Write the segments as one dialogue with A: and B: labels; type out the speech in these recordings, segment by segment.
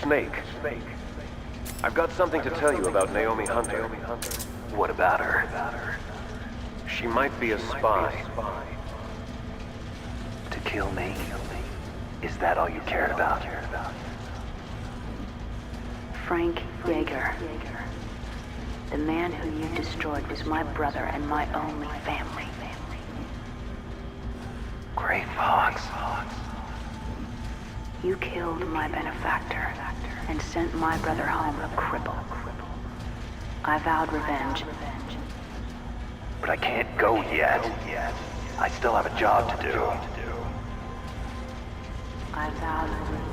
A: Snake. I've got something to tell you about Naomi Hunter.
B: What about her?
A: She might be a spy.
B: To kill me? Is that all you cared about?
C: Frank Yeager. The man who you destroyed was my brother and my only family.
B: Gray Fox.
C: You killed my benefactor and sent my brother home a cripple. I vowed revenge.
B: But I can't go yet. I still have a job to do.
C: I vowed revenge.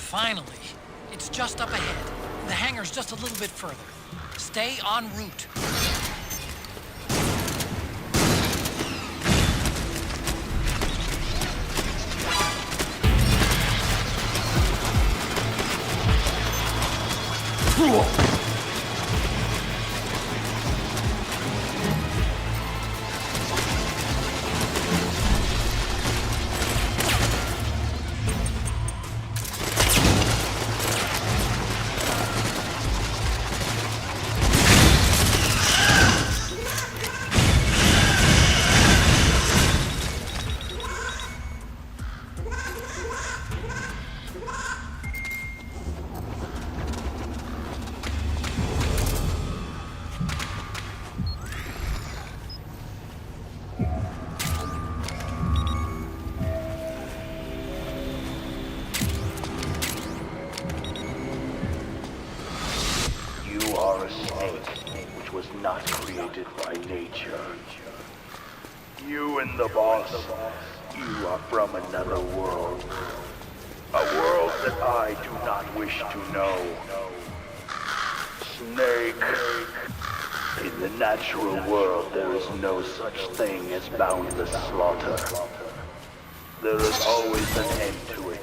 D: Finally. It's just up ahead. The hangar's just a little bit further. Stay en route.
B: Not created by nature. You and the boss, you are from another world. A world that I do not wish to know. Snake. In the natural world, there is no such thing as boundless slaughter. There is always an end to it.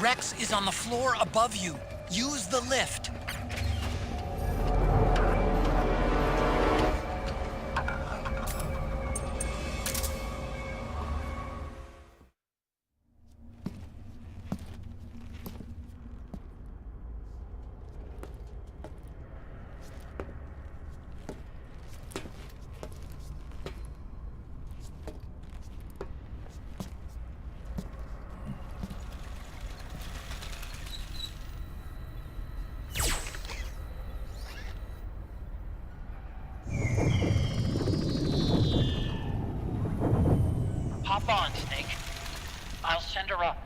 D: Rex is on the floor above you. Use the lift. Hop on, Snake. I'll send her up.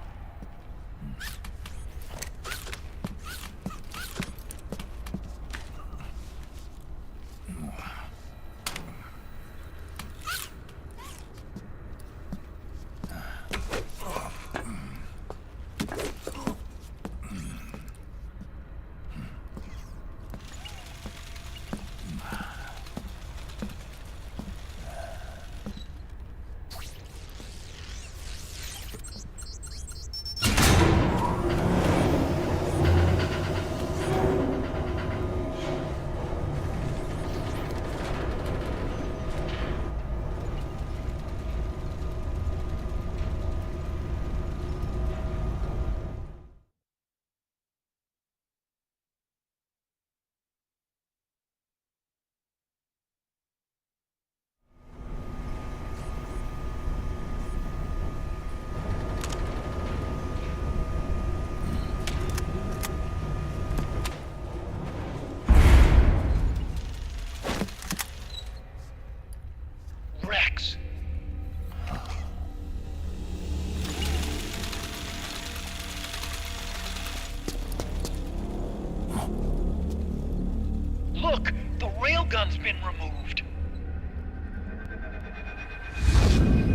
D: Look, the railgun's been removed.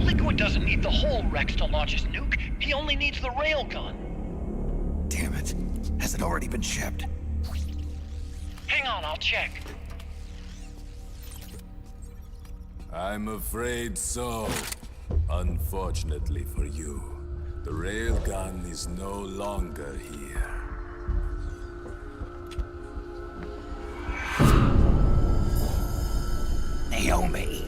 D: Liquid doesn't need the whole Rex to launch his nuke. He only needs the railgun.
E: Damn it. Has it already been shipped?
D: Hang on, I'll check.
F: I'm afraid so. Unfortunately for you, the railgun is no longer here.
E: Naomi!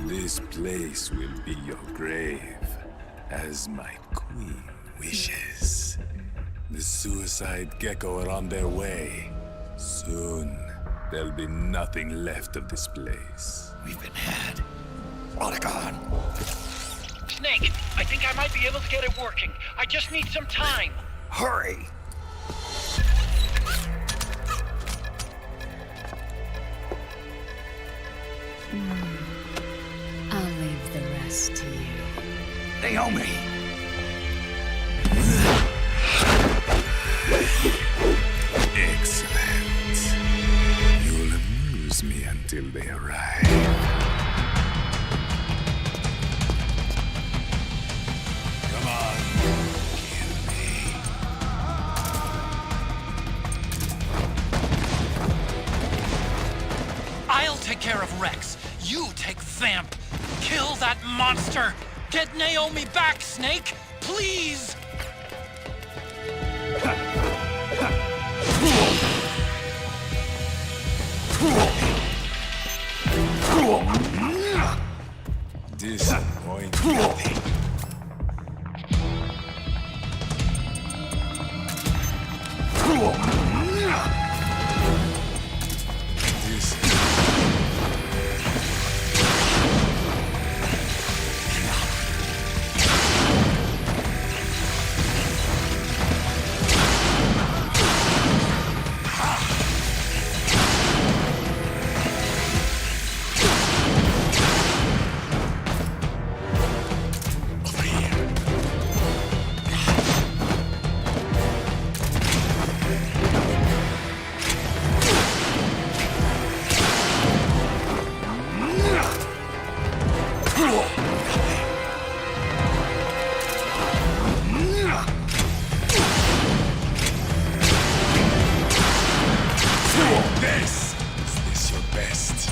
F: This place will be your grave, as my queen wishes. The suicide gecko are on their way. Soon, there'll be nothing left of this place.
E: We've been had. Rodigon!
D: Snake, I think I might be able to get it working. I just need some time.
E: Hurry!
G: I'll leave the rest to you.
E: Naomi!
F: Excellent. You'll amuse me until they arrive. Come on, kill me.
D: I'll take care of Rex. You take Vamp. Kill that monster. Get Naomi back, Snake. Please.
F: Disappointing. Is this your best?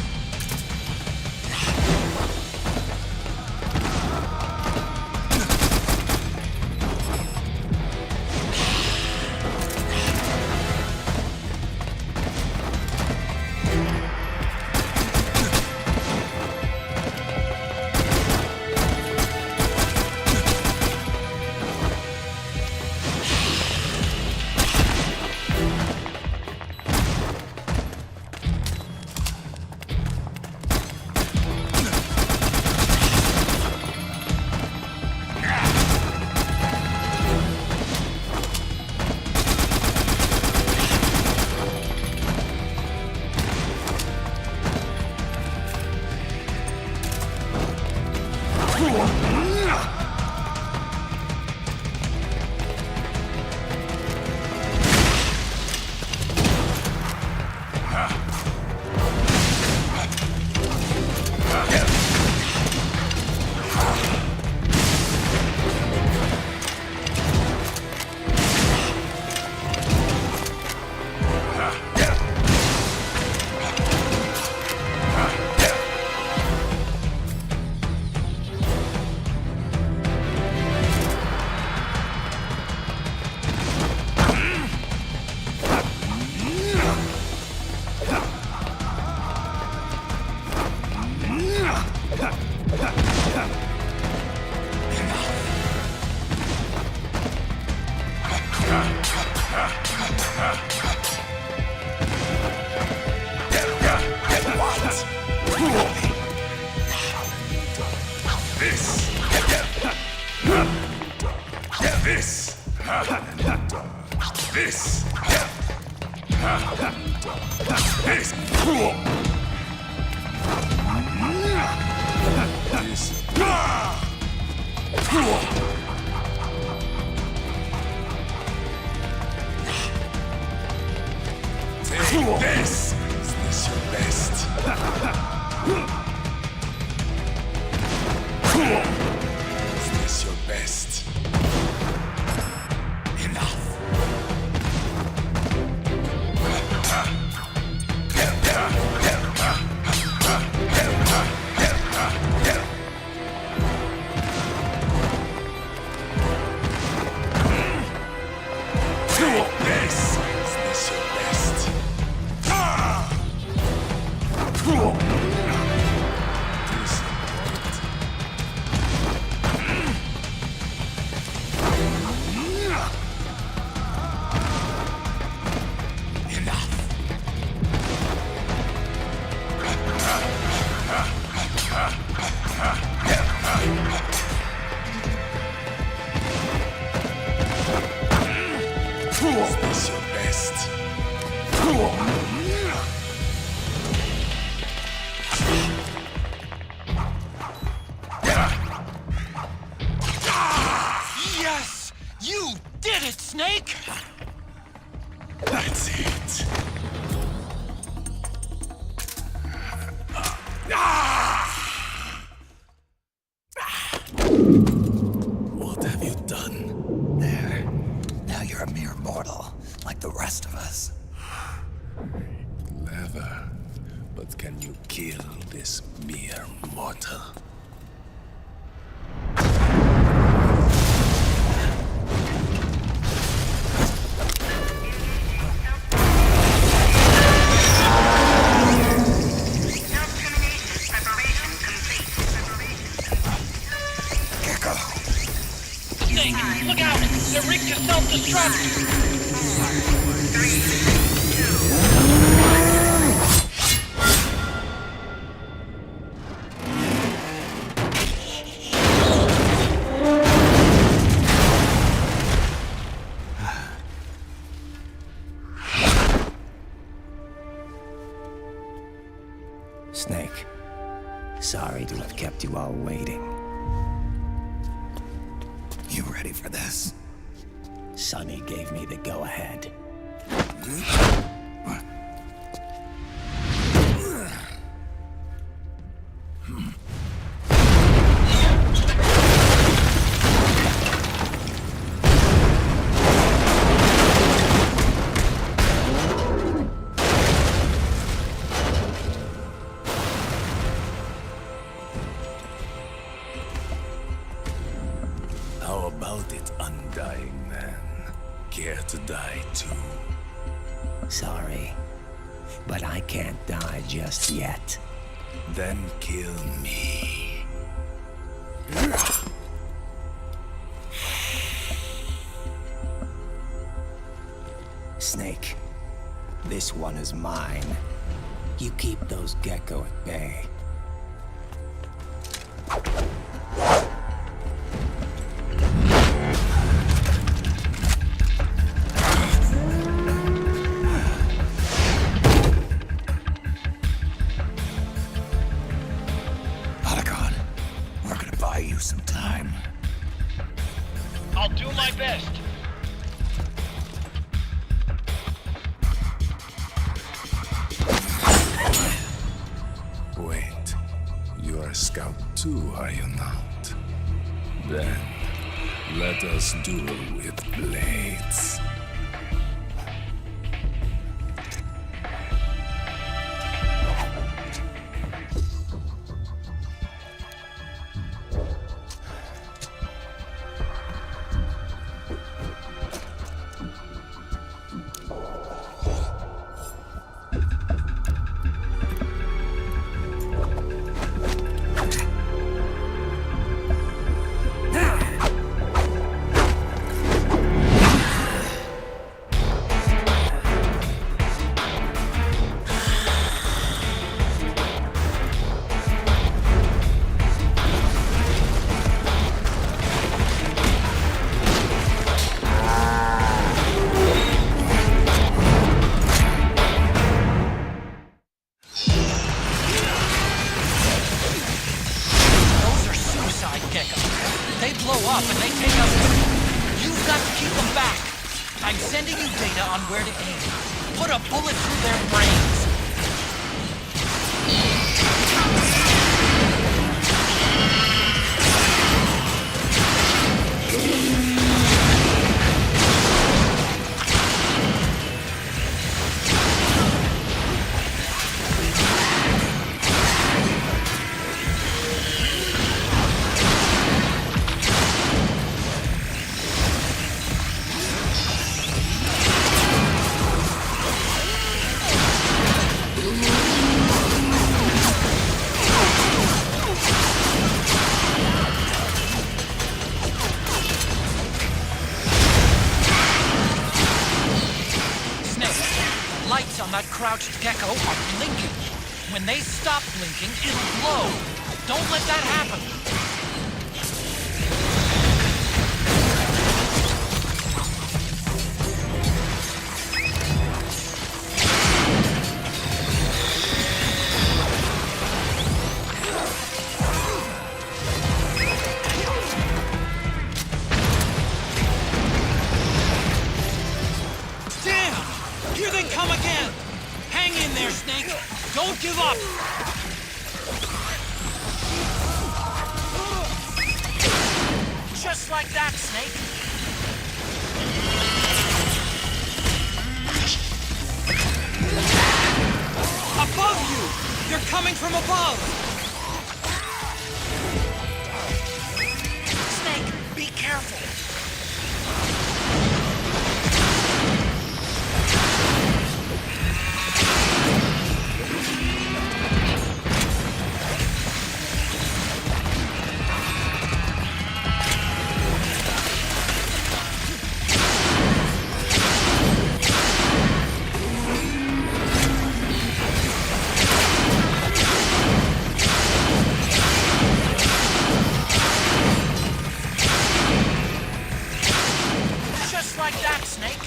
F: Take This! Is this your best? Is this your best? Enough! This! Is this your best? Is this your best?
D: Yes! You did it, Snake!
F: That's it. What have you done?
E: There. Now you're a mere mortal, like the rest of us.
F: Clever. But can you kill this mere mortal?
E: Gecko!
D: Snake, look out! They're rigged to self-destruct!
E: Snake, sorry to have kept you all waiting. You ready for this? Sonny gave me the go-ahead.
F: How about it, undying man? Care to die too?
E: Sorry, but I can't die just yet.
F: Then kill me.
E: Snake, this one is mine. You keep those gecko at bay. Otacon, we're gonna buy you some time.
D: I'll do my best.
F: Wait, you are a scout too, are you not? Then, let us duel with blades.
D: They blow up and they take us with them. You've got to keep them back. I'm sending you data on where to aim. Put a bullet through their brains. On that crouched gecko are blinking. When they stop blinking, it'll glow. Don't let that happen. Damn! Here they come again! Hang in there, Snake! Don't give up! Just like that, Snake! Above you! They're coming from above! Snake, be careful! Like that, Snake.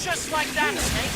D: Just like that, Snake.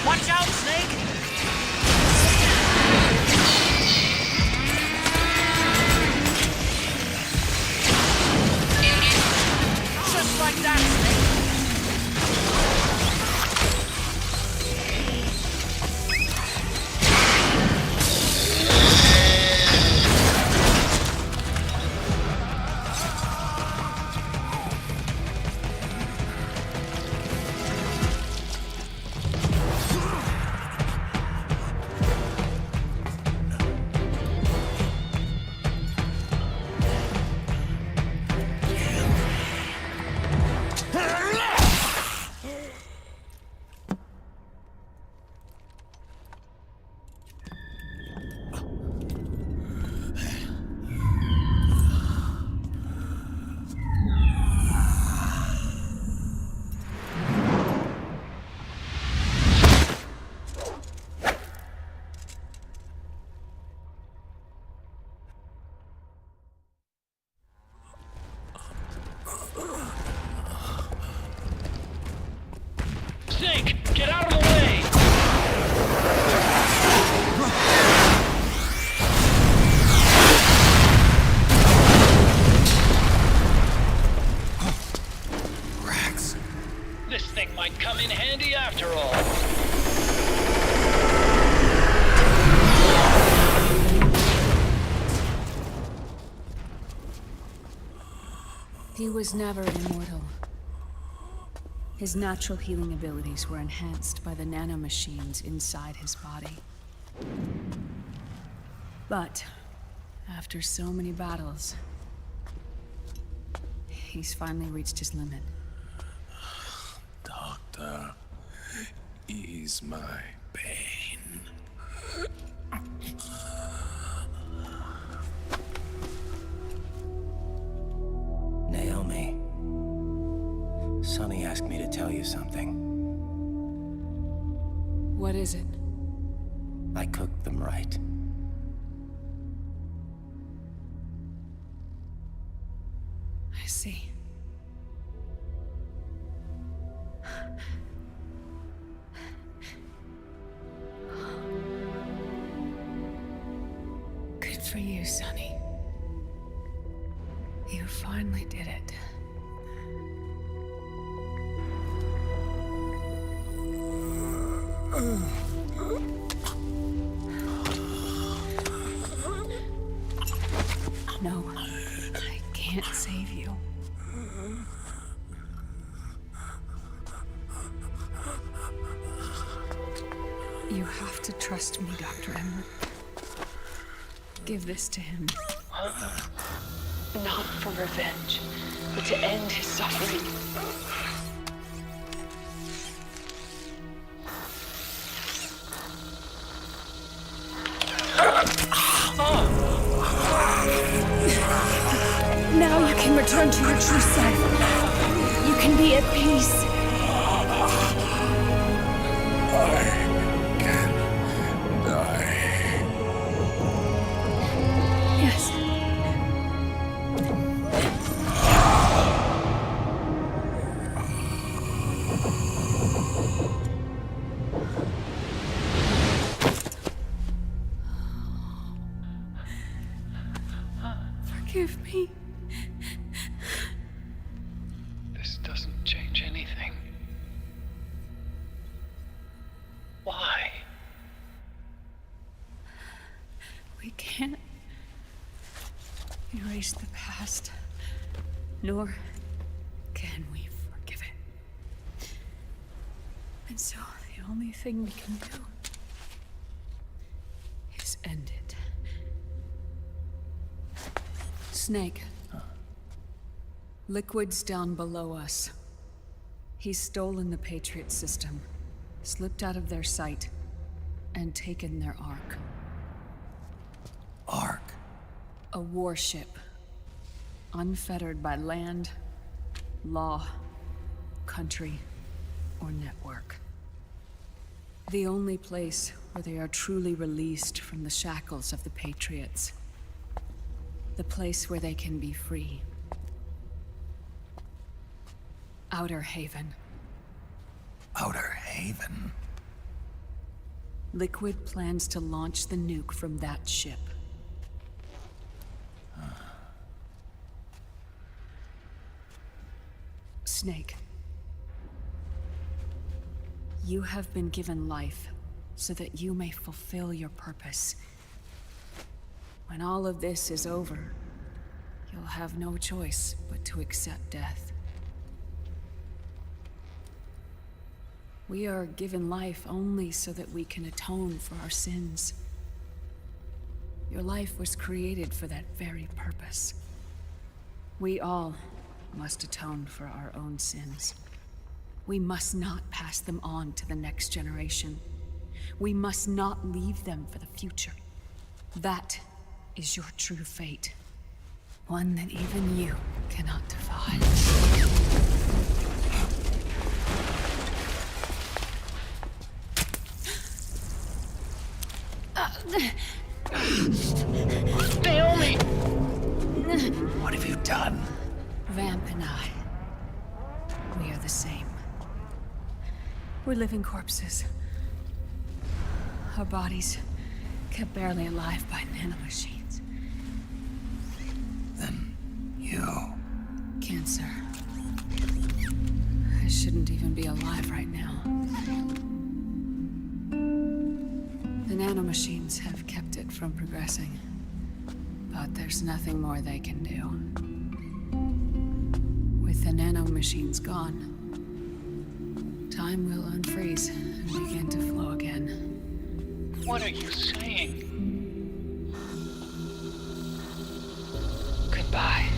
D: Watch out, Snake! Just like that, Snake! Snake, get out of the way!
E: Rex.
D: This thing might come in handy after all.
G: He was never immortal. His natural healing abilities were enhanced by the nanomachines inside his body. But after so many battles, he's finally reached his limit.
F: Doctor, ease my pain.
E: Naomi. Sonny asked me to tell you something.
G: What is it?
E: I cooked them right.
G: I see. Good for you, Sonny. You finally did it. No, I can't save you. You have to trust me, Dr. Emmer. Give this to him.
C: Not for revenge, but to end his suffering.
G: Now you can return to your true self. You can be at peace.
F: I can die.
G: Yes. Forgive me.
D: This doesn't change anything. Why?
G: We can't erase the past, nor can we forgive it. And so the only thing we can do is end it. Snake. Liquid's down below us. He's stolen the Patriot system, slipped out of their sight, and taken their Ark.
E: Ark.
G: A warship. Unfettered by land, law, country, or network. The only place where they are truly released from the shackles of the Patriots. The place where they can be free. Outer Haven.
E: Outer Haven.
G: Liquid plans to launch the nuke from that ship. Snake. You have been given life so that you may fulfill your purpose. When all of this is over, you'll have no choice but to accept death. We are given life only so that we can atone for our sins. Your life was created for that very purpose. We all must atone for our own sins. We must not pass them on to the next generation. We must not leave them for the future. That is your true fate. One that even you cannot defy.
D: Naomi!
E: What have you done?
G: Vamp and I, we are the same. We're living corpses. Our bodies kept barely alive by nanomachines.
E: Then you...
G: Cancer. I shouldn't even be alive right now. The nanomachines have kept it from progressing. But there's nothing more they can do. With the nanomachines gone, time will unfreeze and begin to flow again.
D: What are you saying? Goodbye.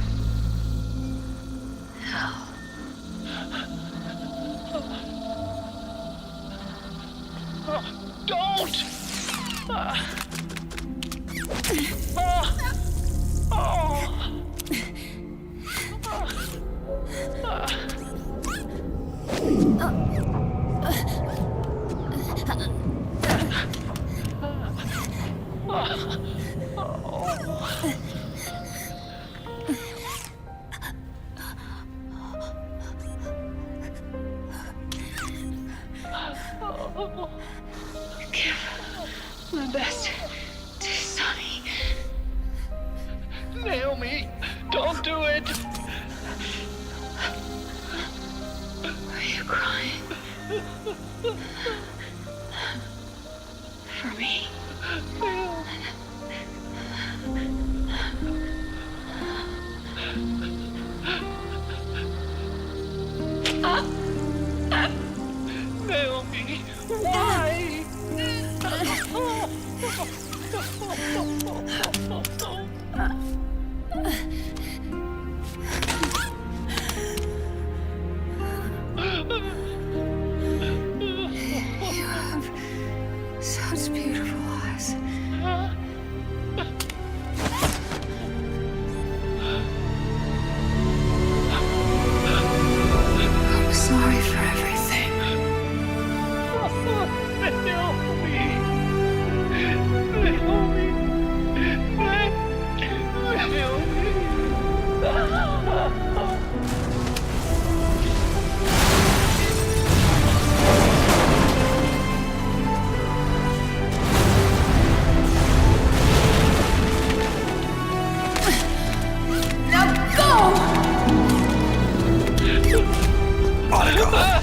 E: Carl.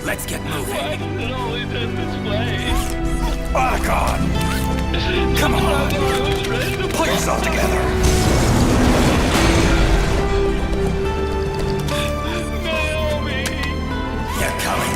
E: Let's get moving.
B: Why does it always end this way?
E: Back on! Come on!
B: I was ready to
E: Pull yourself together!
B: Naomi!
E: You're coming.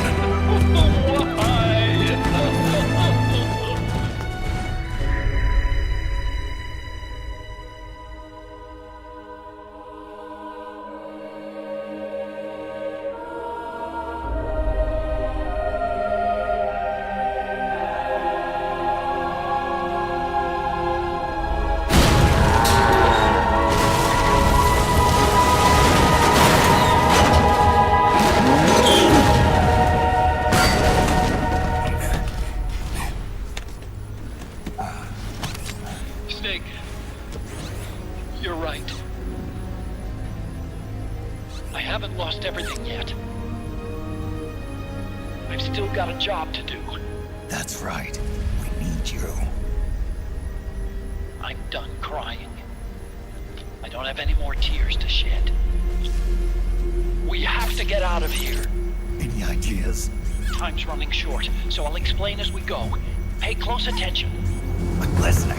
B: Why?
D: Snake, you're right. I haven't lost everything yet. I've still got a job to do.
E: That's right. We need you.
D: I'm done crying. I don't have any more tears to shed. We have to get out of here.
E: Any ideas?
D: Time's running short, so I'll explain as we go. Pay close attention.
E: I'm listening.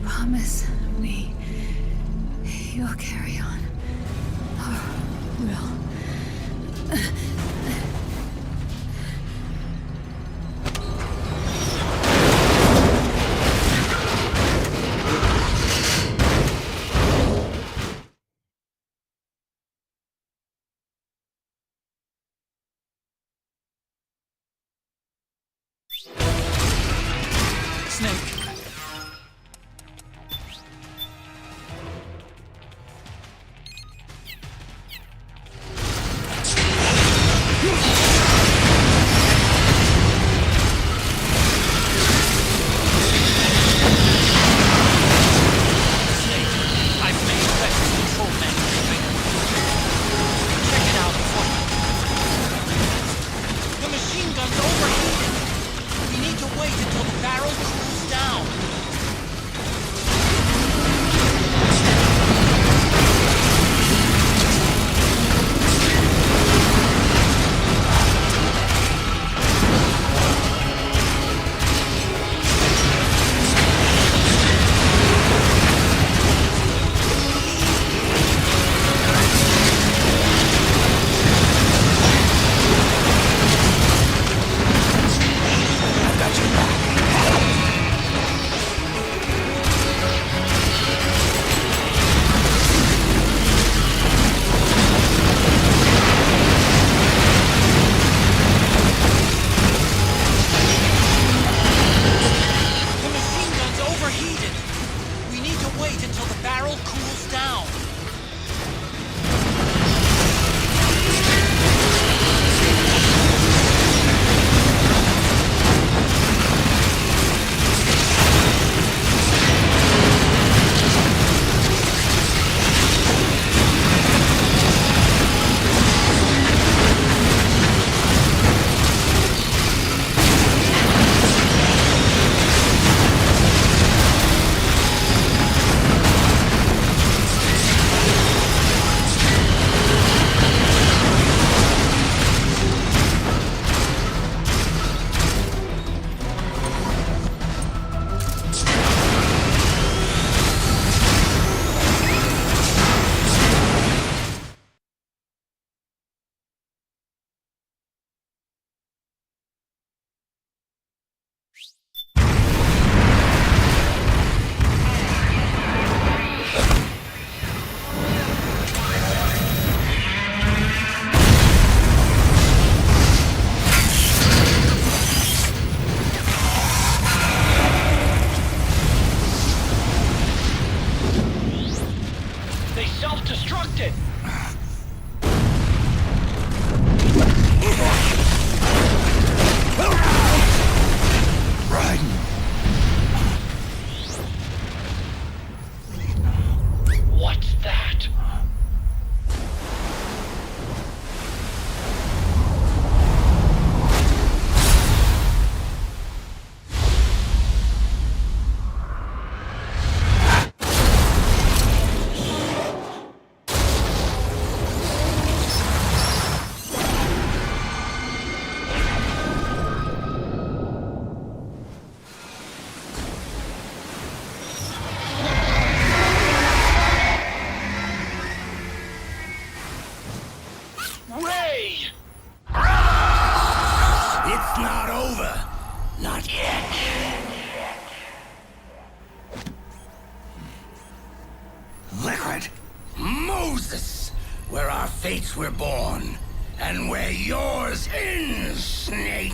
G: Promise me you'll carry on. Or will.
D: Snake.
E: It's not over. Not yet. Liquid. Moses. Where our fates were born. And where yours ends, Snake.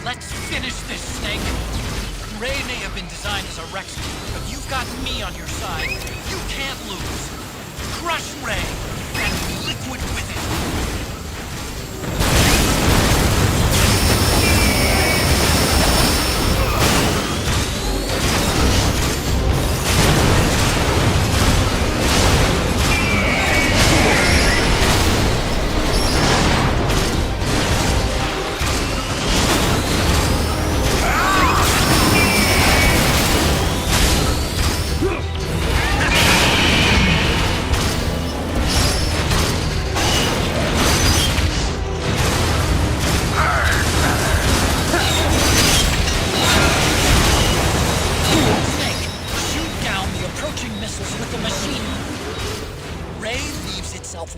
D: Let's finish this, Snake. Ray may have been designed as a Rex, but you've got me on your side. You can't lose. Crush Ray, and Liquid with it.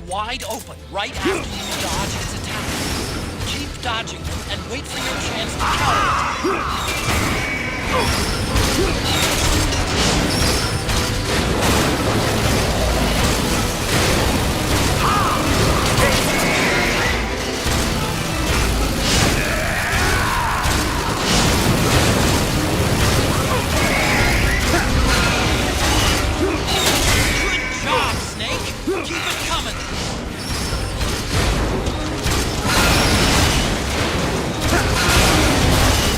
D: Wide open right after you dodge its attack. Keep dodging them and wait for your chance to counter Good job, Snake! Keep it coming!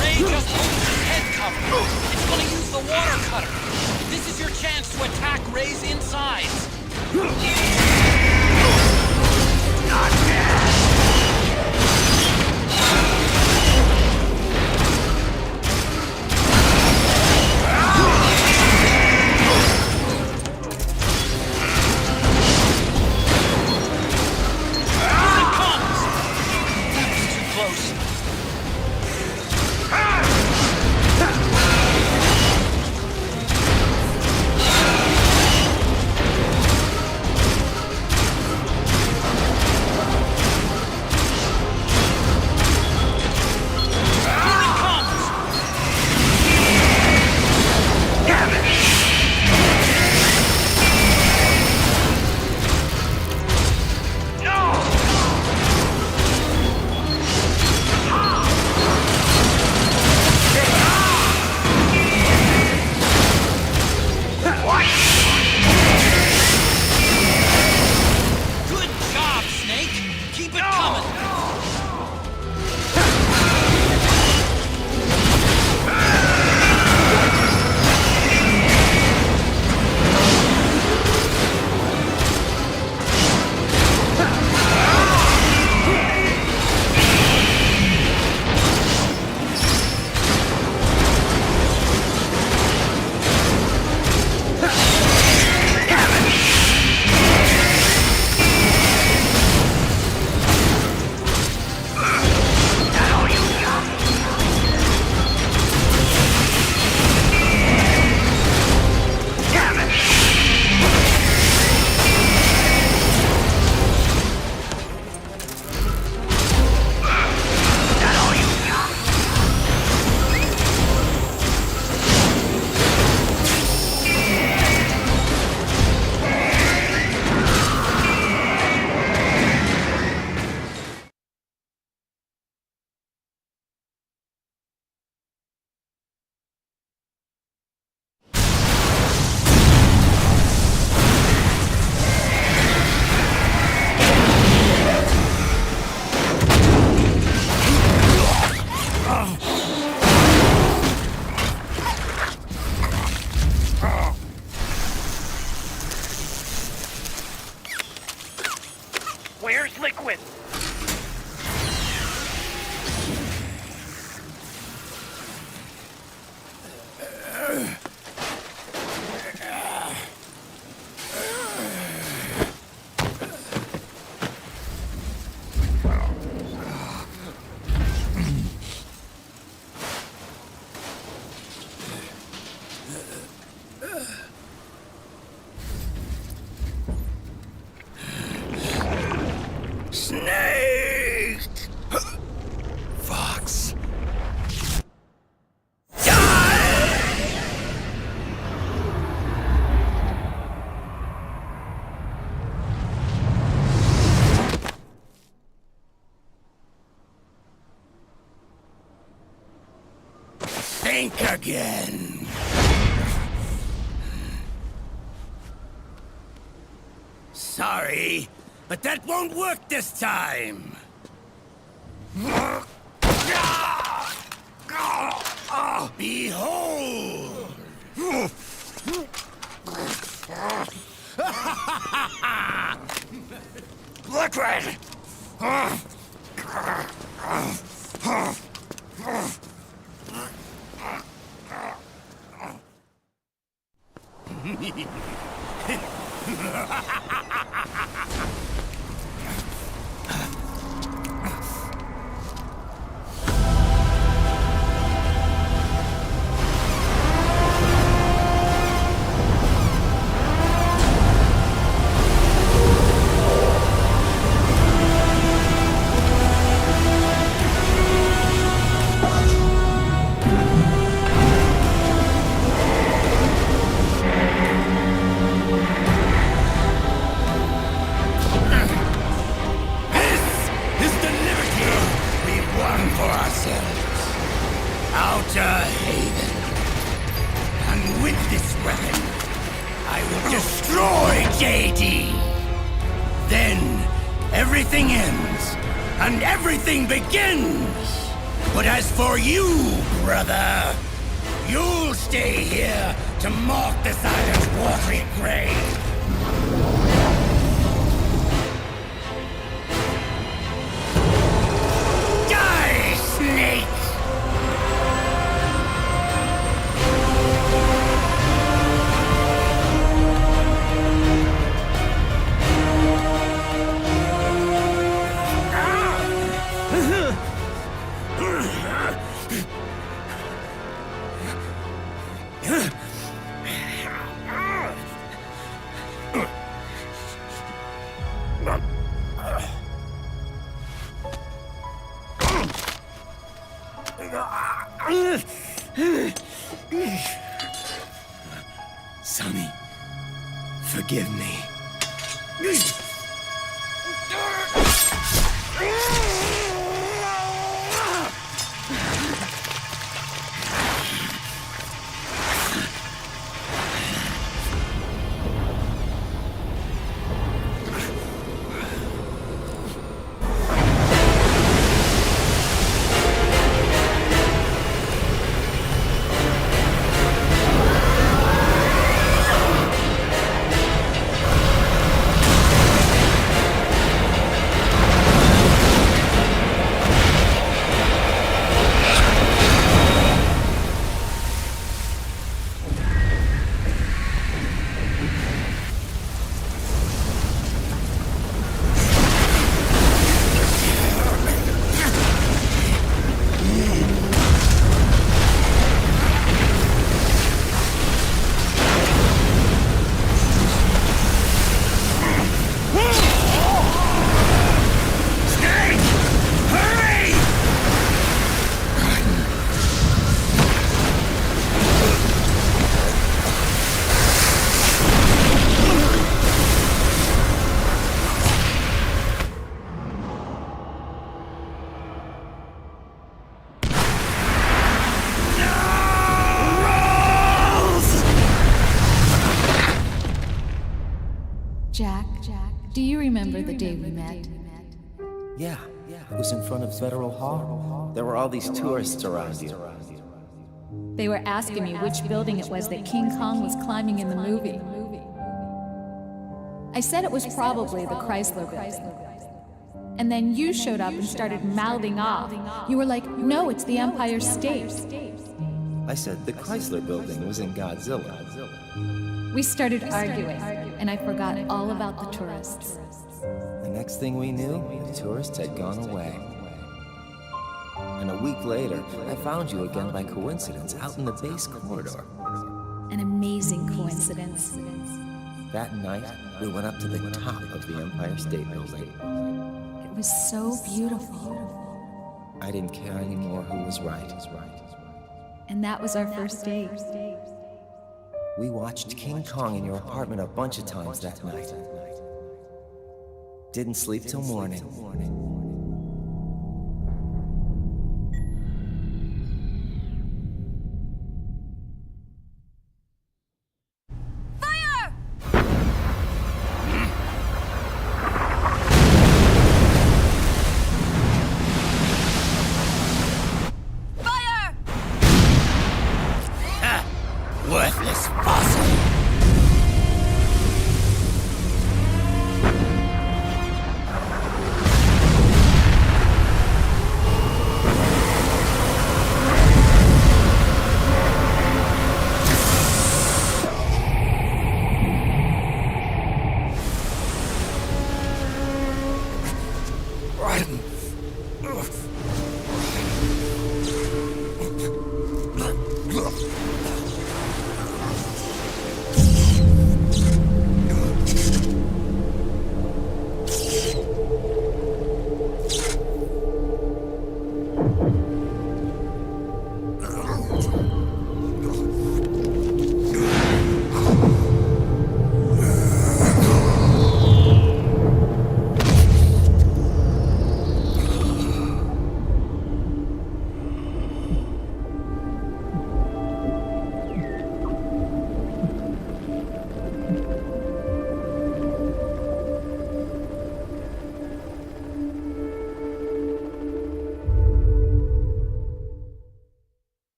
D: Ray just
E: think again. Sorry, but that won't work this time. Behold! Liquid! Everything ends, and everything begins! But as for you, brother, you'll stay here to mark this island's watery grave. Die, snake! Sonny, forgive me.
H: Jack, do you remember the day we met?
I: Yeah, it was in front of Federal Hall. There were all these tourists around you.
H: They were asking me which building it was that King Kong was climbing in the movie. I said it was probably the Chrysler Building. And then you showed up and started mouthing off. You were like, no, it's the Empire State.
I: I said the Chrysler Building was in Godzilla.
H: We started arguing, and I forgot all about the tourists.
I: The next thing we knew, the tourists had gone away. And a week later, I found you again by coincidence out in the base corridor.
H: An amazing coincidence.
I: That night, we went up to the top of the Empire State Building.
H: It was so beautiful.
I: I didn't care anymore who was right.
H: And that was our first date.
I: We watched King Kong in your apartment a bunch of times that night. Didn't sleep till morning.
E: worthless fossil!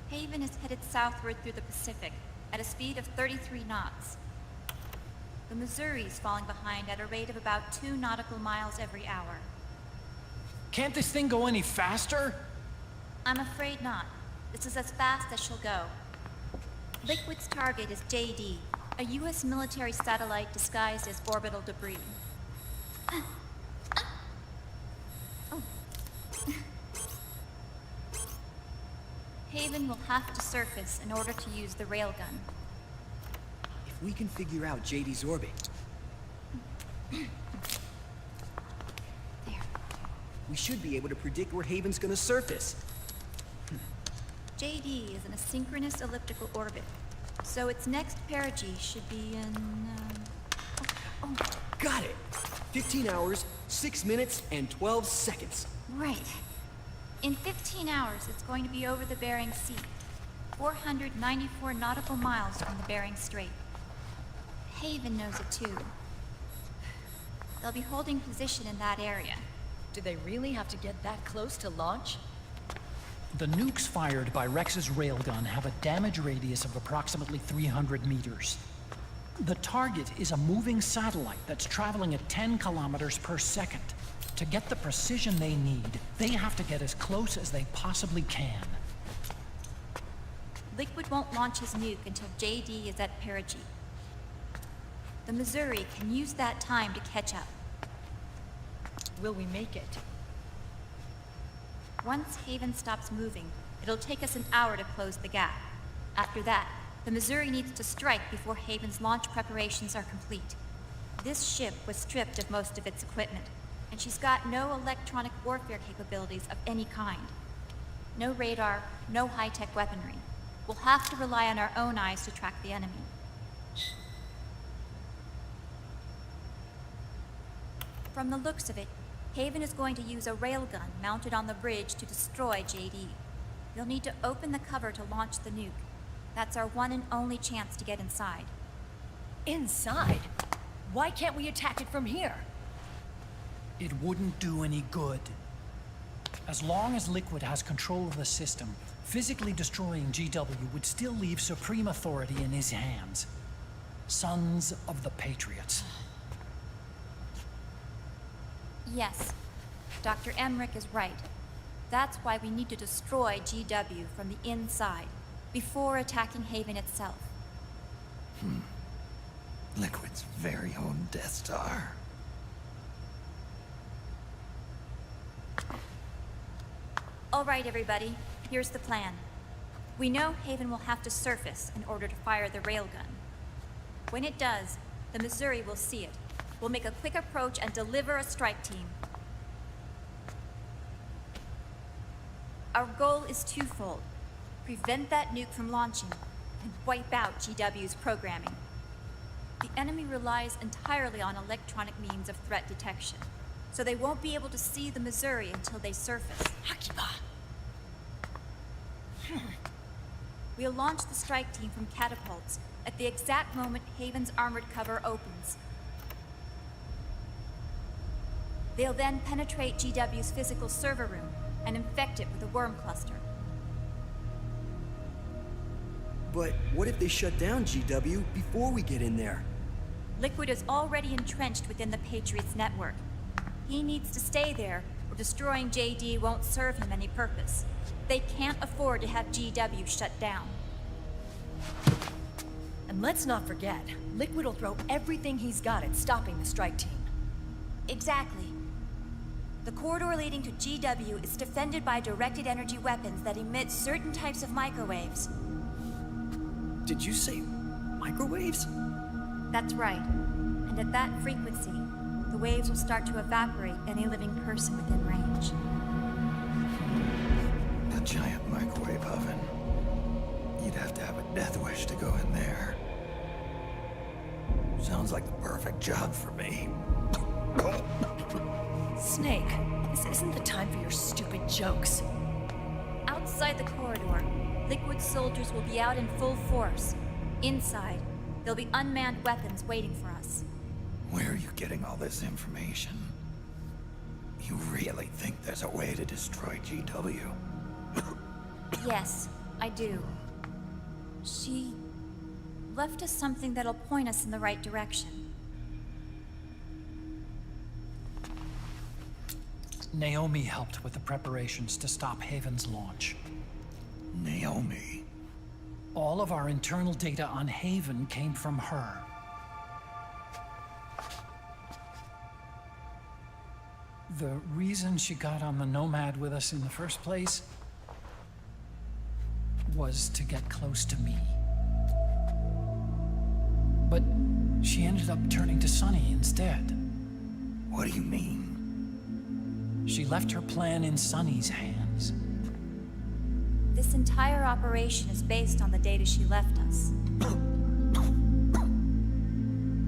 J: Haven is headed southward through the Pacific at a speed of 33 knots. The Missouri's falling behind at a rate of about 2 nautical miles every hour.
D: Can't this thing go any faster?
J: I'm afraid not. This is as fast as she'll go. Liquid's target is JD, a U.S. military satellite disguised as orbital debris. Haven will have to surface in order to use the railgun.
K: If we can figure out JD's orbit...
J: There.
K: We should be able to predict where Haven's gonna surface.
J: JD is in a synchronous elliptical orbit, so its next perigee should be in...
K: Got it! 15 hours, 6 minutes, and 12 seconds.
J: Right. In 15 hours, it's going to be over the Bering Sea, 494 nautical miles from the Bering Strait. Haven knows it too. They'll be holding position in that area.
L: Do they really have to get that close to launch?
D: The nukes fired by Rex's railgun have a damage radius of approximately 300 meters. The target is a moving satellite that's traveling at 10 kilometers per second. To get the precision they need, they have to get as close as they possibly can.
J: Liquid won't launch his nuke until JD is at perigee. The Missouri can use that time to catch up.
L: Will we make it?
J: Once Haven stops moving, it'll take us an hour to close the gap. After that, the Missouri needs to strike before Haven's launch preparations are complete. This ship was stripped of most of its equipment, and she's got no electronic warfare capabilities of any kind. No radar, no high-tech weaponry. We'll have to rely on our own eyes to track the enemy. From the looks of it, Haven is going to use a railgun mounted on the bridge to destroy JD. You'll need to open the cover to launch the nuke. That's our one and only chance to get inside.
L: Inside? Why can't we attack it from here?
D: It wouldn't do any good. As long as Liquid has control of the system, physically destroying GW would still leave supreme authority in his hands. Sons of the Patriots.
J: Yes, Dr. Emmerich is right. That's why we need to destroy GW from the inside, before attacking Haven itself.
E: Liquid's very own Death Star.
J: All right, everybody. Here's the plan. We know Haven will have to surface in order to fire the railgun. When it does, the Missouri will see it. We'll make a quick approach and deliver a strike team. Our goal is twofold. Prevent that nuke from launching, and wipe out GW's programming. The enemy relies entirely on electronic means of threat detection, so they won't be able to see the Missouri until they surface.
L: Akiba!
J: We'll launch the strike team from catapults at the exact moment Haven's armored cover opens. They'll then penetrate GW's physical server room and infect it with a worm cluster.
K: But what if they shut down GW before we get in there?
J: Liquid is already entrenched within the Patriots' network. He needs to stay there, or destroying JD won't serve him any purpose. They can't afford to have GW shut down.
L: And let's not forget, Liquid will throw everything he's got at stopping the strike team.
J: Exactly. The corridor leading to GW is defended by directed energy weapons that emit certain types of microwaves.
K: Did you say microwaves?
J: That's right. And at that frequency, the waves will start to evaporate any living person within range.
M: A giant microwave oven. You'd have to have a death wish to go in there. Sounds like the perfect job for me.
L: Snake, this isn't the time for your stupid jokes.
J: Outside the corridor, Liquid soldiers will be out in full force. Inside, there'll be unmanned weapons waiting for us.
M: Where are you getting all this information? You really think there's a way to destroy GW?
J: Yes, I do. She left us something that'll point us in the right direction.
D: Naomi helped with the preparations to stop Haven's launch.
M: Naomi?
D: All of our internal data on Haven came from her. The reason she got on the Nomad with us in the first place was to get close to me. But she ended up turning to Sunny instead.
M: What do you mean?
D: She left her plan in Sunny's hands.
J: This entire operation is based on the data she left us.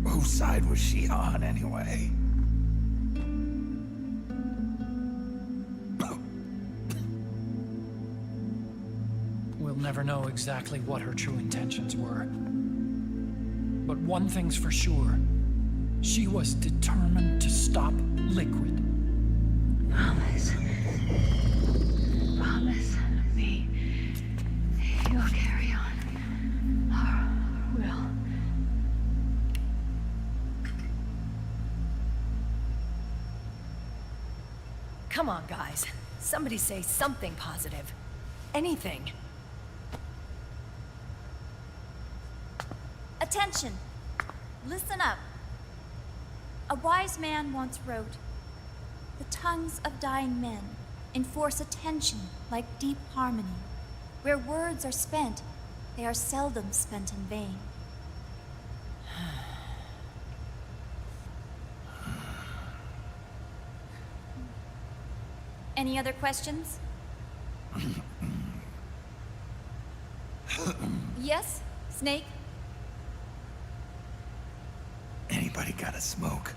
M: Whose side was she on, anyway?
D: We'll never know exactly what her true intentions were. But one thing's for sure. She was determined to stop Liquid.
C: Promise. Promise me you'll carry on. Or will.
L: Come on, guys. Somebody say something positive. Anything.
J: Attention! Listen up. A wise man once wrote, "The tongues of dying men enforce attention like deep harmony. Where words are spent, they are seldom spent in vain." Any other questions? Yes, Snake?
M: Anybody got a smoke?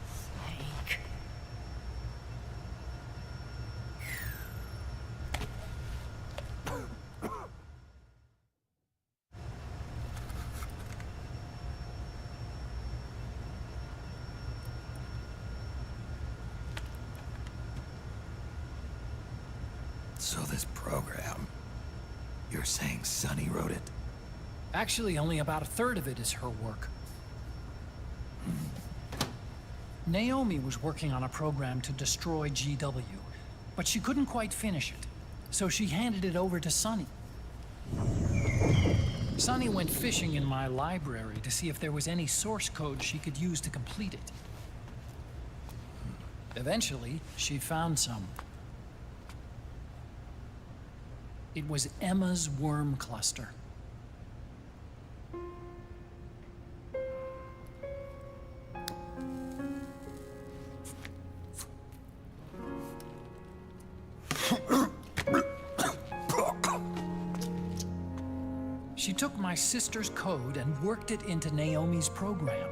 L: Snake.
M: So this program, you're saying Sunny wrote it?
D: Actually, only about a third of it is her work. Naomi was working on a program to destroy GW, but she couldn't quite finish it, so she handed it over to Sunny. Sunny went fishing in my library to see if there was any source code she could use to complete it. Eventually, she found some. It was Emma's worm cluster. She took my sister's code and worked it into Naomi's program.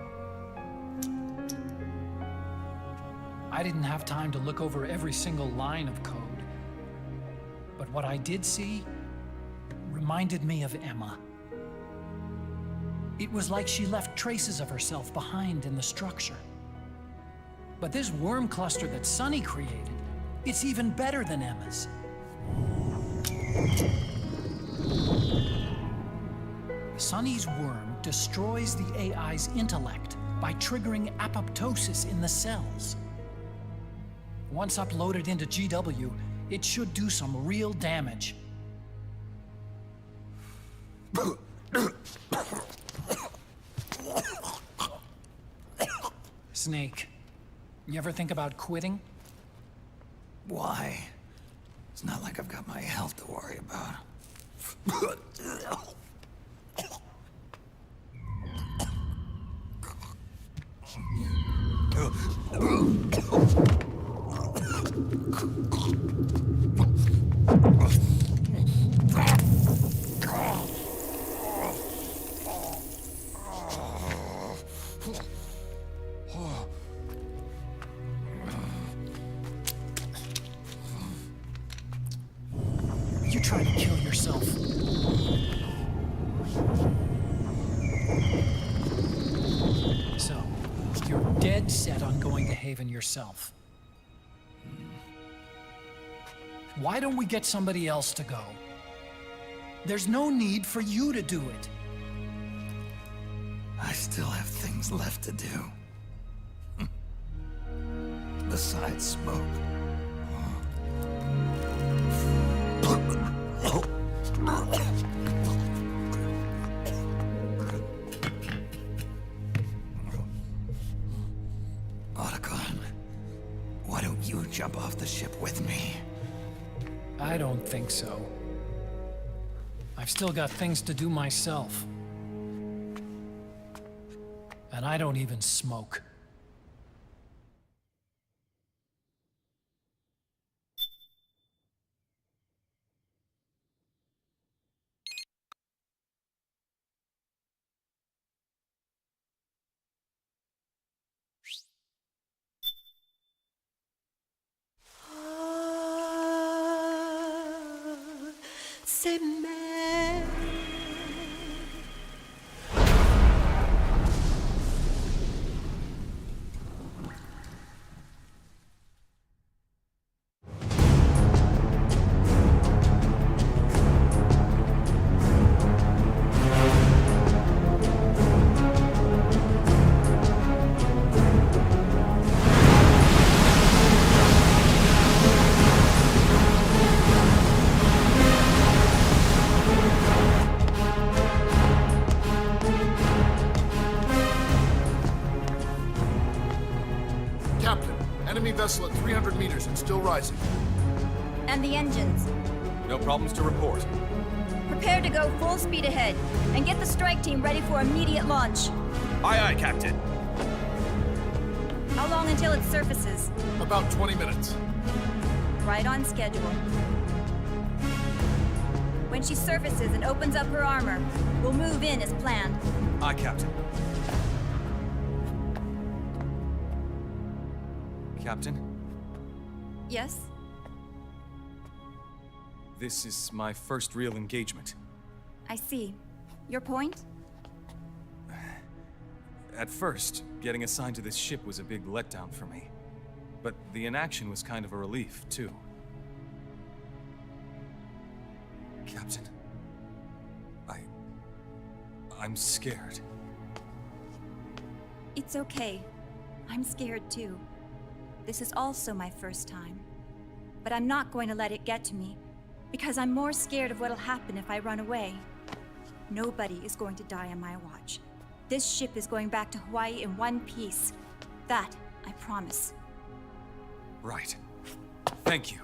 D: I didn't have time to look over every single line of code, but what I did see reminded me of Emma. It was like she left traces of herself behind in the structure. But this worm cluster that Sonny created, it's even better than Emma's. Sonny's worm destroys the AI's intellect by triggering apoptosis in the cells. Once uploaded into GW, it should do some real damage. Snake, you ever think about quitting?
M: Why? It's not like I've got my health to worry about.
D: You trying to kill yourself? So, you're dead set on going to Haven yourself. Why don't we get somebody else to go? There's no need for you to do it.
M: I still have things left to do. Besides smoke. Otacon, why don't you jump off the ship with me?
D: I don't think so. I've still got things to do myself. And I don't even smoke.
N: C'est mère.
O: Enemy vessel at 300 meters and still rising.
J: And the engines.
P: No problems to report.
J: Prepare to go full speed ahead, and get the strike team ready for immediate launch.
P: Aye, aye, Captain.
J: How long until it surfaces?
O: About 20 minutes.
J: Right on schedule. When she surfaces and opens up her armor, we'll move in as planned.
P: Aye, Captain. Captain?
J: Yes?
P: This is my first real engagement.
J: I see. Your point?
P: At first, getting assigned to this ship was a big letdown for me. But the inaction was kind of a relief, too. Captain, I'm scared.
J: It's okay. I'm scared too. This is also my first time. But I'm not going to let it get to me, because I'm more scared of what'll happen if I run away. Nobody is going to die on my watch. This ship is going back to Hawaii in one piece. That, I promise.
P: Right. Thank you.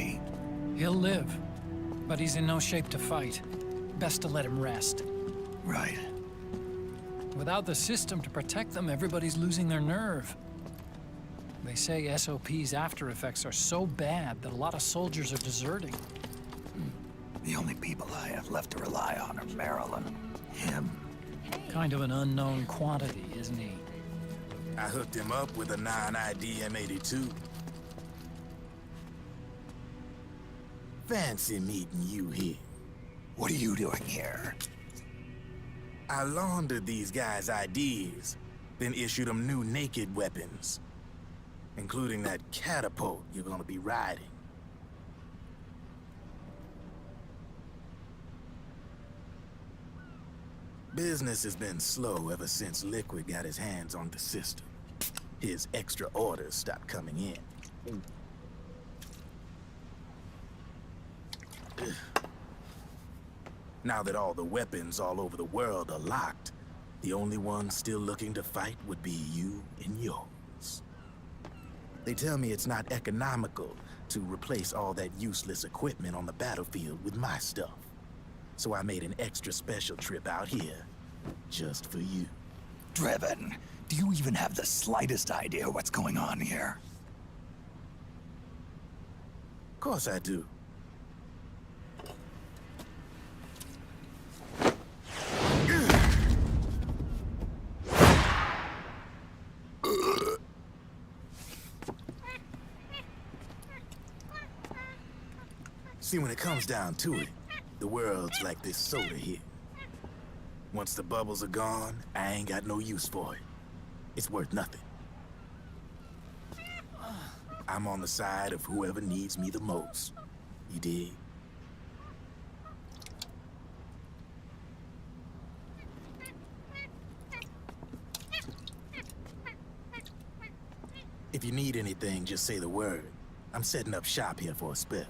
M: he?
D: He'll live, but he's in no shape to fight. Best to let him rest.
M: Right.
D: Without the system to protect them, everybody's losing their nerve. They say SOP's after effects are so bad that a lot of soldiers are deserting.
M: The only people I have left to rely on are Marilyn, him.
D: Kind of an unknown quantity, isn't he?
F: I hooked him up with a non-ID M82. Fancy meeting you here.
M: What are you doing here?
F: I laundered these guys' IDs, then issued them new naked weapons, including that catapult you're gonna be riding. Business has been slow ever since Liquid got his hands on the system. His extra orders stopped coming in. Ugh. Now that all the weapons all over the world are locked, the only ones still looking to fight would be you and yours. They tell me it's not economical to replace all that useless equipment on the battlefield with my stuff. So I made an extra special trip out here, just for you.
M: Driven, do you even have the slightest idea what's going on here?
F: Of course I do. See, when it comes down to it, the world's like this soda here. Once the bubbles are gone, I ain't got no use for it. It's worth nothing. I'm on the side of whoever needs me the most. You dig? If you need anything, just say the word. I'm setting up shop here for a spell.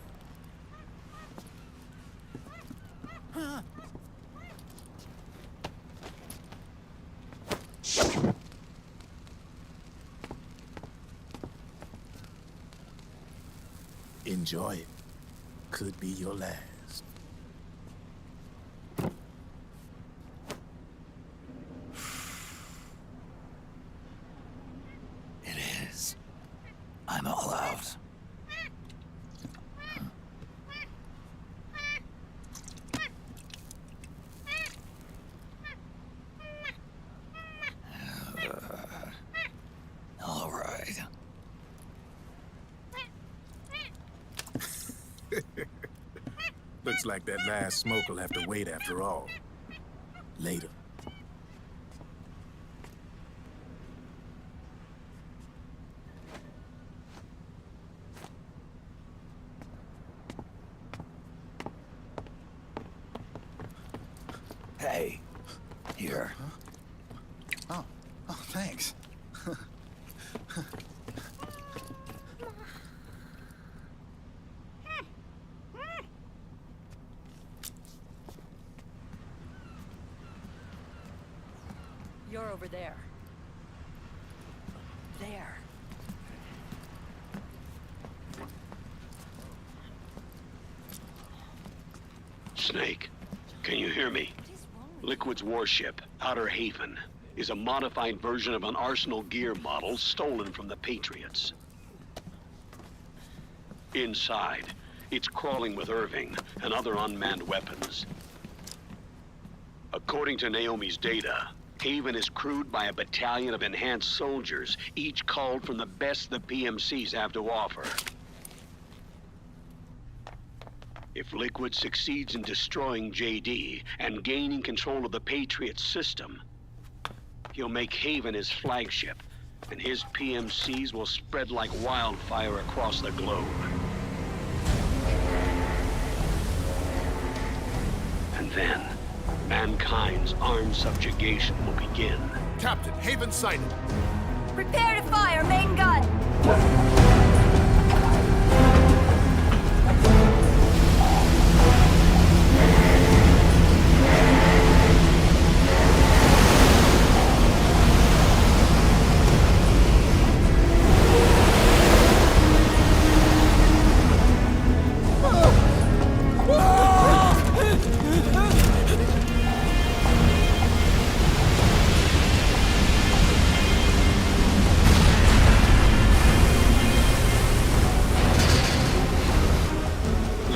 F: Enjoy it. Could be your last.
M: It is. I'm all out. All right.
F: Looks like that last smoke will have to wait after all. Later.
M: Hey, here.
O: Oh, thanks.
L: You're over there. There.
Q: Snake, can you hear me? Liquid's warship, Outer Haven, is a modified version of an Arsenal gear model stolen from the Patriots. Inside, it's crawling with Irving and other unmanned weapons. According to Naomi's data, Haven is crewed by a battalion of enhanced soldiers, each culled from the best the PMCs have to offer. If Liquid succeeds in destroying JD and gaining control of the Patriot system, he'll make Haven his flagship, and his PMCs will spread like wildfire across the globe. And then, mankind's armed subjugation will begin.
O: Captain, Haven sighted.
J: Prepare to fire, main gun!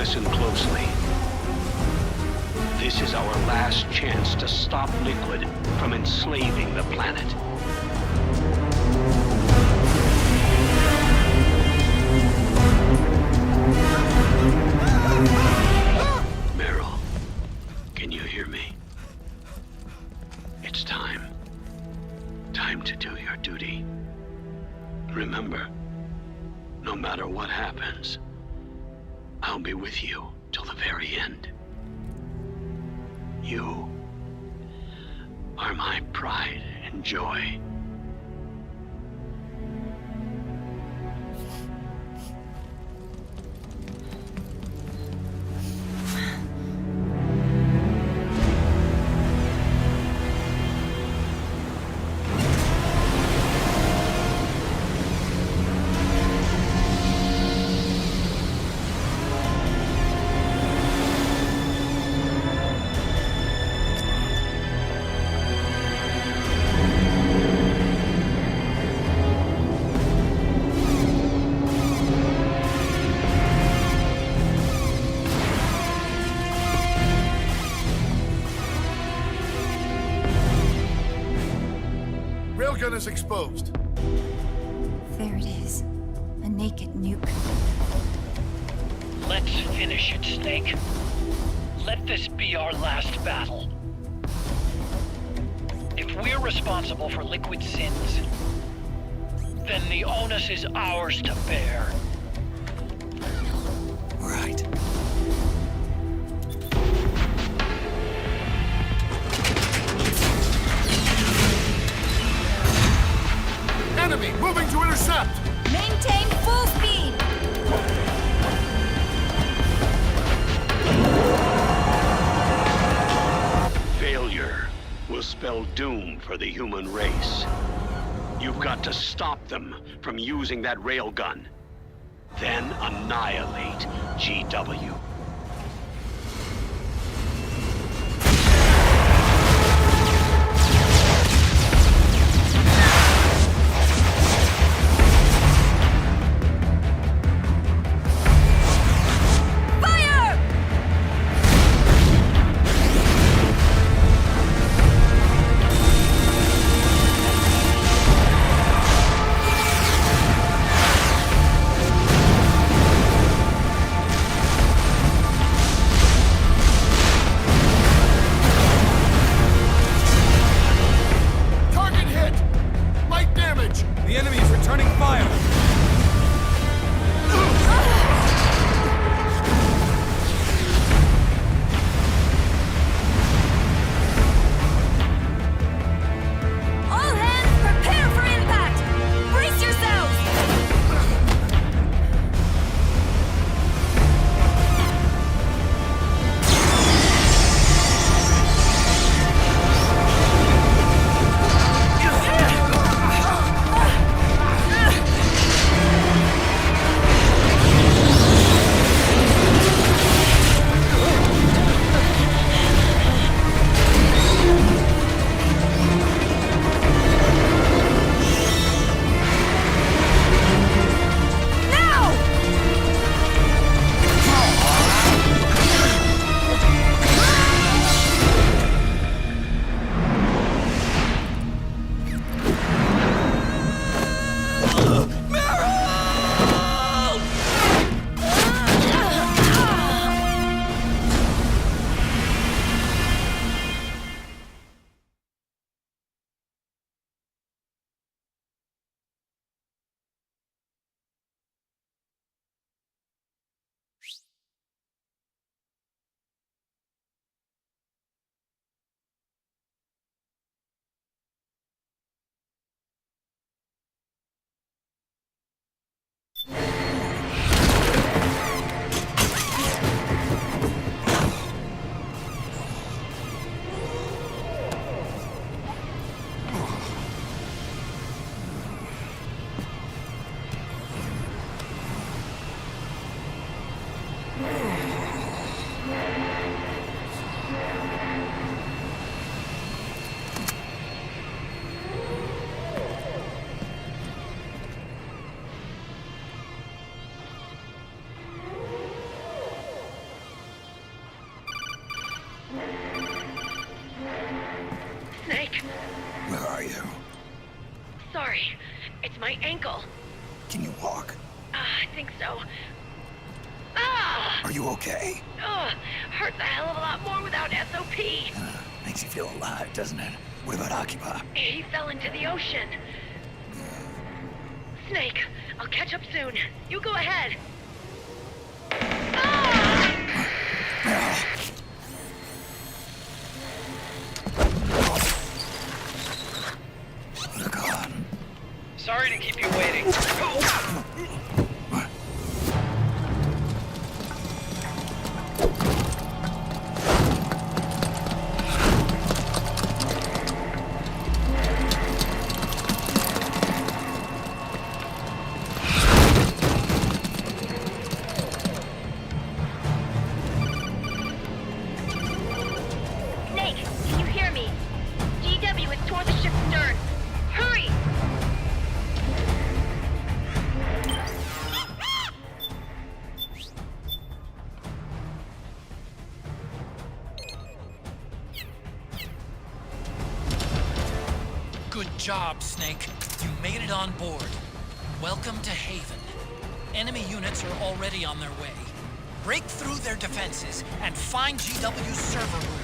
Q: Listen closely. This is our last chance to stop Liquid from enslaving the planet. Meryl, can you hear me? It's time. Time to do your duty. Remember, no matter what happens, I'll be with you till the very end. You are my pride and joy.
O: Railgun is exposed.
J: There it is. A naked nuke.
D: Let's finish it, Snake. Let this be our last battle. If we're responsible for Liquid's sins, then the onus is ours to bear.
E: Right.
O: Enemy moving to intercept!
J: Maintain full speed!
Q: Failure will spell doom for the human race. You've got to stop them from using that railgun. Then annihilate GW.
P: The enemy is returning fire!
J: All hands, prepare for impact! Brace yourselves!
R: my ankle.
M: Can you walk?
R: I think so. Ah!
M: Are you okay?
R: Hurts a hell of a lot more without SOP.
M: Makes you feel alive, doesn't it? What about Occupy?
R: He fell into the ocean. Snake, I'll catch up soon. You go ahead.
D: Sorry to keep you waiting.
R: Snake, can you hear me? GW is toward the ship's stern. Hurry!
D: Good job, Snake. You made it on board. Welcome to Haven. Enemy units are already on their way. Break through their defenses and find GW's server room.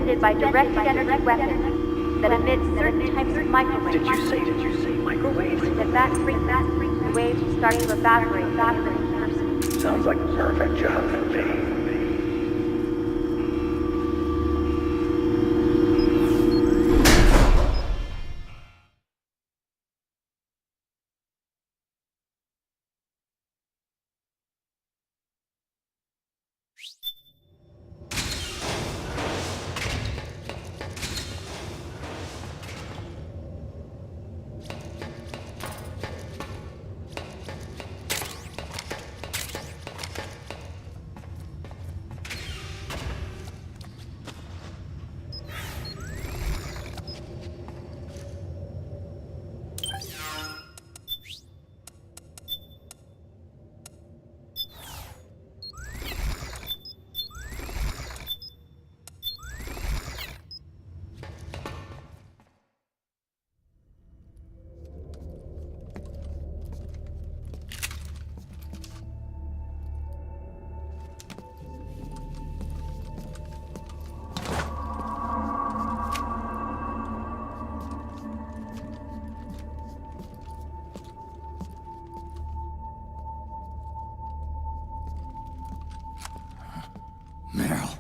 R: transmitted by directed energy weapons that emit certain types of microwaves. Did you say microwaves? At that frequency, the waves will start to evaporate faster than person.
B: Sounds like a perfect job for me.
M: Meryl.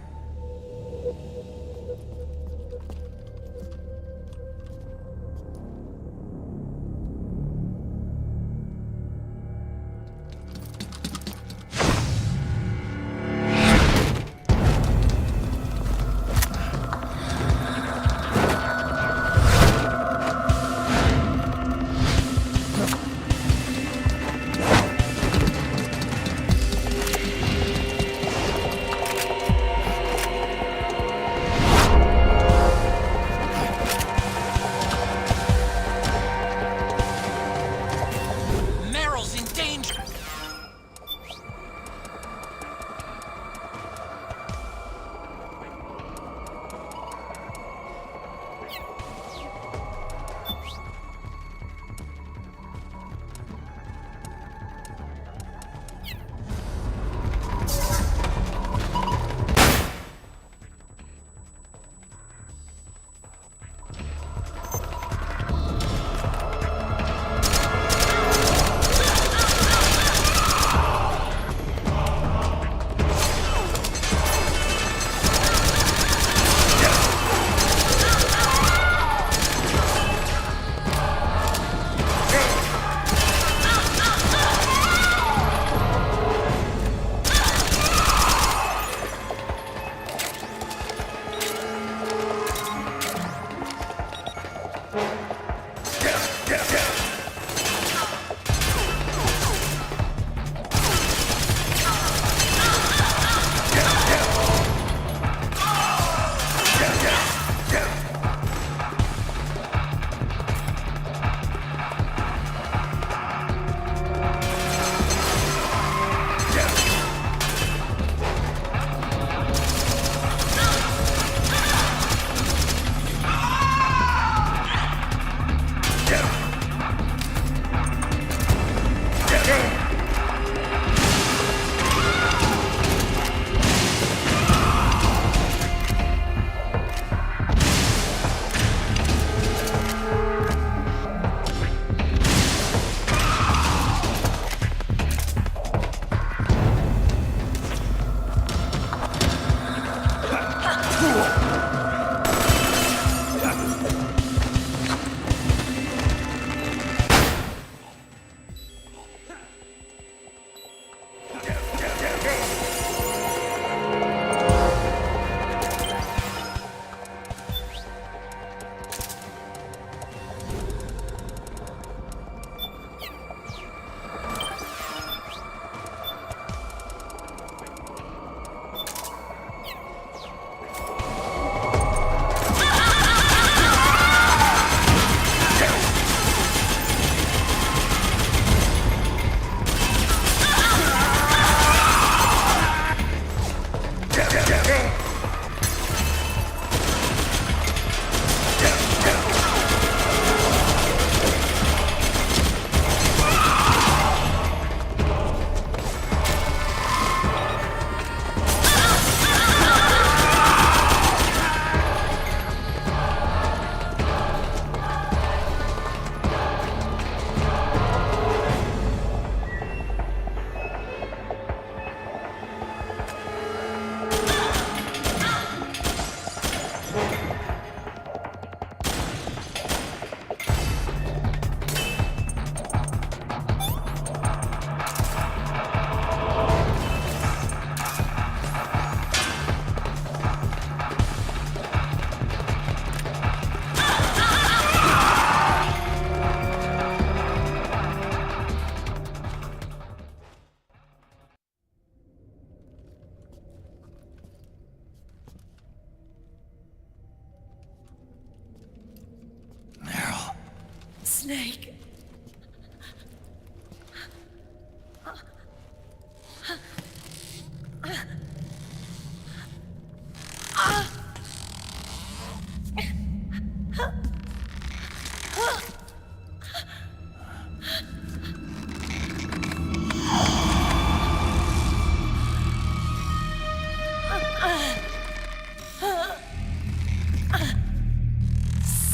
L: Snake.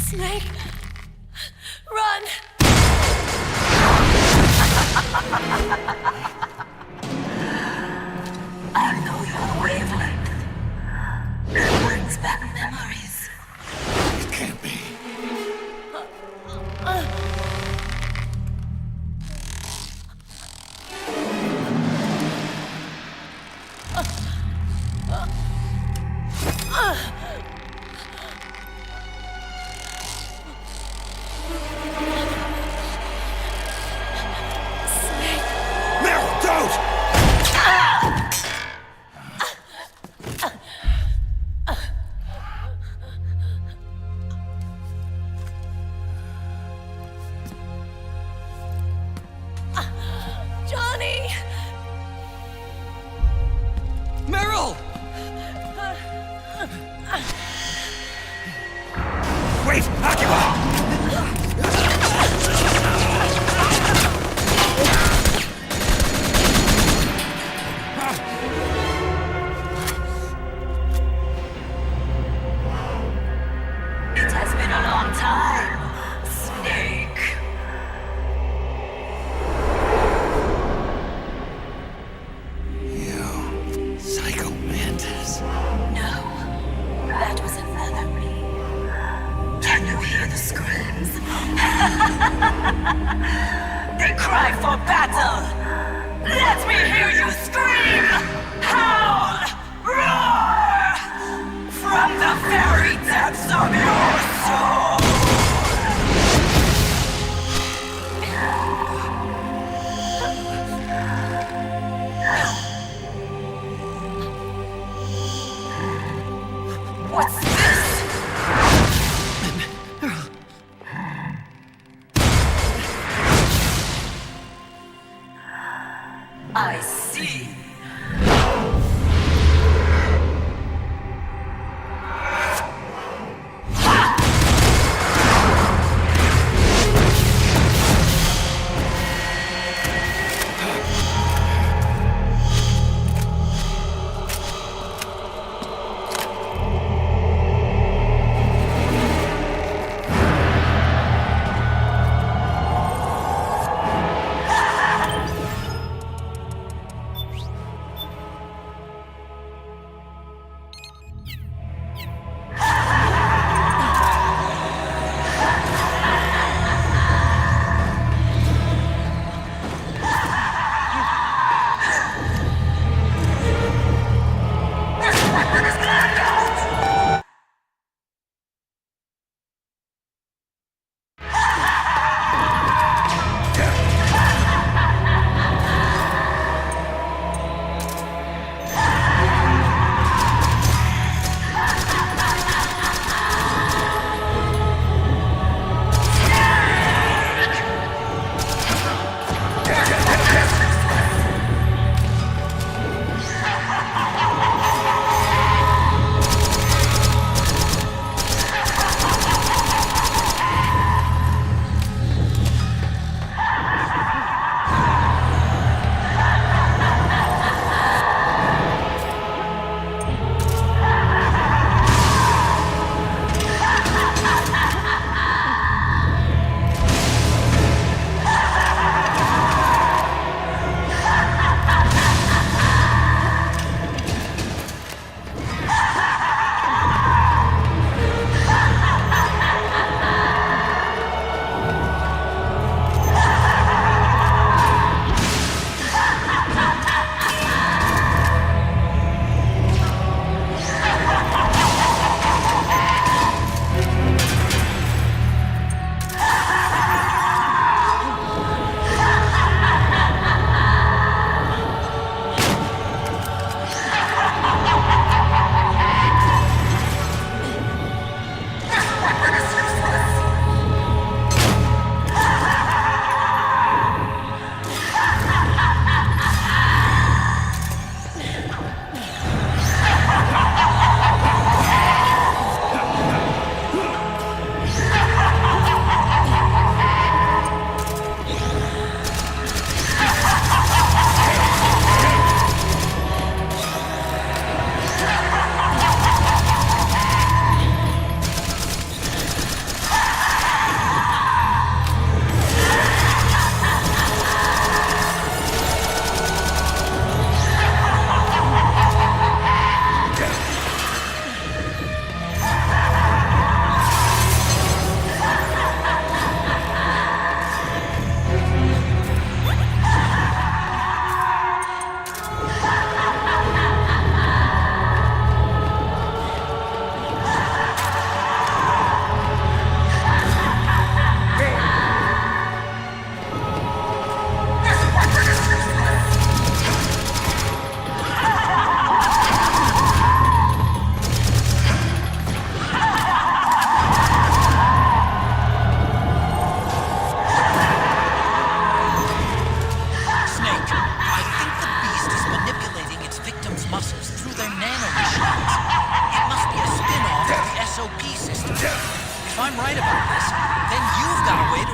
L: Snake, run!
E: I know your wavelength. It brings back memories. It can't be.
L: Johnny!
E: Meryl! Wait! Occupy!
L: It has been a long time, Snake.
E: You psycho mantis.
L: No, that was another me. Can you hear the screams? They cry for battle. Let me hear you scream! Howl! Roar! From the very depths of your soul! What's this? I see.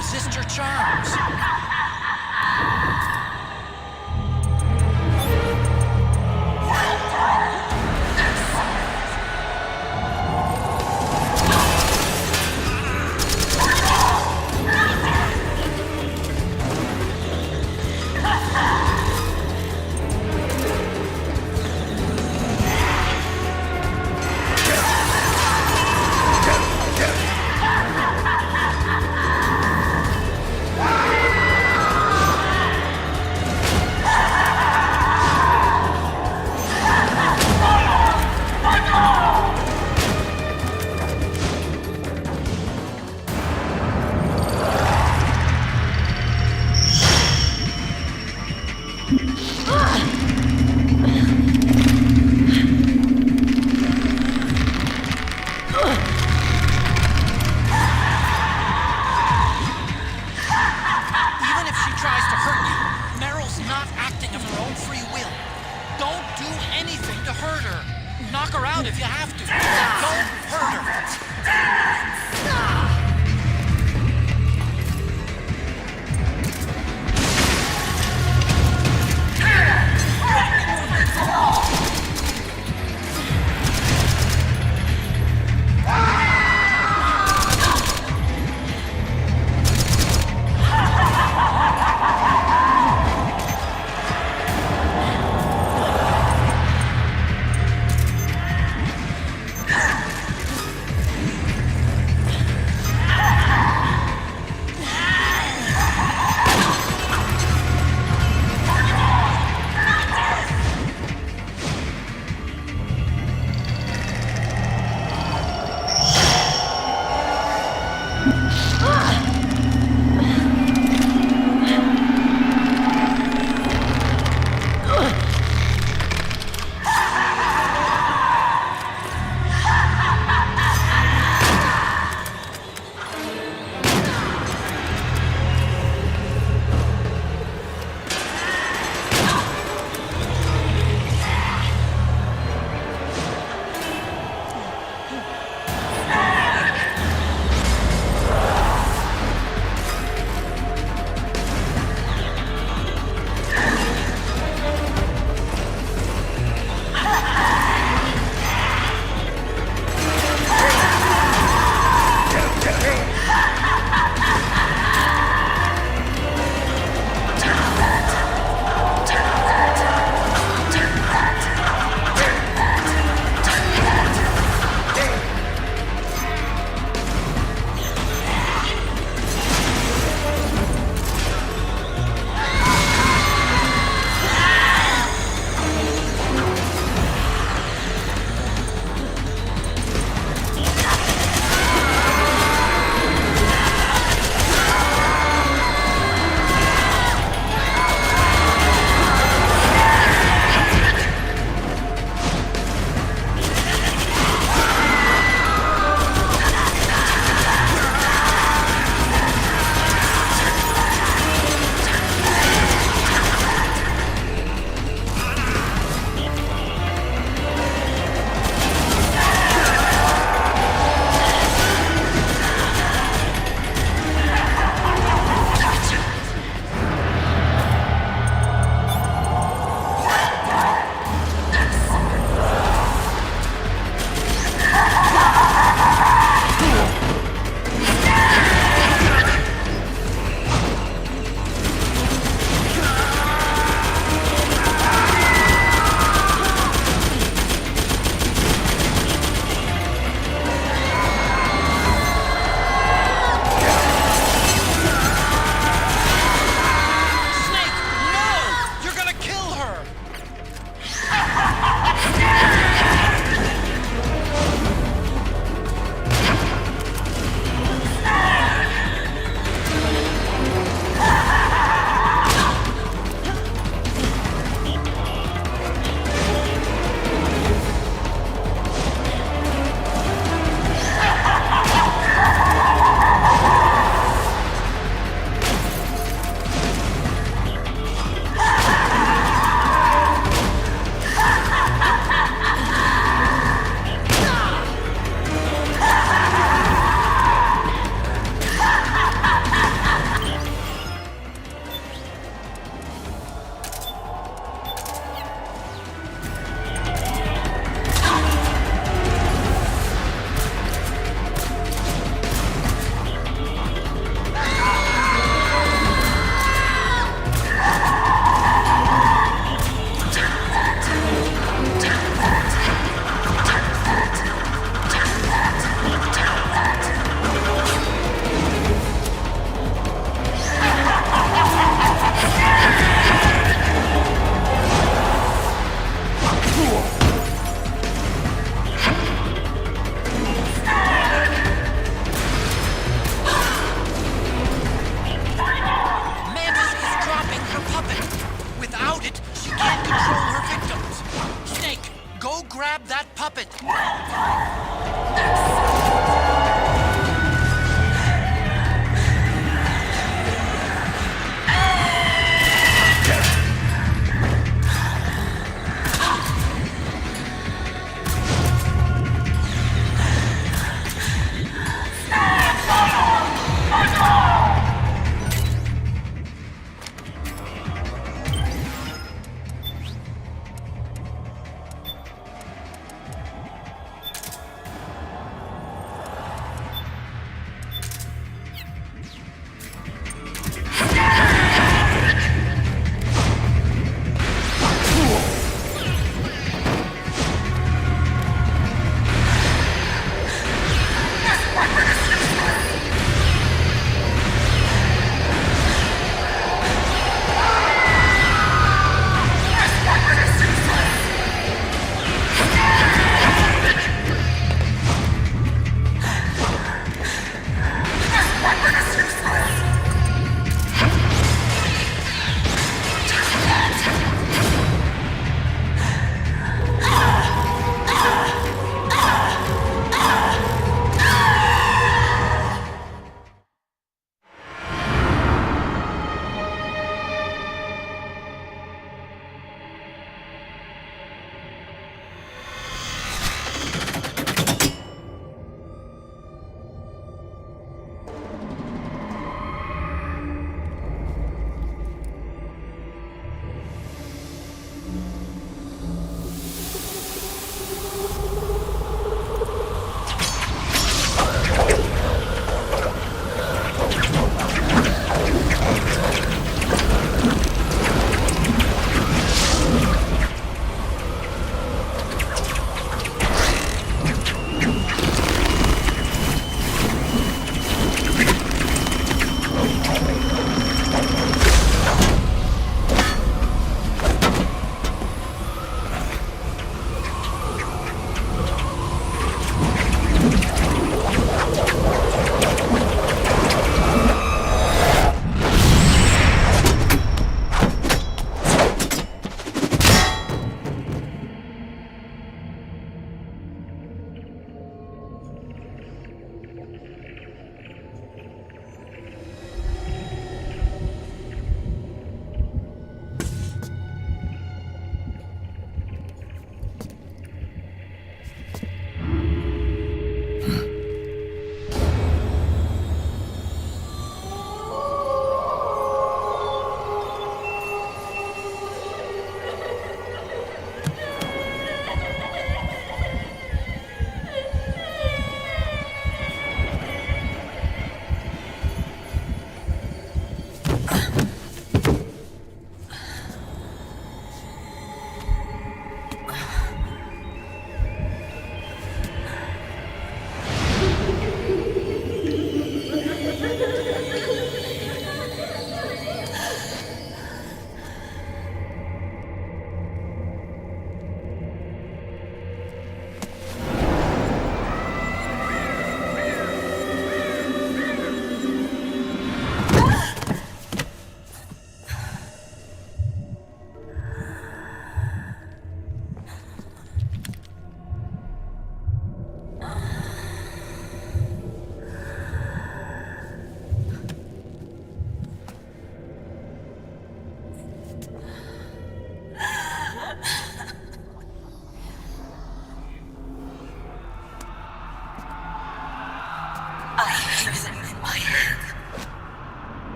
D: resist your charms. it!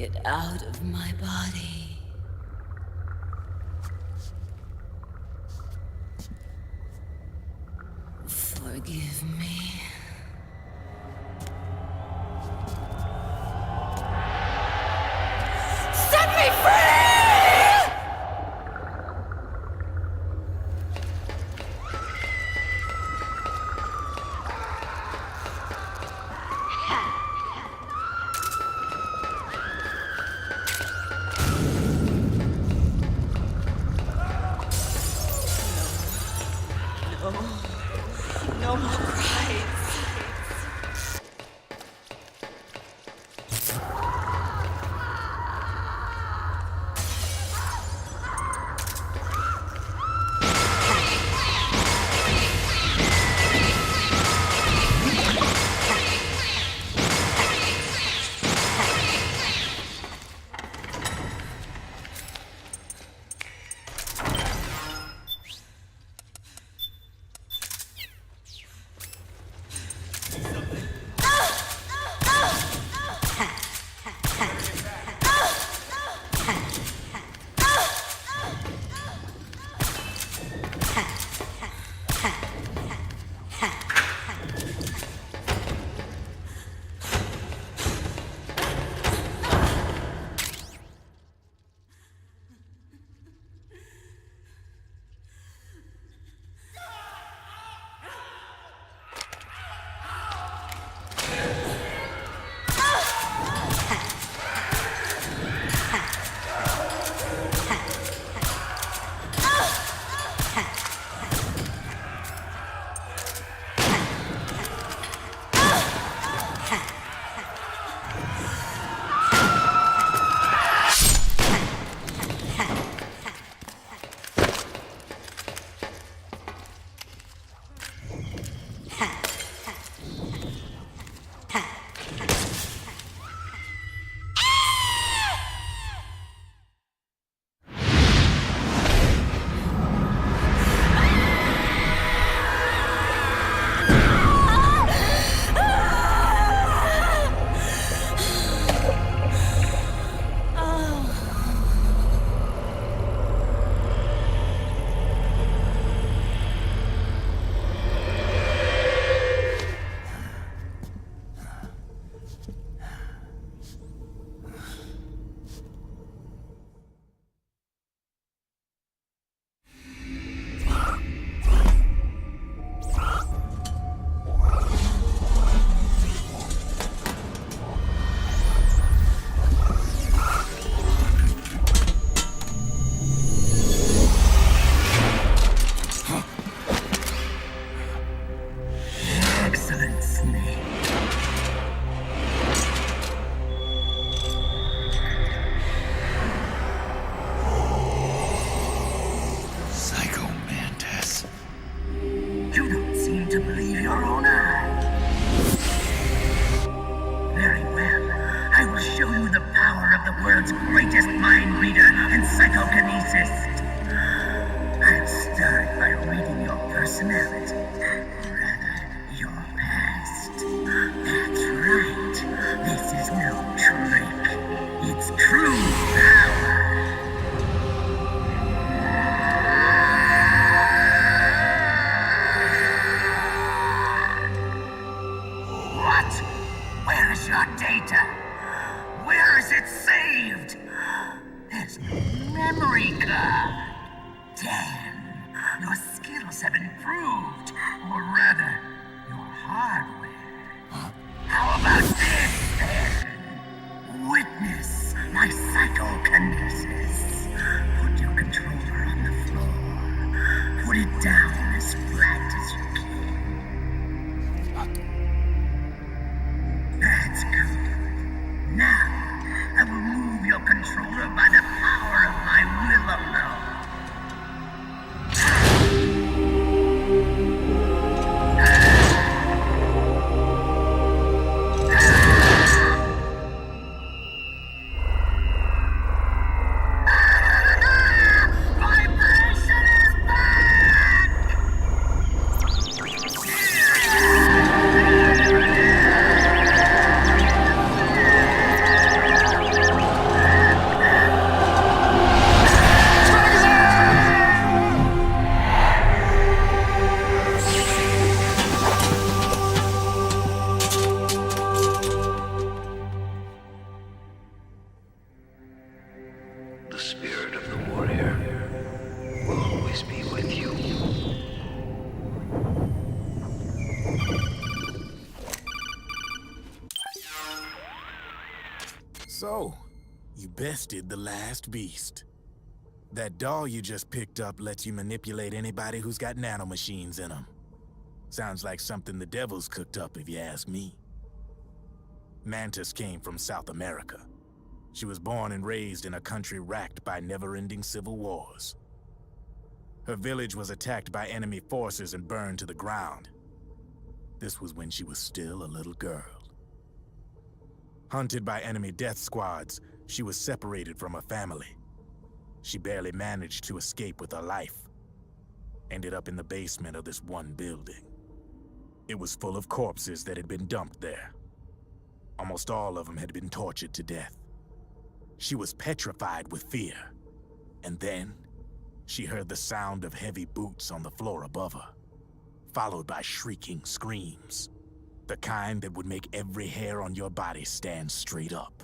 N: Get out of my body. Forgive me. Set me free! No more cries.
E: world's greatest mind reader and psychokinesis. I'll start by reading your personality, rather, your past. That's right. This is no trick. It's true power. What? Where is your data? Where is it saved? There's no memory card. Damn, your skills have improved. Or rather, your hardware. How about this, then? Witness my psychokinesis. Put your controller on the floor. Put it down as flat as you can. That's good. Now, I will move your controller by the power of my will alone. So, you bested the last beast. That doll you just picked up lets you manipulate anybody who's got nanomachines in them. Sounds like something the devil's cooked up, if you ask me. Mantis came from South America. She was born and raised in a country racked by never-ending civil wars. Her village was attacked by enemy forces and burned to the ground. This was when she was still a little girl. Hunted by enemy death squads, she was separated from her family. She barely managed to escape with her life. Ended up in the basement of this one building. It was full of corpses that had been dumped there. Almost all of them had been tortured to death. She was petrified with fear. And then, she heard the sound of heavy boots on the floor above her, followed by shrieking screams. The kind that would make every hair on your body stand straight up.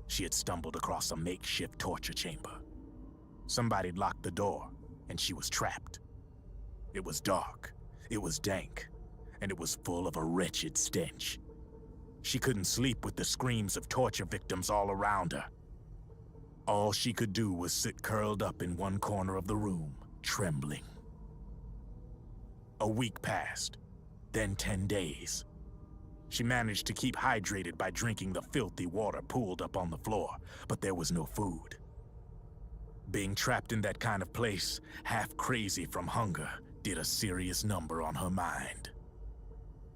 E: She had stumbled across a makeshift torture chamber. Somebody'd locked the door, and she was trapped. It was dark, it was dank, and it was full of a wretched stench. She couldn't sleep with the screams of torture victims all around her. All she could do was sit curled up in one corner of the room, trembling. A week passed, then 10 days. She managed to keep hydrated by drinking the filthy water pooled up on the floor, but there was no food. Being trapped in that kind of place, half crazy from hunger, did a serious number on her mind.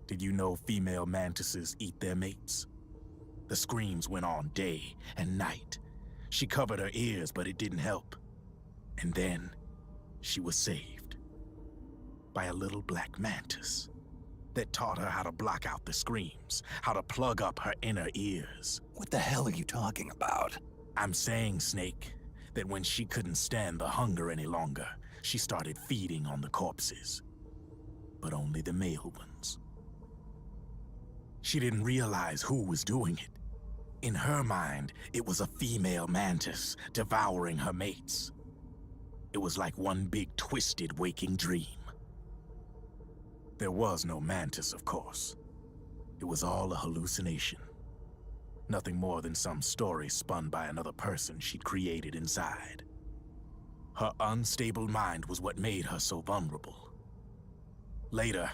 E: Did you know female mantises eat their mates? The screams went on day and night. She covered her ears, but it didn't help. And then, she was saved. By a little black mantis that taught her how to block out the screams, how to plug up her inner ears.
M: What the hell are you talking about?
E: I'm saying, Snake, that when she couldn't stand the hunger any longer, she started feeding on the corpses. But only the male ones. She didn't realize who was doing it. In her mind, it was a female mantis devouring her mates. It was like one big twisted waking dream. There was no mantis, of course. It was all a hallucination. Nothing more than some story spun by another person she'd created inside. Her unstable mind was what made her so vulnerable. Later,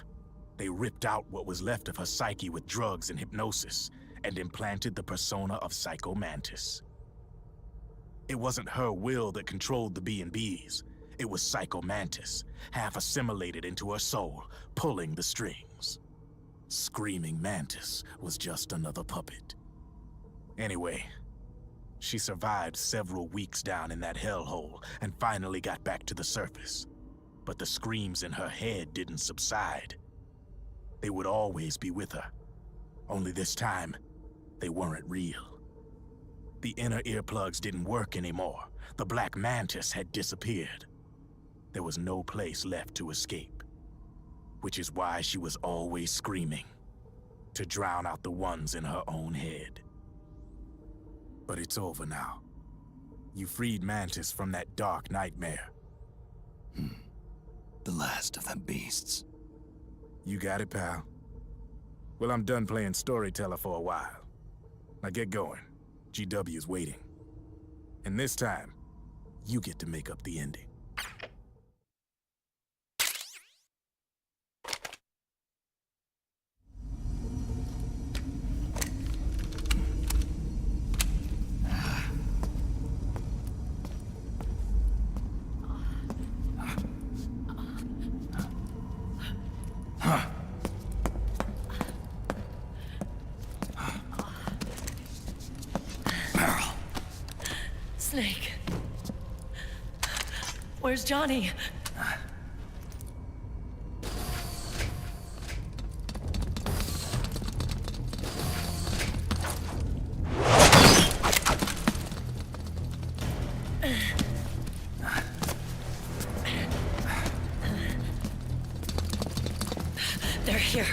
E: they ripped out what was left of her psyche with drugs and hypnosis and implanted the persona of Psycho Mantis. It wasn't her will that controlled the B&Bs. It was Psycho Mantis, half assimilated into her soul, pulling the strings. Screaming Mantis was just another puppet. Anyway, she survived several weeks down in that hellhole and finally got back to the surface. But the screams in her head didn't subside. They would always be with her. Only this time, they weren't real. The inner earplugs didn't work anymore. The black mantis had disappeared. There was no place left to escape. Which is why she was always screaming, to drown out the ones in her own head. But it's over now. You freed Mantis from that dark nightmare.
M: The last of them beasts.
E: You got it, pal. Well, I'm done playing storyteller for a while. Now get going. GW's waiting. And this time, you get to make up the ending.
N: Snake. Where's Johnny? They're here.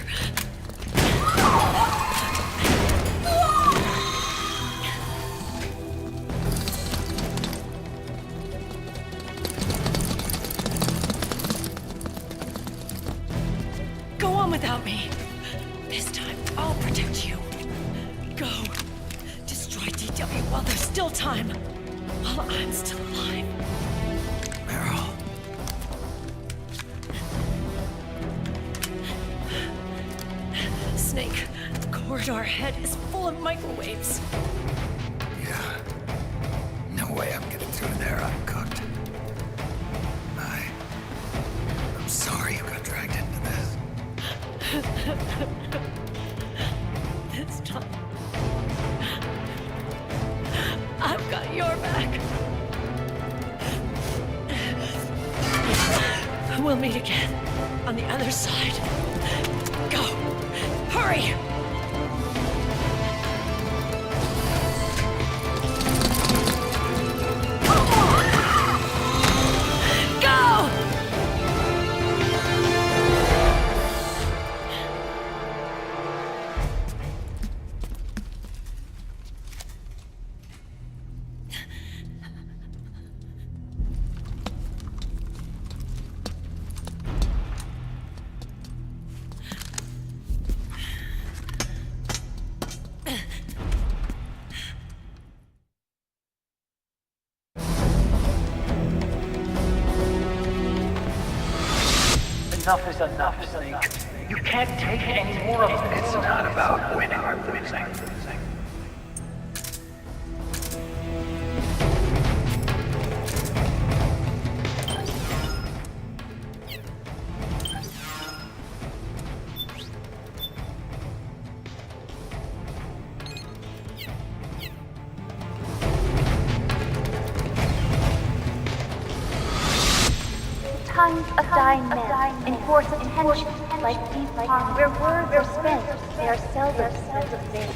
N: still time. While I'm still alive.
M: Meryl.
N: Snake, the corridor ahead is full of microwaves.
M: Yeah. No way I'm getting through there uncooked. I'm sorry you got dragged into this.
N: This time, I've got your back. We'll meet again on the other side. Go! Hurry! Go!
S: Enough is enough, Snake. You can't take any more of this.
B: It's not about winning or losing.
R: Tongues of dying men enforce attention like P.5. Where words are spent, they are seldom lived.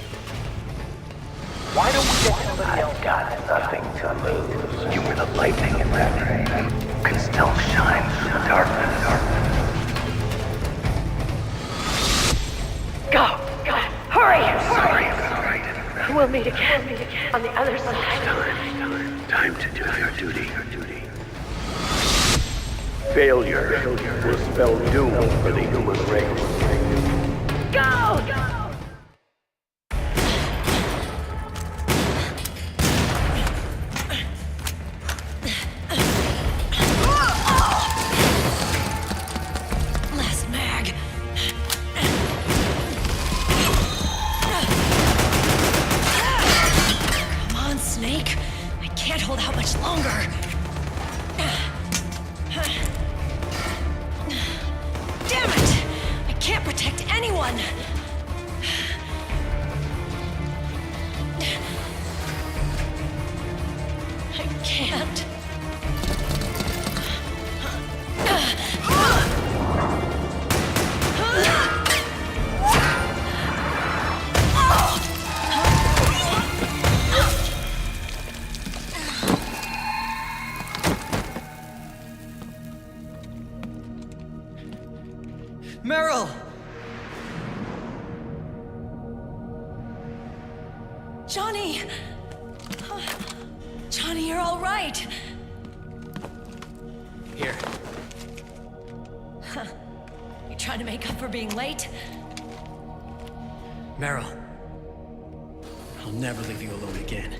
S: Why don't we get somebody else?
B: I've got nothing to lose. You were the lightning in that rain. You can still shine through the darkness.
N: Go! Hurry!
B: Sorry about right.
N: We'll meet again on the other side.
B: Time to do your duty. Failure will spell doom for the human race.
N: Go! Last mag. Come on, Snake. I can't hold out much longer. Damn it! I can't protect anyone! I can't.
K: Meryl!
N: Johnny! Johnny, you're all right.
K: Here.
N: Huh. You trying to make up for being late?
K: Meryl. I'll never leave you alone again.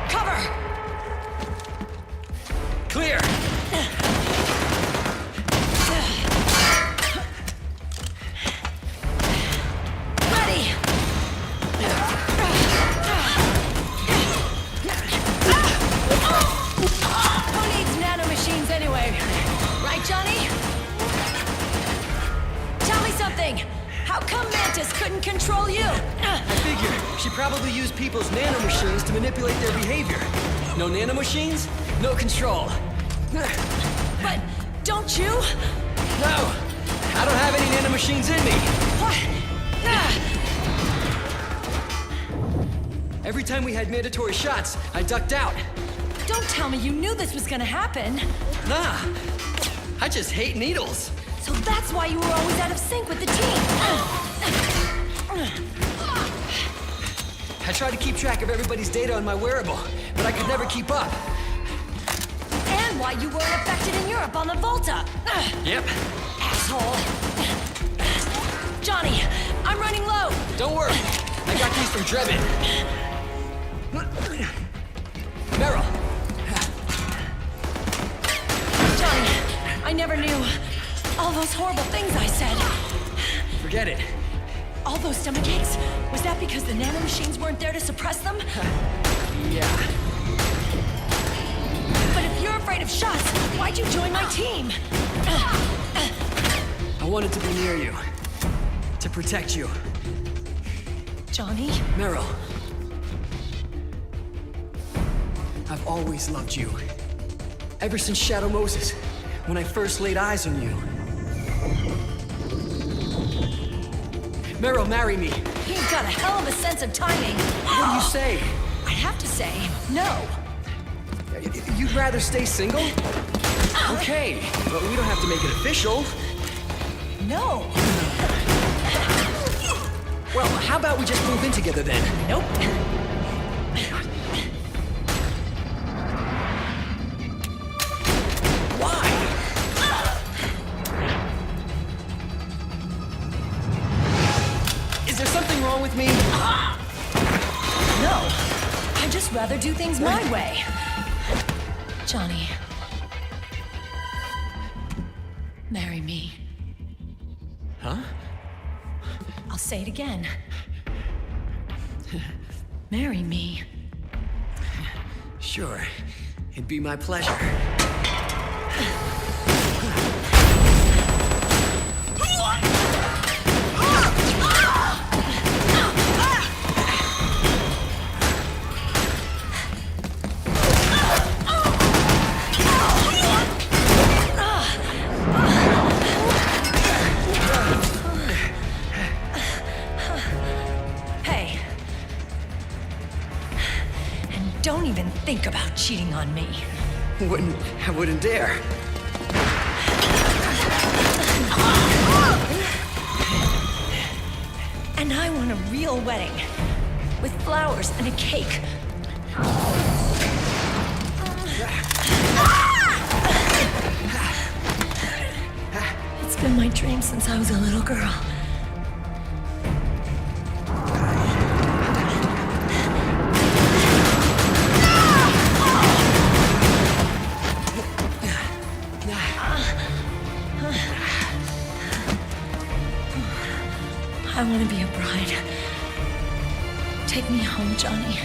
N: Cover!
K: Clear!
N: Ready! Who needs nanomachines anyway? Right, Johnny? Tell me something! How come Mantis couldn't control you?
K: I figure she probably used people's nanomachines to manipulate their behavior. No nanomachines, no control.
N: But don't you?
K: No! I don't have any nanomachines in me!
N: What?
K: Every time we had mandatory shots, I ducked out.
N: Don't tell me you knew this was gonna happen.
K: Nah, I just hate needles.
N: So that's why you were always out of sync with the team.
K: I tried to keep track of everybody's data on my wearable, but I could never keep up.
N: And why you weren't affected in Europe on the Volta.
K: Yep.
N: Asshole. Johnny, I'm running low.
K: Don't worry. I got these from Drebin. Meryl.
N: Johnny, I never knew all those horrible things I said.
K: Forget it.
N: All those stomach aches? Was that because the nanomachines weren't there to suppress them?
K: Yeah.
N: But if you're afraid of shots, why'd you join my team?
K: I wanted to be near you. To protect you.
N: Johnny?
K: Meryl. I've always loved you. Ever since Shadow Moses, when I first laid eyes on you. Meryl, marry me.
N: He's got a hell of a sense of timing.
K: What do you say?
N: I have to say, no.
K: You'd rather stay single? Okay, but we don't have to make it official.
N: No.
K: Well, how about we just move in together then?
N: Nope.
K: Why? Is there something wrong with me?
N: No. I'd just rather do things my way. Johnny. Marry me.
K: Huh?
N: I'll say it again. Marry me.
K: Sure. It'd be my pleasure.
N: Hey. And don't even think about cheating on me.
K: I wouldn't dare.
N: And I want a real wedding. With flowers and a cake. It's been my dream since I was a little girl. I want to be a bride. Take me home, Johnny.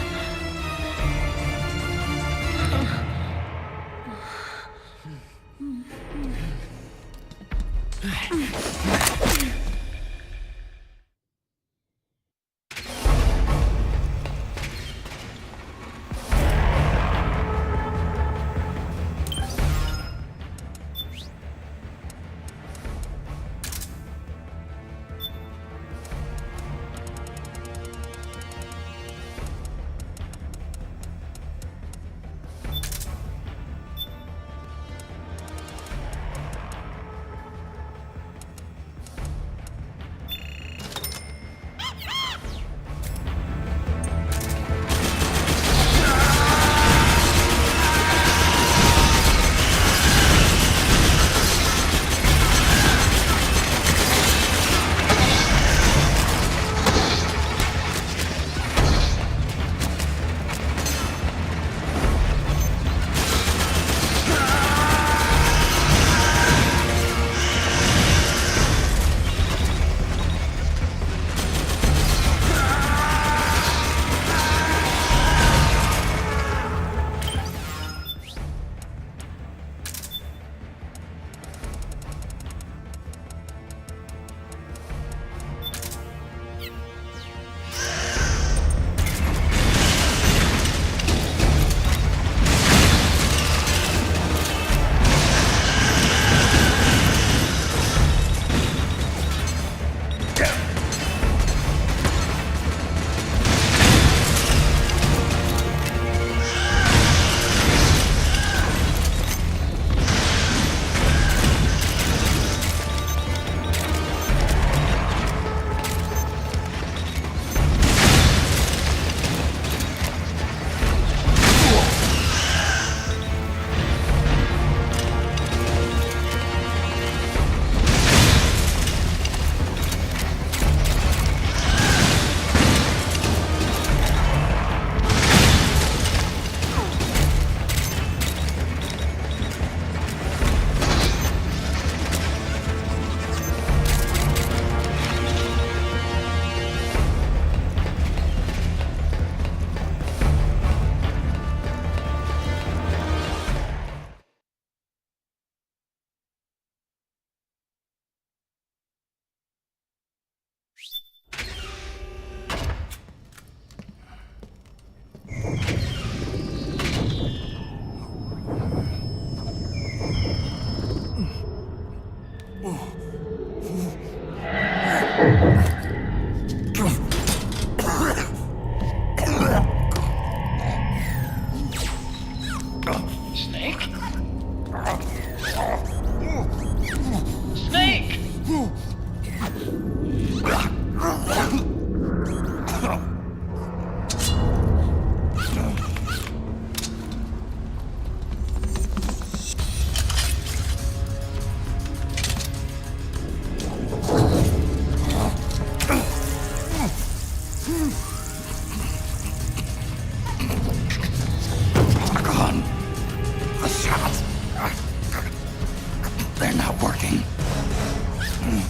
M: they're not working.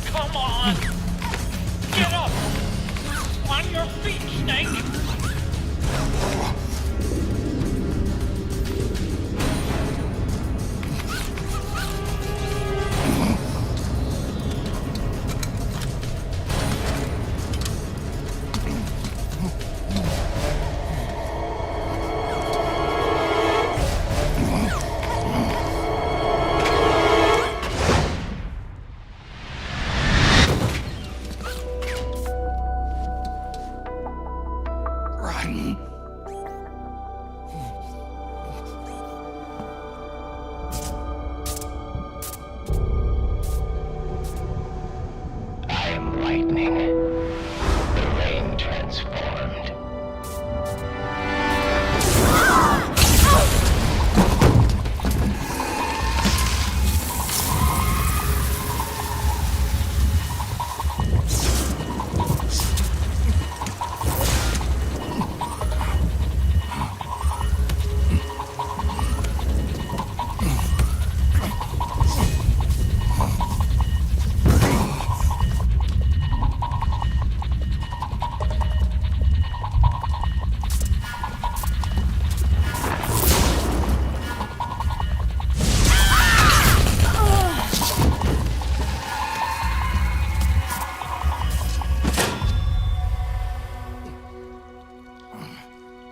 S: Come on! Get up! On your feet, Snake!
M: Run.
T: I am lightning. The rain transformed.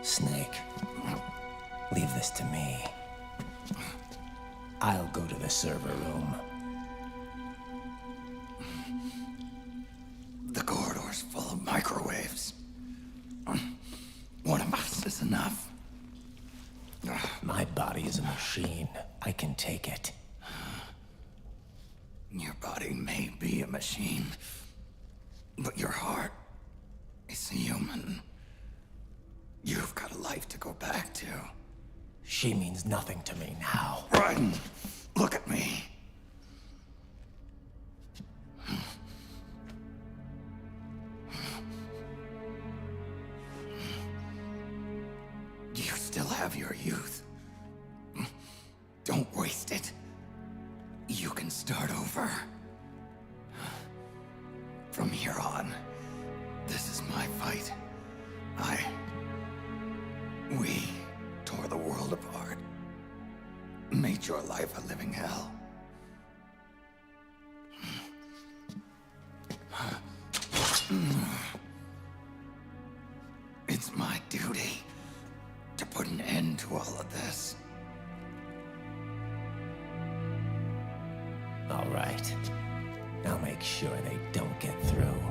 I: Snake, leave this to me. I'll go to the server room.
M: The corridor's full of microwaves. One of us is enough.
I: My body is a machine. I can take it.
M: Your body may be a machine, but your heart is human. You've got a life to go back to.
I: She means nothing to me now.
M: Run! Look at me. You still have your youth. Don't waste it. You can start over. From here on, this is my fight. We tore the world apart. Made your life a living hell. It's my duty to put an end to all of this.
I: All right. I'll make sure they don't get through.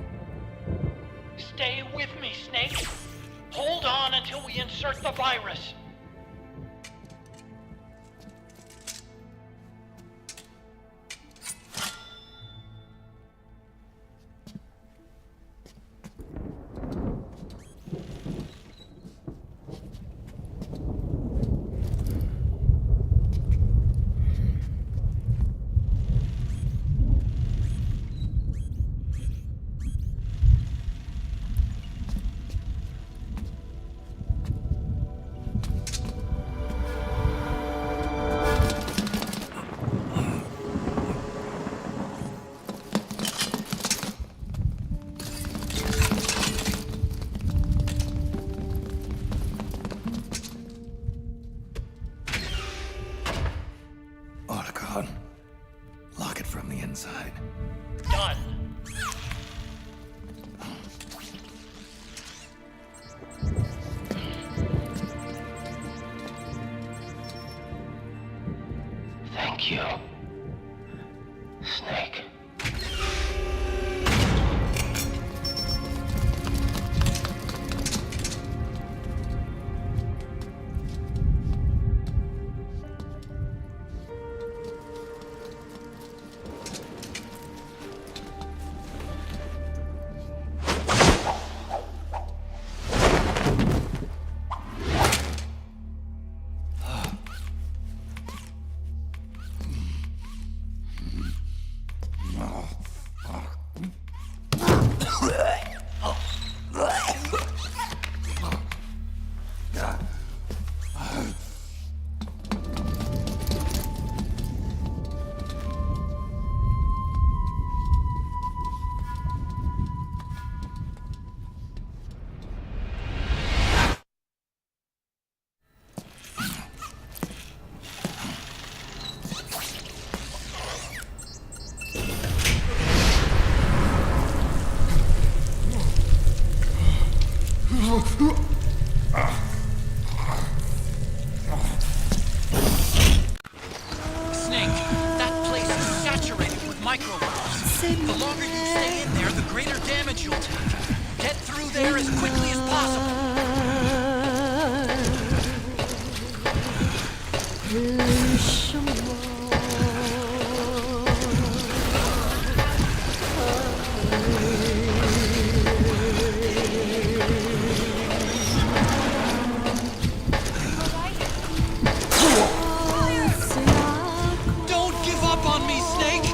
S: Stay with me, Snake. Hold on until we insert the virus.
M: Lock it from the inside.
S: Done.
T: Thank you, Snake.
D: microwaves. The longer you stay in there, the greater damage you'll take. Get through there as quickly as possible. Don't give up on me, Snake!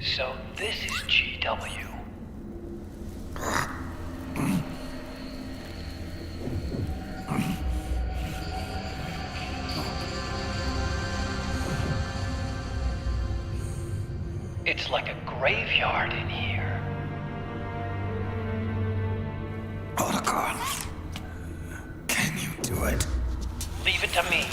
S: So this is GW. It's like a graveyard in here.
M: Otacon, can you to it.
S: Leave it to me.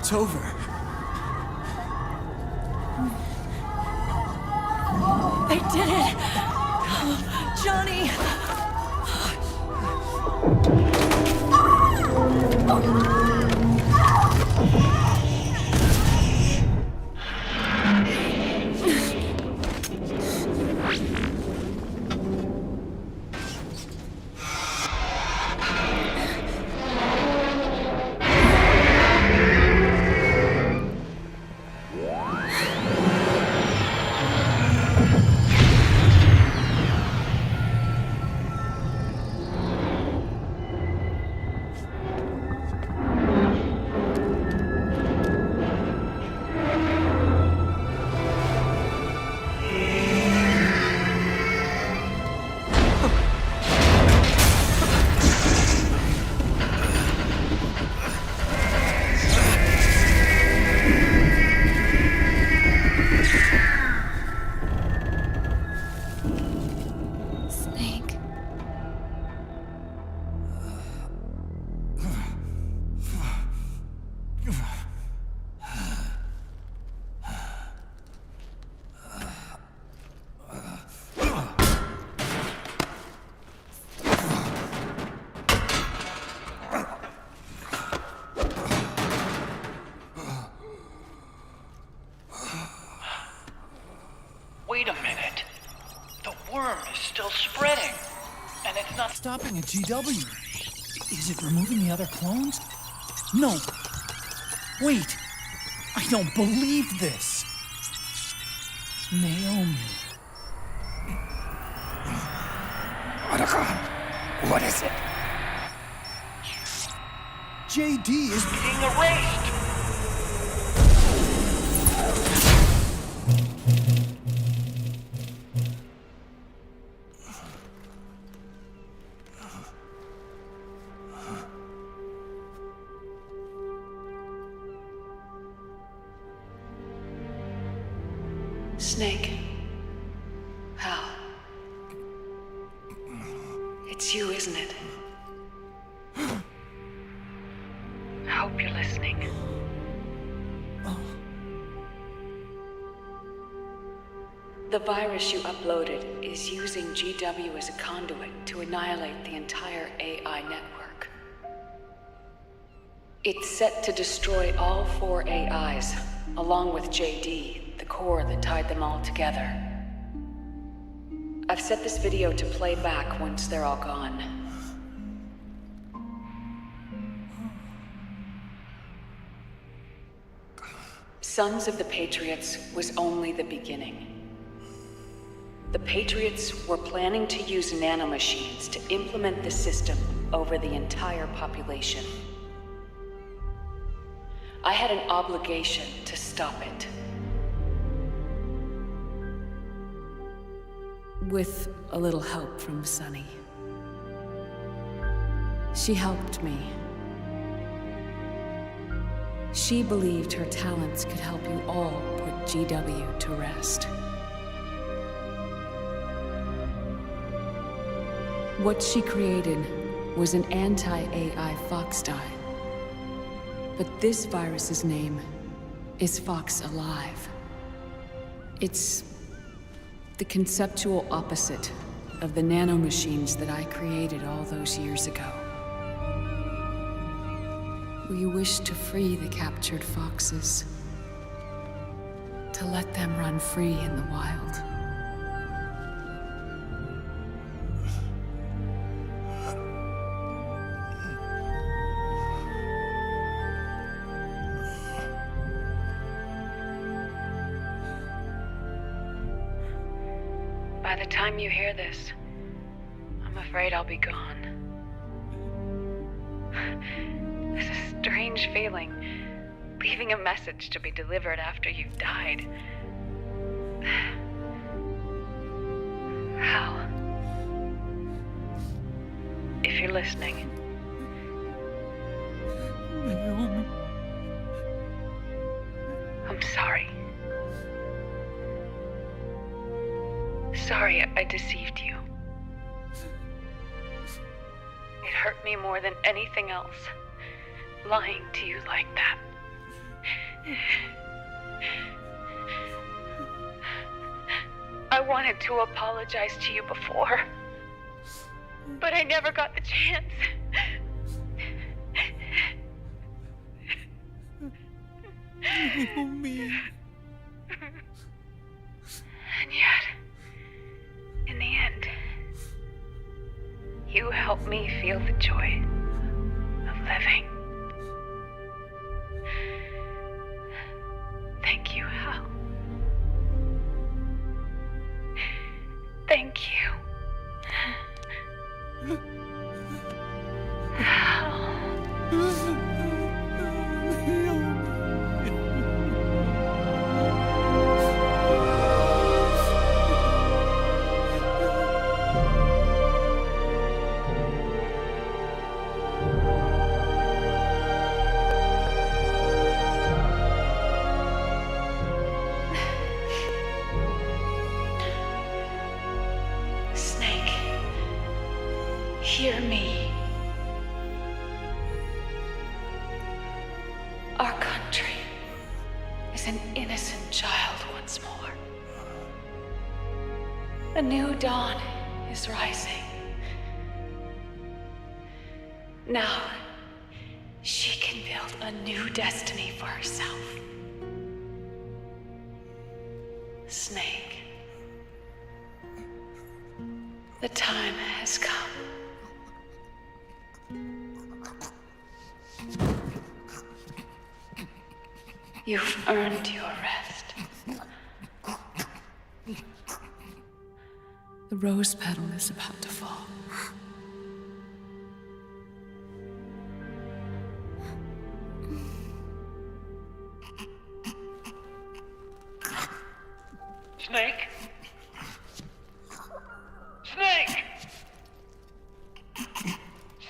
K: It's over.
N: They did it! Johnny!
S: and it's not
D: stopping at GW. Is it removing the other clones? No. Wait. I don't believe this. Naomi.
M: Otacon, what is it?
D: JD is
S: being erased.
G: Snake. Hal. It's you, isn't it? I hope you're listening. The virus you uploaded is using GW as a conduit to annihilate the entire AI network. It's set to destroy all 4 AIs, along with JD, the core that tied them all together. I've set this video to play back once they're all gone. Sons of the Patriots was only the beginning. The Patriots were planning to use nanomachines to implement the system over the entire population. I had an obligation to stop it. With a little help from Sunny. She helped me. She believed her talents could help you all put GW to rest. What she created was an anti-AI Fox dye. But this virus's name is Fox Alive. It's the conceptual opposite of the nanomachines that I created all those years ago. We wish to free the captured foxes, to let them run free in the wild. By the time you hear this, I'm afraid I'll be gone. It's a strange feeling, leaving a message to be delivered after you've died. Hal, if you're listening.
D: Naomi.
G: I'm sorry. Sorry I deceived you. It hurt me more than anything else, lying to you like that. I wanted to apologize to you before, but I never got the chance.
D: Naomi.
G: And yet, in the end, you helped me feel the joy of living. Thank you, Hal. Thank you. Hal. Snake, hear me. Our country is an innocent child once more. A new dawn is rising. Now, she can build a new destiny for herself. Snake, the time has come. You've earned your rest. The rose petal is about to fall.
S: Snake? Snake!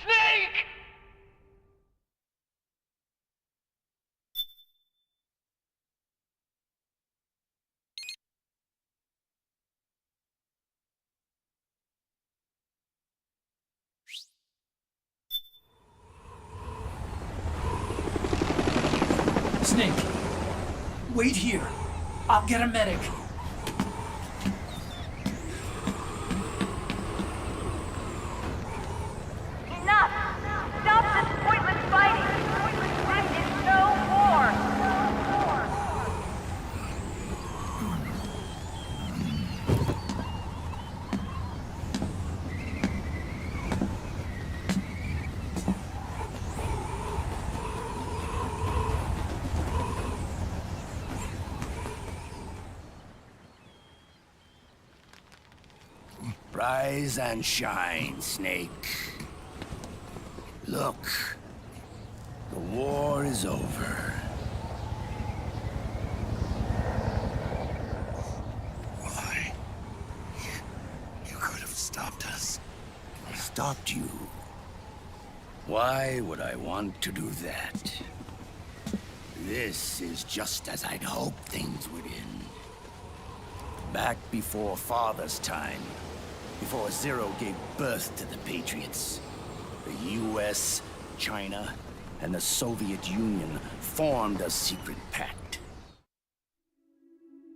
S: Snake!
D: Snake, wait here. I'll get a medic.
R: Enough! Stop this pointless fighting! This is no war!
E: Rise and shine, Snake. Look, the war is over. Why? You could have stopped us. Stopped you? Why would I want to do that? This is just as I'd hoped things would end. Back before Father's time, before Zero gave birth to the Patriots, the US, China, and the Soviet Union formed a secret pact.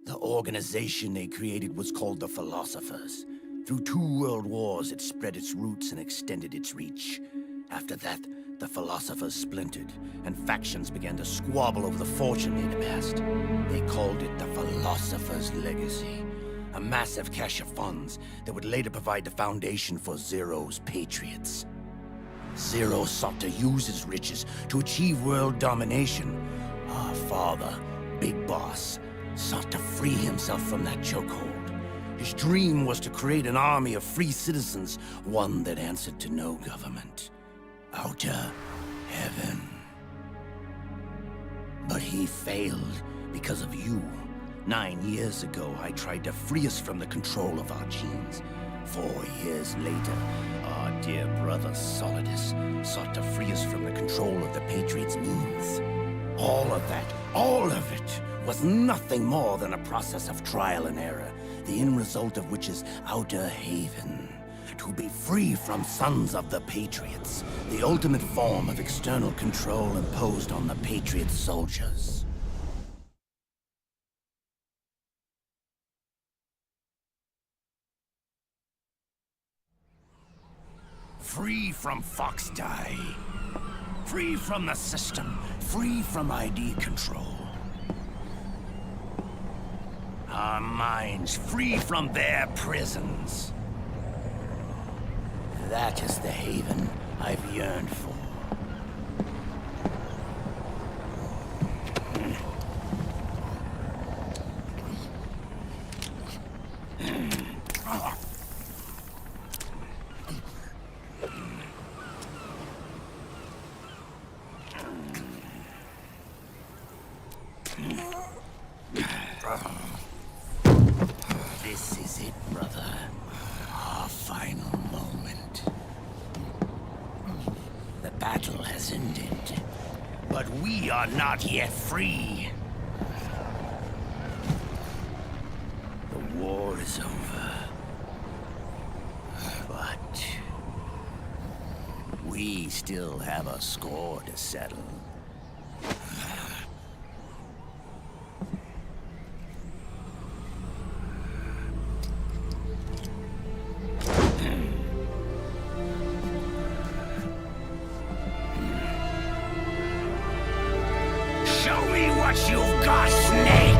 E: The organization they created was called the Philosophers. Through 2 world wars, it spread its roots and extended its reach. After that, the Philosophers splintered, and factions began to squabble over the fortune they'd amassed. They called it the Philosopher's Legacy, a massive cache of funds that would later provide the foundation for Zero's Patriots. Zero sought to use his riches to achieve world domination. Our father, Big Boss, sought to free himself from that chokehold. His dream was to create an army of free citizens, one that answered to no government. Outer heaven. But he failed because of you. 9 years ago, I tried to free us from the control of our genes. 4 years later, our dear brother Solidus sought to free us from the control of the Patriots' means. All of it, was nothing more than a process of trial and error, the end result of which is Outer Haven. To be free from sons of the Patriots, the ultimate form of external control imposed on the Patriot soldiers. Free from Fox Die. Free from the system. Free from ID control. Our minds free from their prisons. That is the haven I've yearned for. This is it, brother. Our final moment. The battle has ended, but we are not yet free. The war is over, but we still have a score to settle. Show me what you've got, Snake!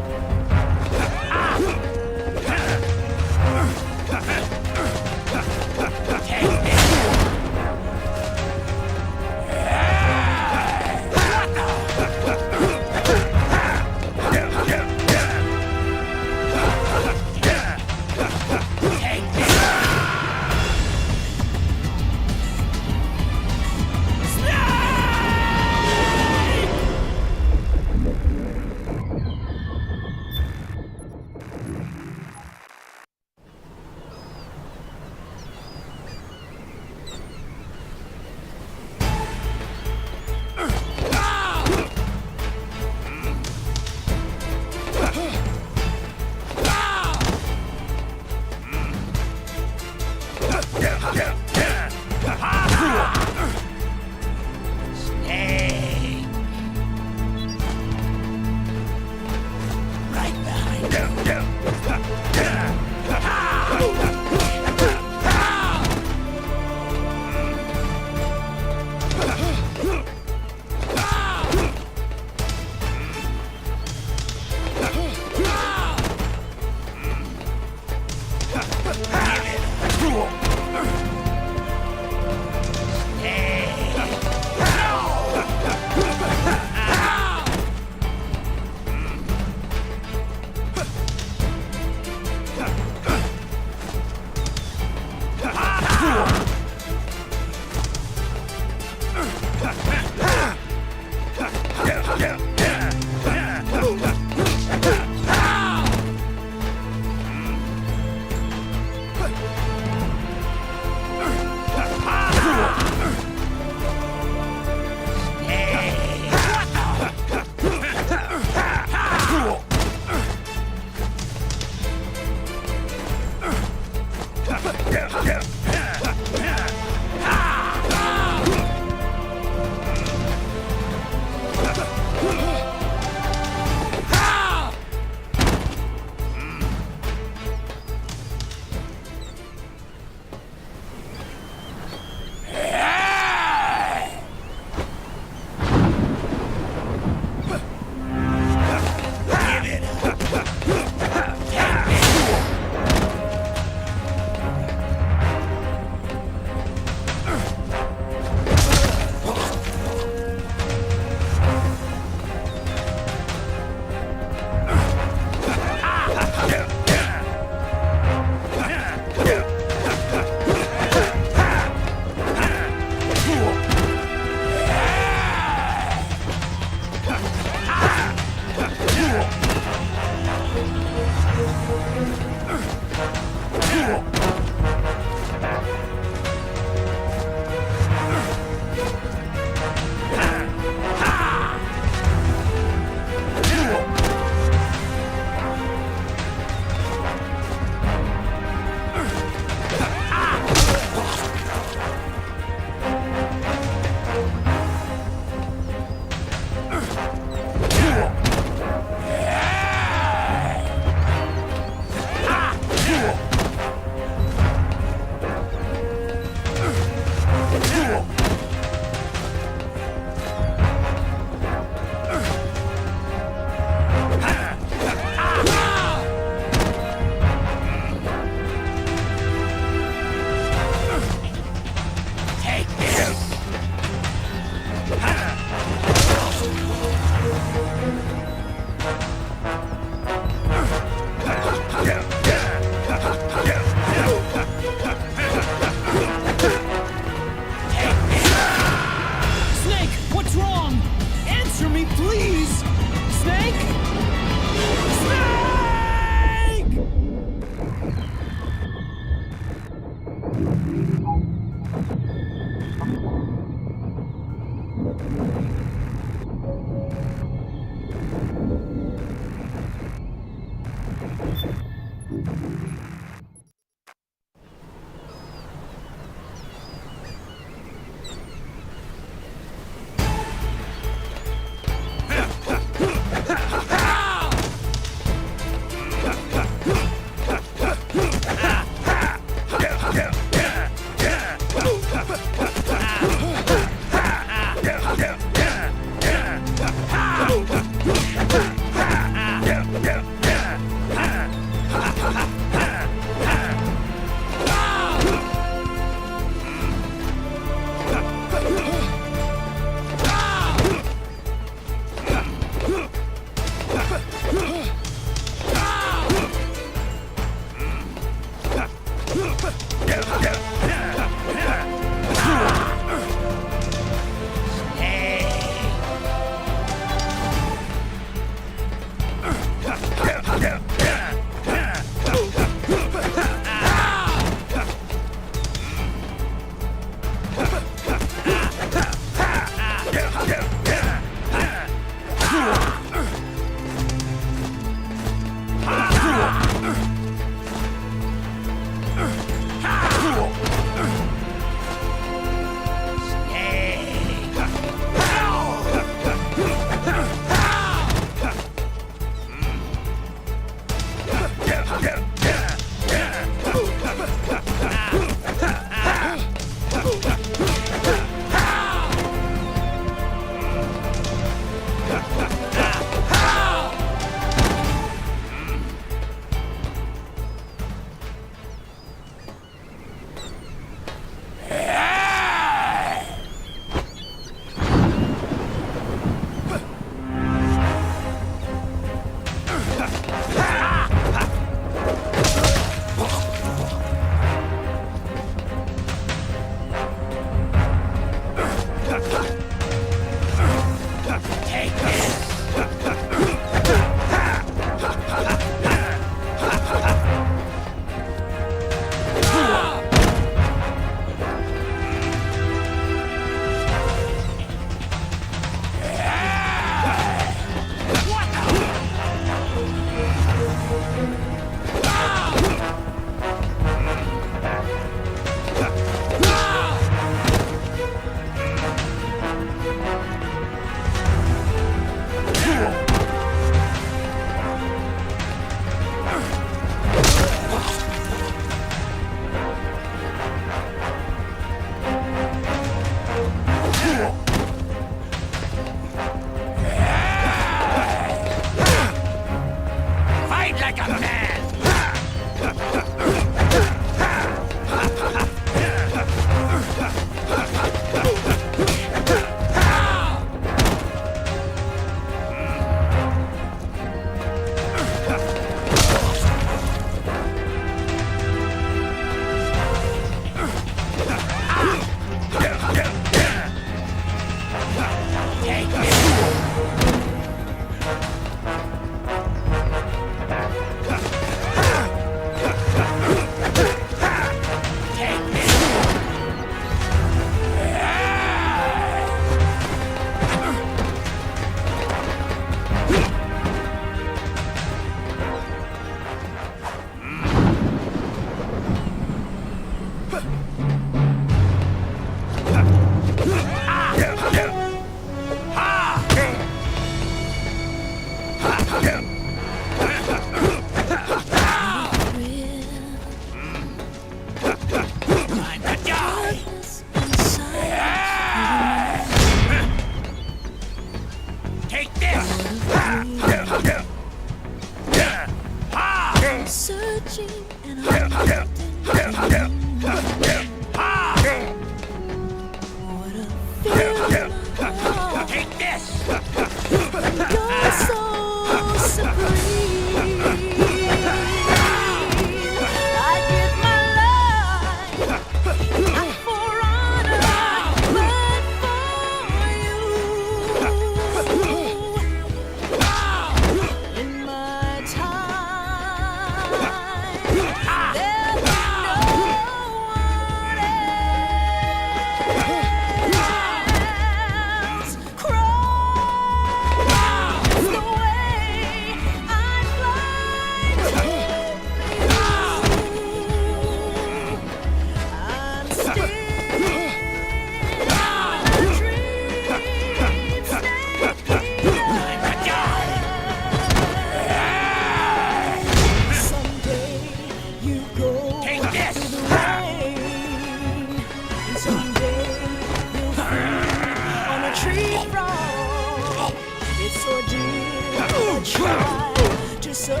L: I try to survive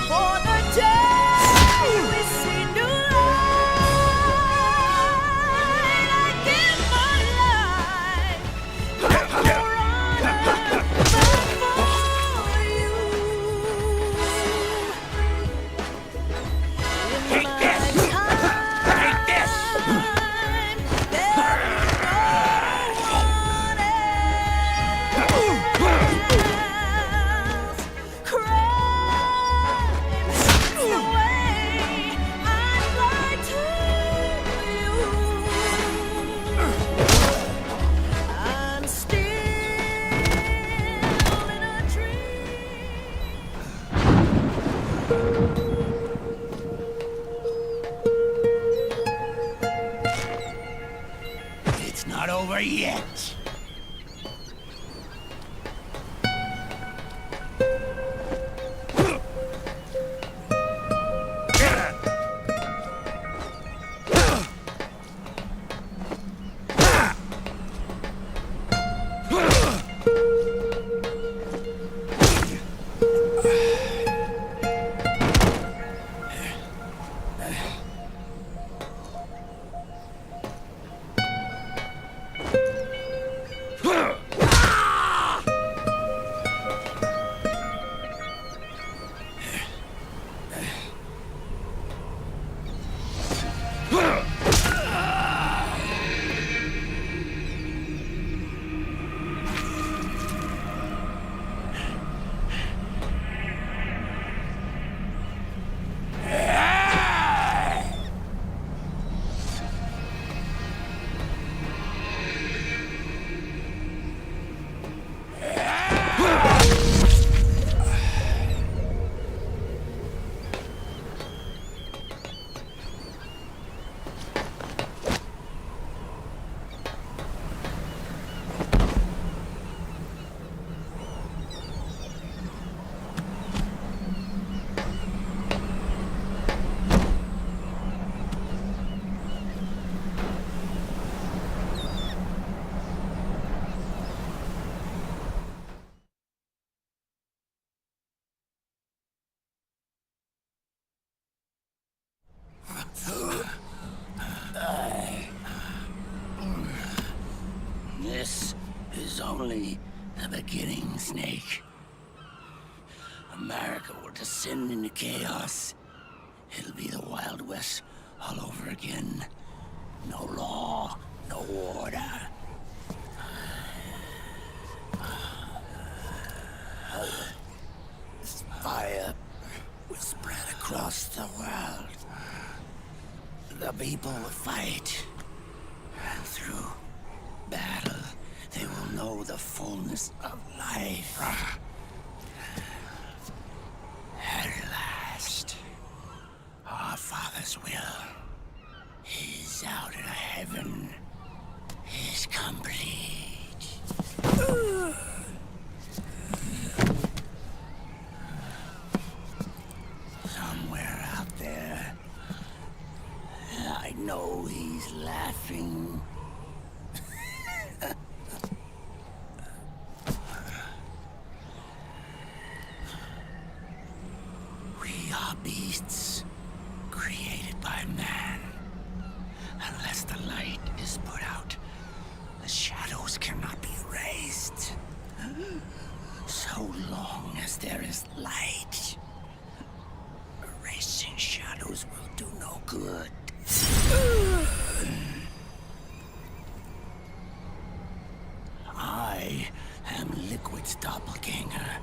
L: for the day we see new light. I give my life for honor, but for you. In my time, there is no one else. Crime is the way I'd lie to you. I'm still in a dream.
E: It's not over yet. This is only the beginning, Snake. America will descend into chaos. It'll be the Wild West all over again. No law, no order. This fire will spread across the world. The people will fight. And through battle, they will know the fullness of life. At last, our Father's will is out in heaven, is complete. Somewhere out there, I know he's laughing. We are beasts created by man. Unless the light is put out, the shadows cannot be erased. So long as there is light, erasing shadows will do no good. I am Liquid's doppelganger,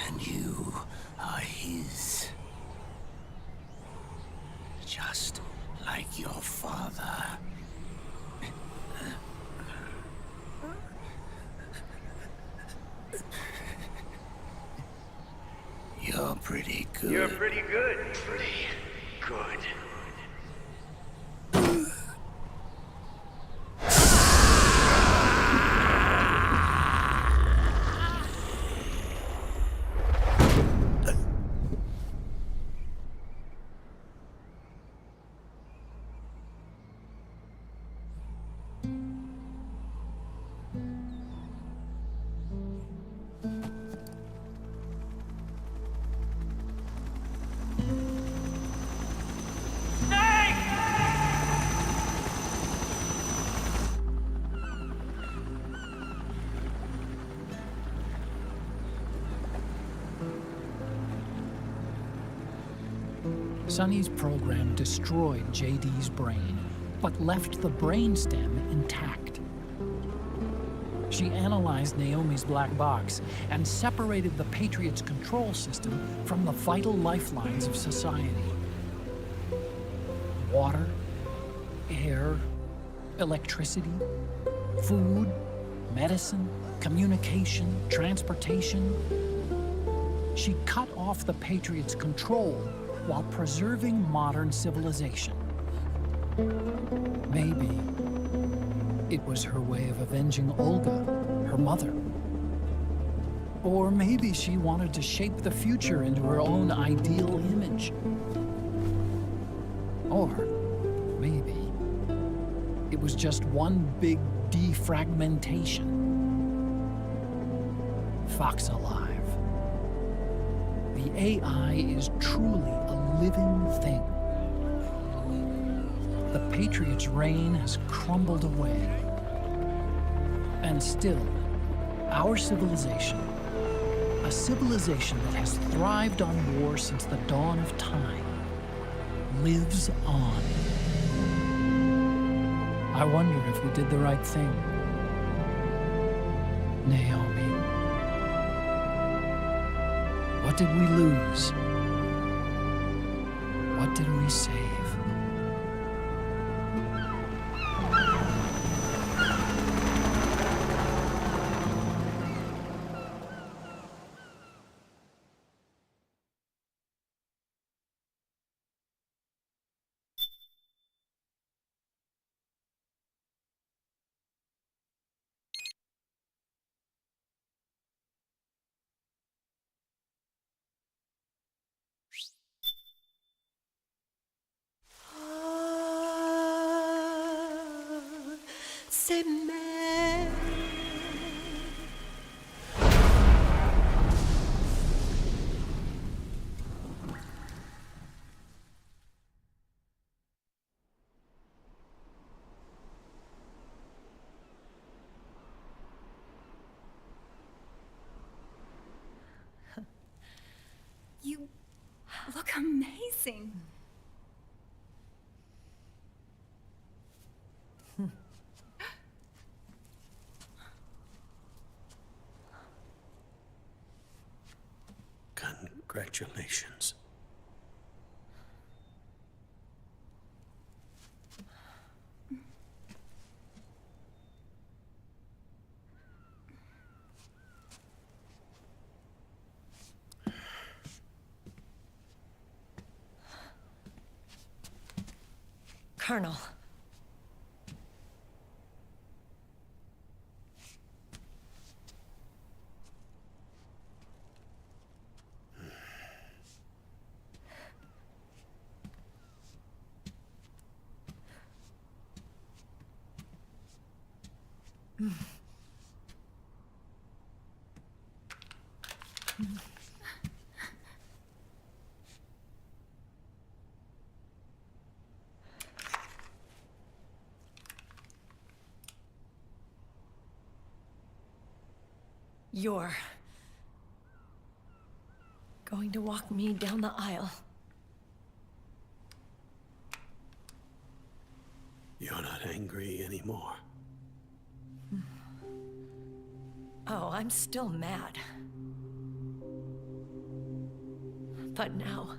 E: and you are his. Just like your father. You're pretty good.
B: You're pretty good. Pretty good.
U: Sonny's program destroyed JD's brain, but left the brainstem intact. She analyzed Naomi's black box and separated the Patriot's control system from the vital lifelines of society. Water, air, electricity, food, medicine, communication, transportation. She cut off the Patriot's control while preserving modern civilization. Maybe it was her way of avenging Olga, her mother. Or maybe she wanted to shape the future into her own ideal image. Or maybe it was just one big defragmentation. Fox alive. The AI is truly a living thing. The Patriot's reign has crumbled away. And still, our civilization, a civilization that has thrived on war since the dawn of time, lives on. I wonder if we did the right thing. Naomi. What did we lose? What did we save?
J: You look amazing.
V: Congratulations.
N: Colonel. You're going to walk me down the aisle.
V: You're not angry anymore.
N: Oh, I'm still mad. But now,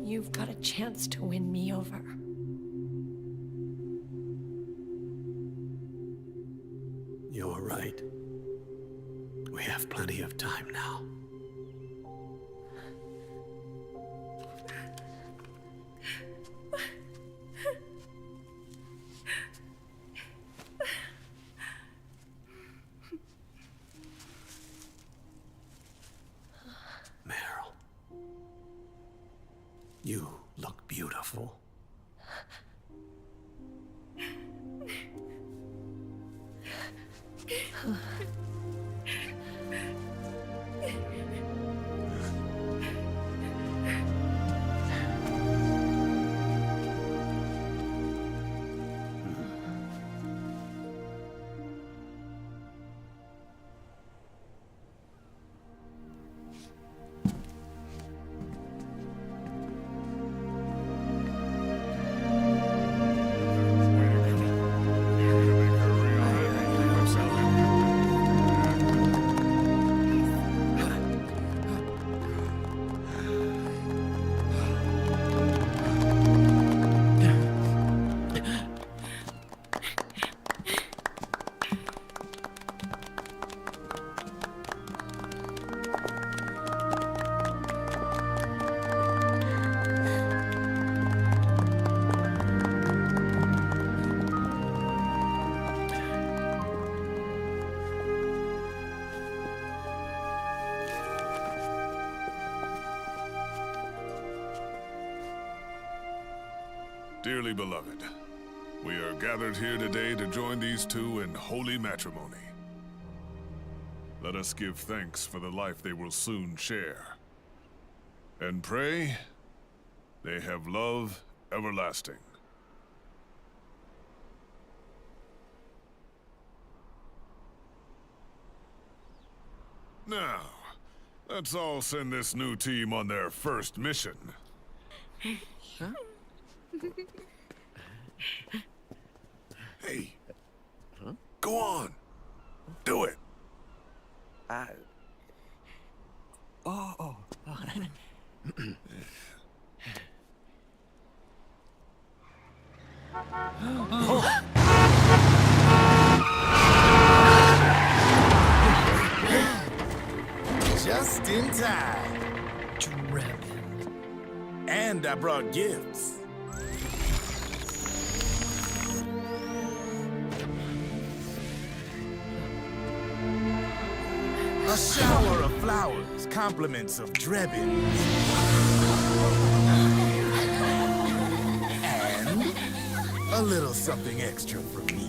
N: you've got a chance to win me over.
V: You're right. We have plenty of time now. Meryl, you look beautiful.
F: Dearly beloved, we are gathered here today to join these two in holy matrimony. Let us give thanks for the life they will soon share. And pray they have love everlasting. Now, let's all send this new team on their first mission.
N: Huh?
F: Hey. Huh? Go on. Do it.
N: Oh.
E: Just in time.
U: Drebin.
E: And I brought gifts. A shower of flowers, compliments of Drebin. And a little something extra from me.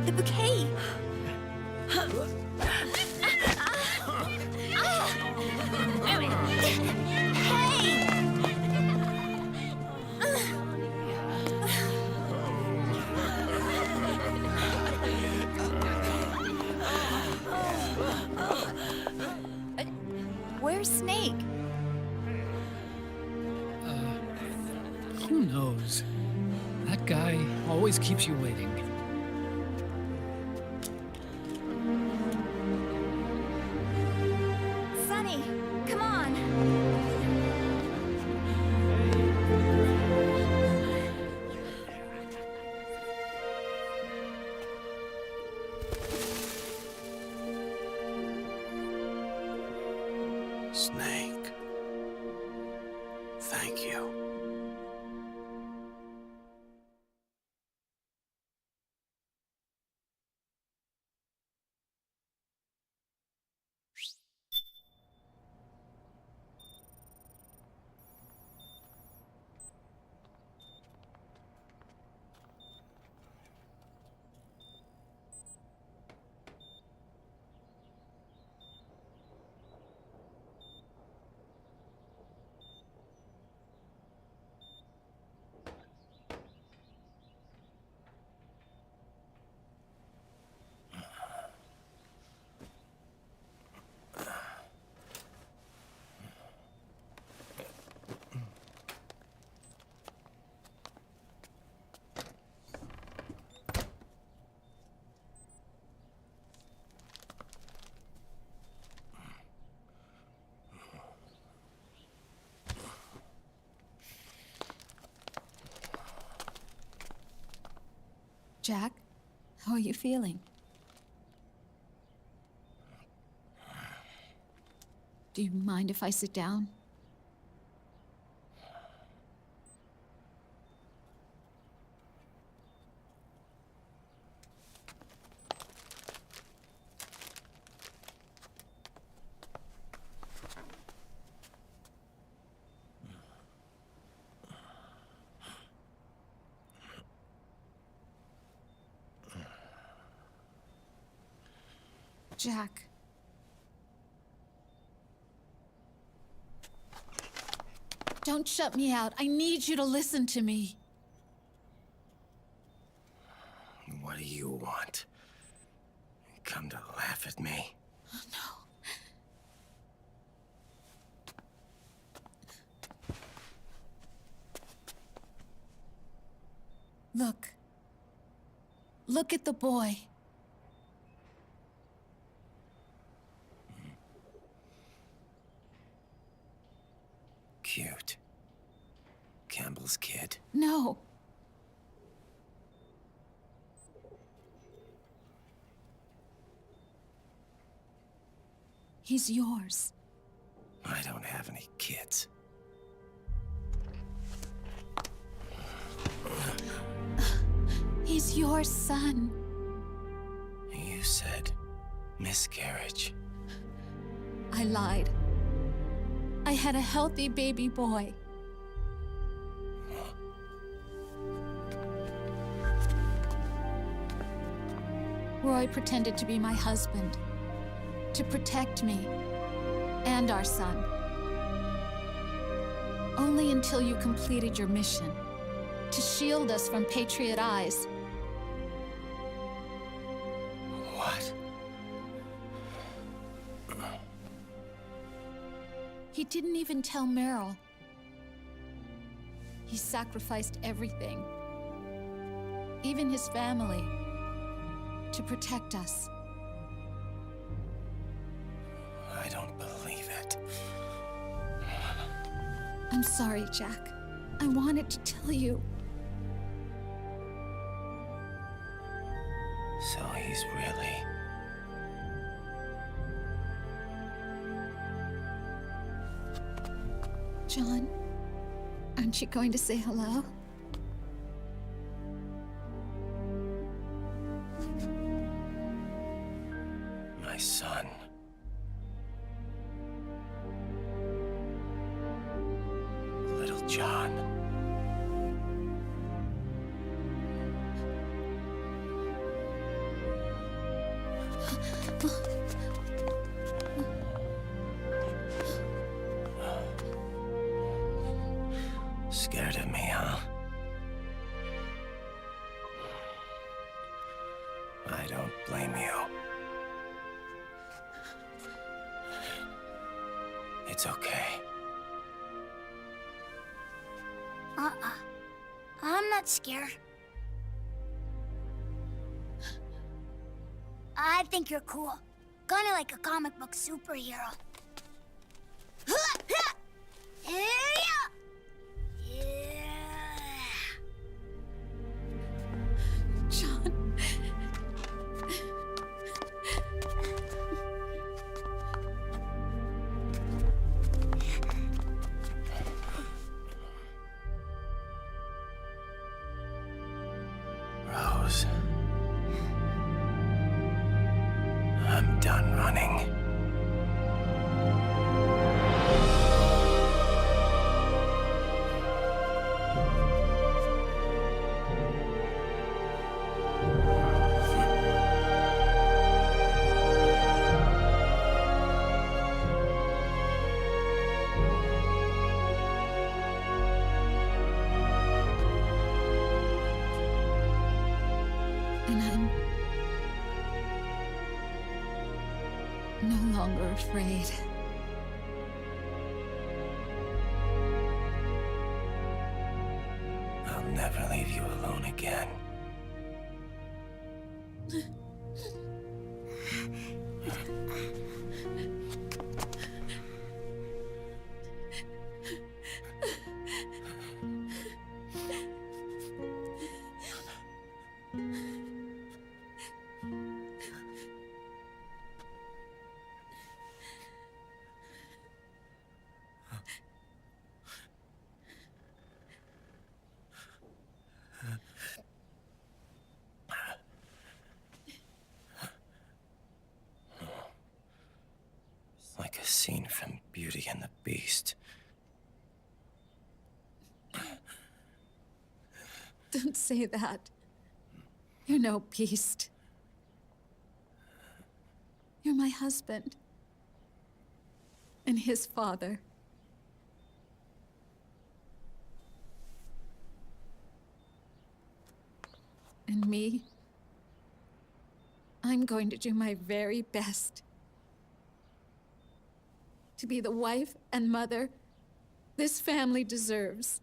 J: The bouquet! Where's Snake?
U: Who knows? That guy always keeps you waiting.
J: Sunny, come on!
M: Snake. Thank you.
J: Jack, how are you feeling? Do you mind if I sit down? Jack.
A: Don't shut me out. I need you to listen to me.
I: What do you want? Come to laugh at me?
A: Oh, no. Look. Look at the boy.
I: Cute. Campbell's kid.
A: No. He's yours.
I: I don't have any kids.
A: He's your son.
I: You said miscarriage.
A: I lied. I had a healthy baby boy. Roy pretended to be my husband, to protect me and our son. Only until you completed your mission, to shield us from Patriot eyes.
I: What?
A: He didn't even tell Meryl. He sacrificed everything, even his family, to protect us.
I: I don't believe it.
A: I'm sorry, Jack. I wanted to tell you.
I: So he's really...
A: John, aren't you going to say hello?
I: My son. Little John. Scared of me, huh? I don't blame you. It's okay.
H: I'm not scared. I think you're cool. Kinda like a comic book superhero.
A: John.
I: Rose. I'm done running.
A: And I'm no longer afraid.
I: I'll never leave you alone again. Like a scene from Beauty and the Beast.
A: Don't say that. You're no beast. You're my husband. And his father. And me, I'm going to do my very best to be the wife and mother this family deserves.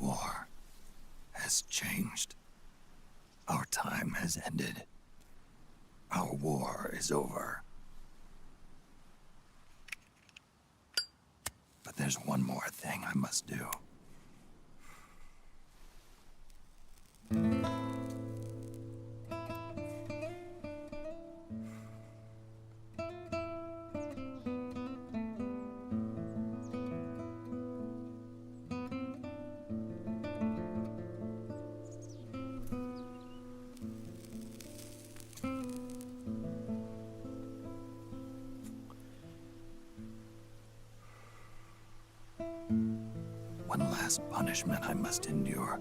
M: War has changed. Our time has ended. Our war is over. But there's one more thing I must do. One last punishment I must endure.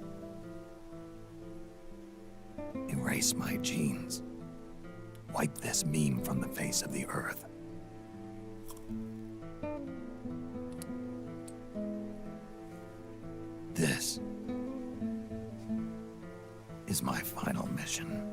M: Erase my genes. Wipe this meme from the face of the earth. This is my final mission.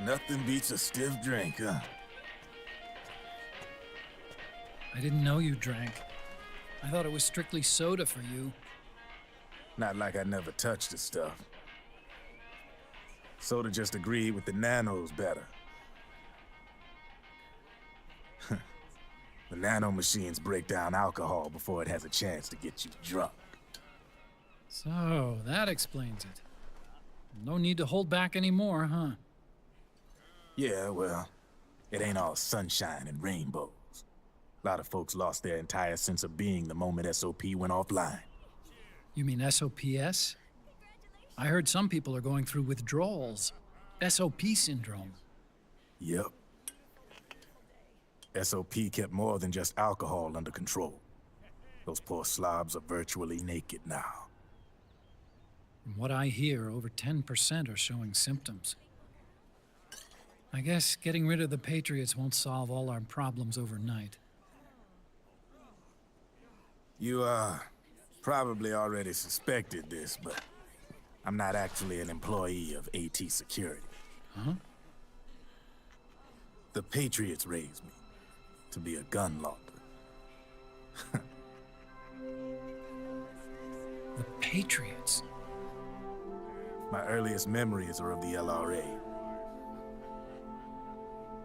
F: Nothing beats a stiff drink, huh?
U: I didn't know you drank. I thought it was strictly soda for you.
F: Not like I never touched the stuff. Soda just agreed with the nanos better. The nano machines break down alcohol before it has a chance to get you drunk.
U: So, that explains it. No need to hold back anymore, huh?
F: Yeah, well, it ain't all sunshine and rainbows. A lot of folks lost their entire sense of being the moment SOP went offline.
U: You mean SOPS? I heard some people are going through withdrawals. SOP syndrome.
F: Yep. SOP kept more than just alcohol under control. Those poor slobs are virtually naked now.
U: From what I hear, over 10% are showing symptoms. I guess getting rid of the Patriots won't solve all our problems overnight.
F: You, probably already suspected this, but I'm not actually an employee of AT Security.
U: Huh?
F: The Patriots raised me to be a gun launderer.
U: The Patriots?
F: My earliest memories are of the LRA.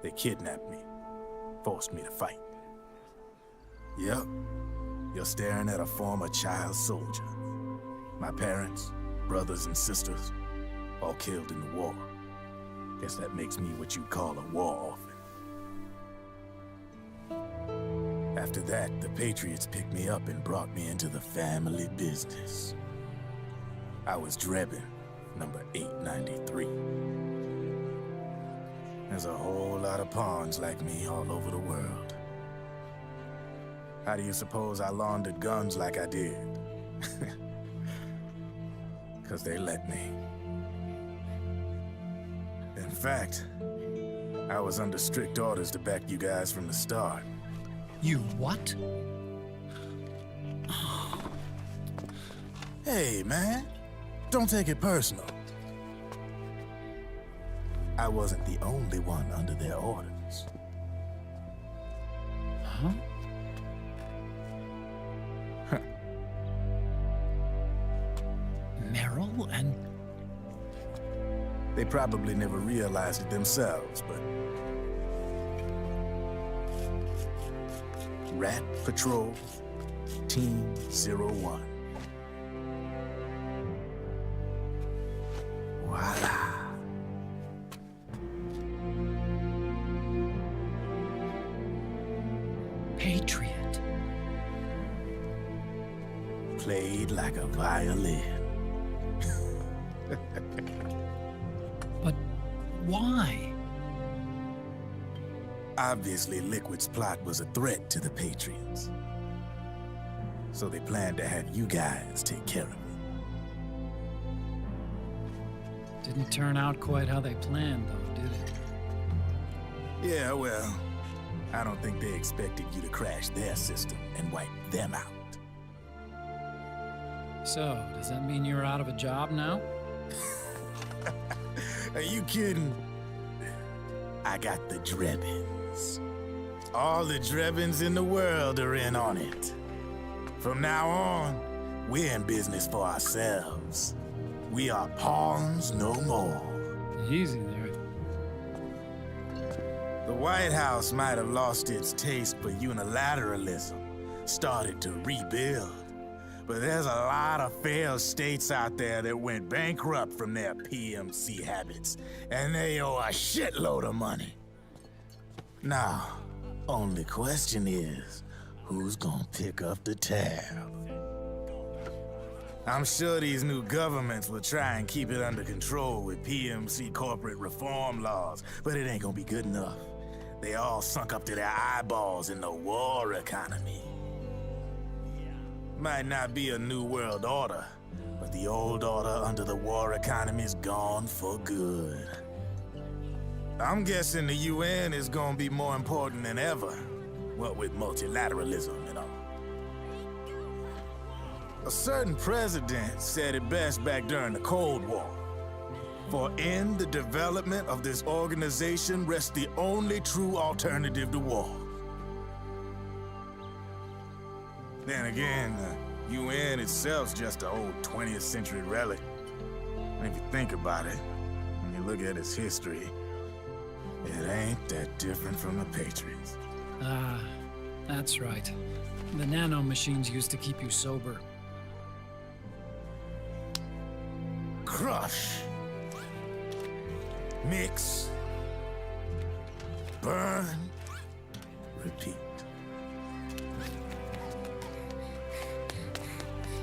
F: They kidnapped me, forced me to fight. Yep, you're staring at a former child soldier. My parents, brothers and sisters, all killed in the war. Guess that makes me what you'd call a war orphan. After that, the Patriots picked me up and brought me into the family business. I was Drebin, number 893. There's a whole lot of pawns like me all over the world. How do you suppose I laundered guns like I did? 'Cause they let me. In fact, I was under strict orders to back you guys from the start.
U: You what?
F: Hey, man. Don't take it personal. I wasn't the only one under their orders.
U: Huh? Meryl and...
F: They probably never realized it themselves, but... Rat Patrol, Team 01. Voila.
U: Patriot.
F: Played like a violin.
U: But why?
F: Obviously, Liquid's plot was a threat to the Patriots. So they planned to have you guys take care of it.
U: Didn't turn out quite how they planned, though, did it?
F: Yeah, well, I don't think they expected you to crash their system and wipe them out.
U: So, does that mean you're out of a job now?
F: Are you kidding? I got the Drebins. All the Drebins in the world are in on it. From now on, we're in business for ourselves. We are pawns no more.
U: Easy there.
F: The White House might have lost its taste for unilateralism, started to rebuild. But there's a lot of failed states out there that went bankrupt from their PMC habits, and they owe a shitload of money. Now, only question is, who's gonna pick up the tab? I'm sure these new governments will try and keep it under control with PMC corporate reform laws, but it ain't gonna be good enough. They all sunk up to their eyeballs in the war economy. Might not be a new world order, but the old order under the war economy's gone for good. I'm guessing the UN is gonna be more important than ever, what with multilateralism and all. A certain president said it best back during the Cold War. For in the development of this organization rests the only true alternative to war. Then again, the UN itself's just an old 20th century relic. And if you think about it, when you look at its history, it ain't that different from the Patriots.
U: Ah, that's right. The nano machines used to keep you sober.
F: Crush. Mix. Burn. Repeat.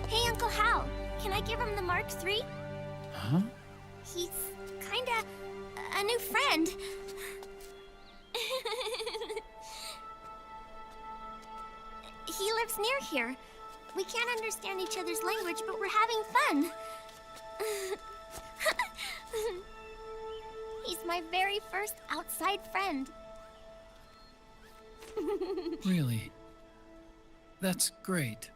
H: Hey, Uncle Hal, can I give him the Mark III?
U: Huh?
H: He's kinda a new friend. lives near here. We can't understand each other's language, but we're having fun. He's my very first outside friend.
U: Really? That's great.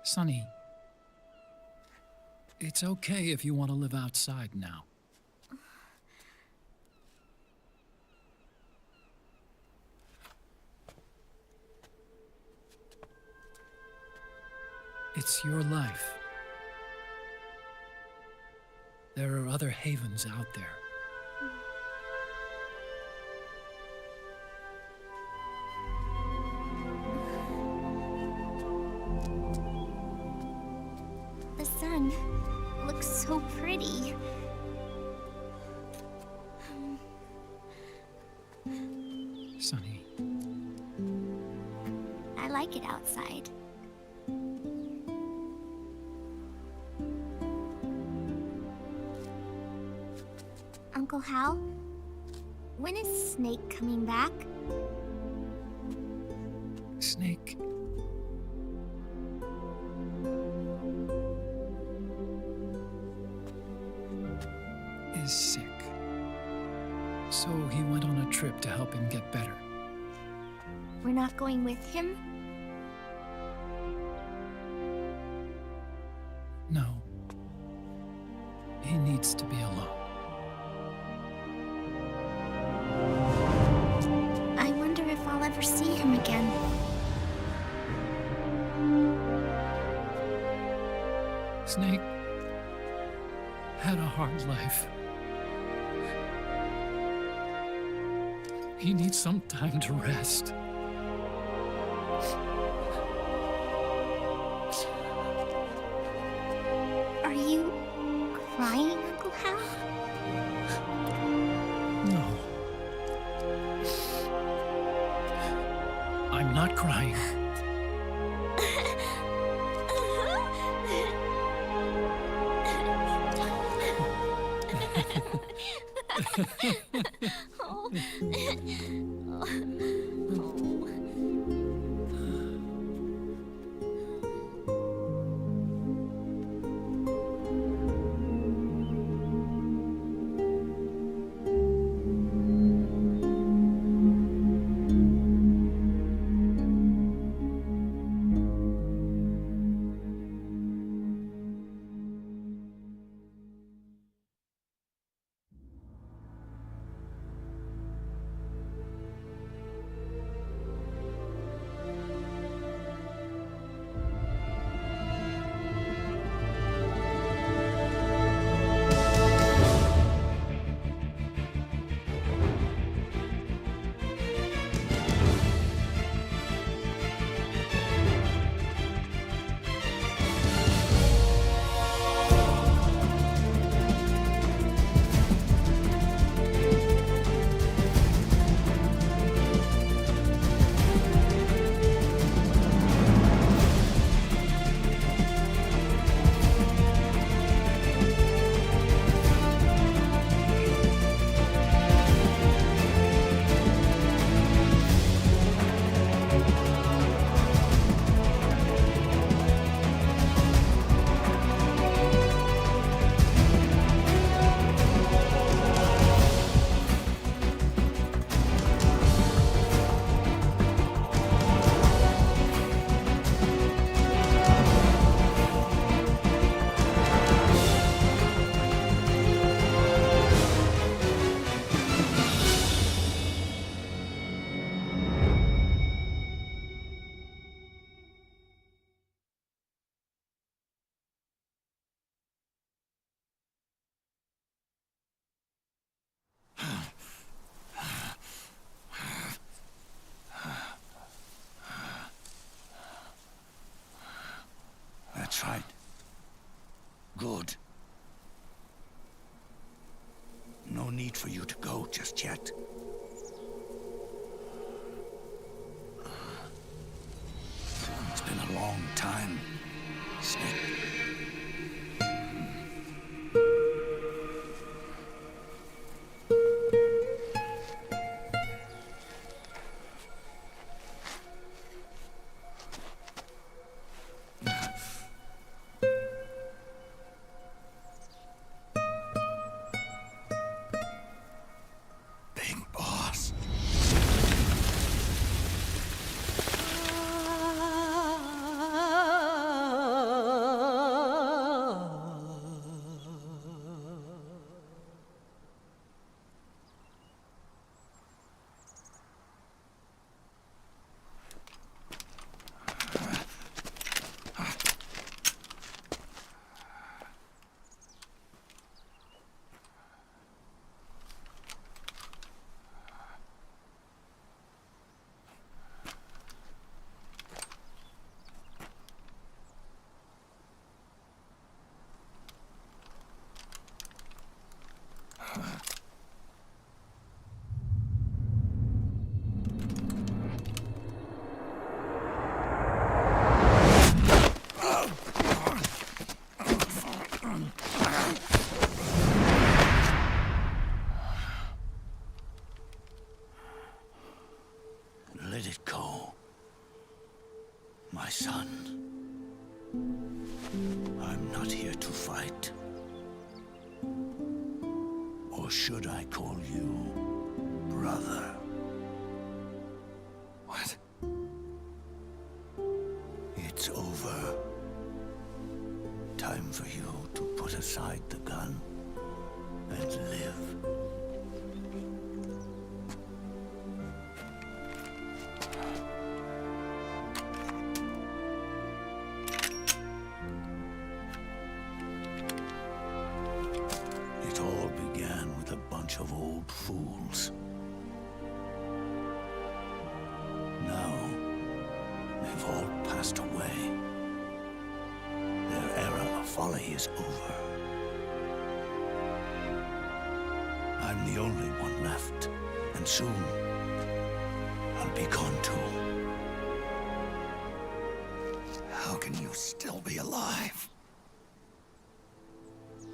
U: Sonny, it's okay if you want to live outside now. It's your life. There are other havens out there.
H: The sun looks so pretty.
U: Sonny.
H: I like it outside. Uncle Hal, when is Snake coming back?
U: Snake. Is sick. So he went on a trip to help him get better.
H: We're not going with him?
U: No. He needs to be alone.
H: I wonder if I'll ever see him again.
U: Snake had a hard life. He needs some time to rest.
H: Are you crying, Uncle Hal?
U: No. I'm not crying.
M: That's right. Good. No need for you to go just yet. It's been a long time, Snake. Let it go, my son. I'm not here to fight. Or should I call you brother? What? It's over. Time for you to put aside the gun and live. It all began with a bunch of old fools. Now, they've all passed away. Their era of folly is over. I'm the only one left, and soon I'll be gone too. How can you still be alive?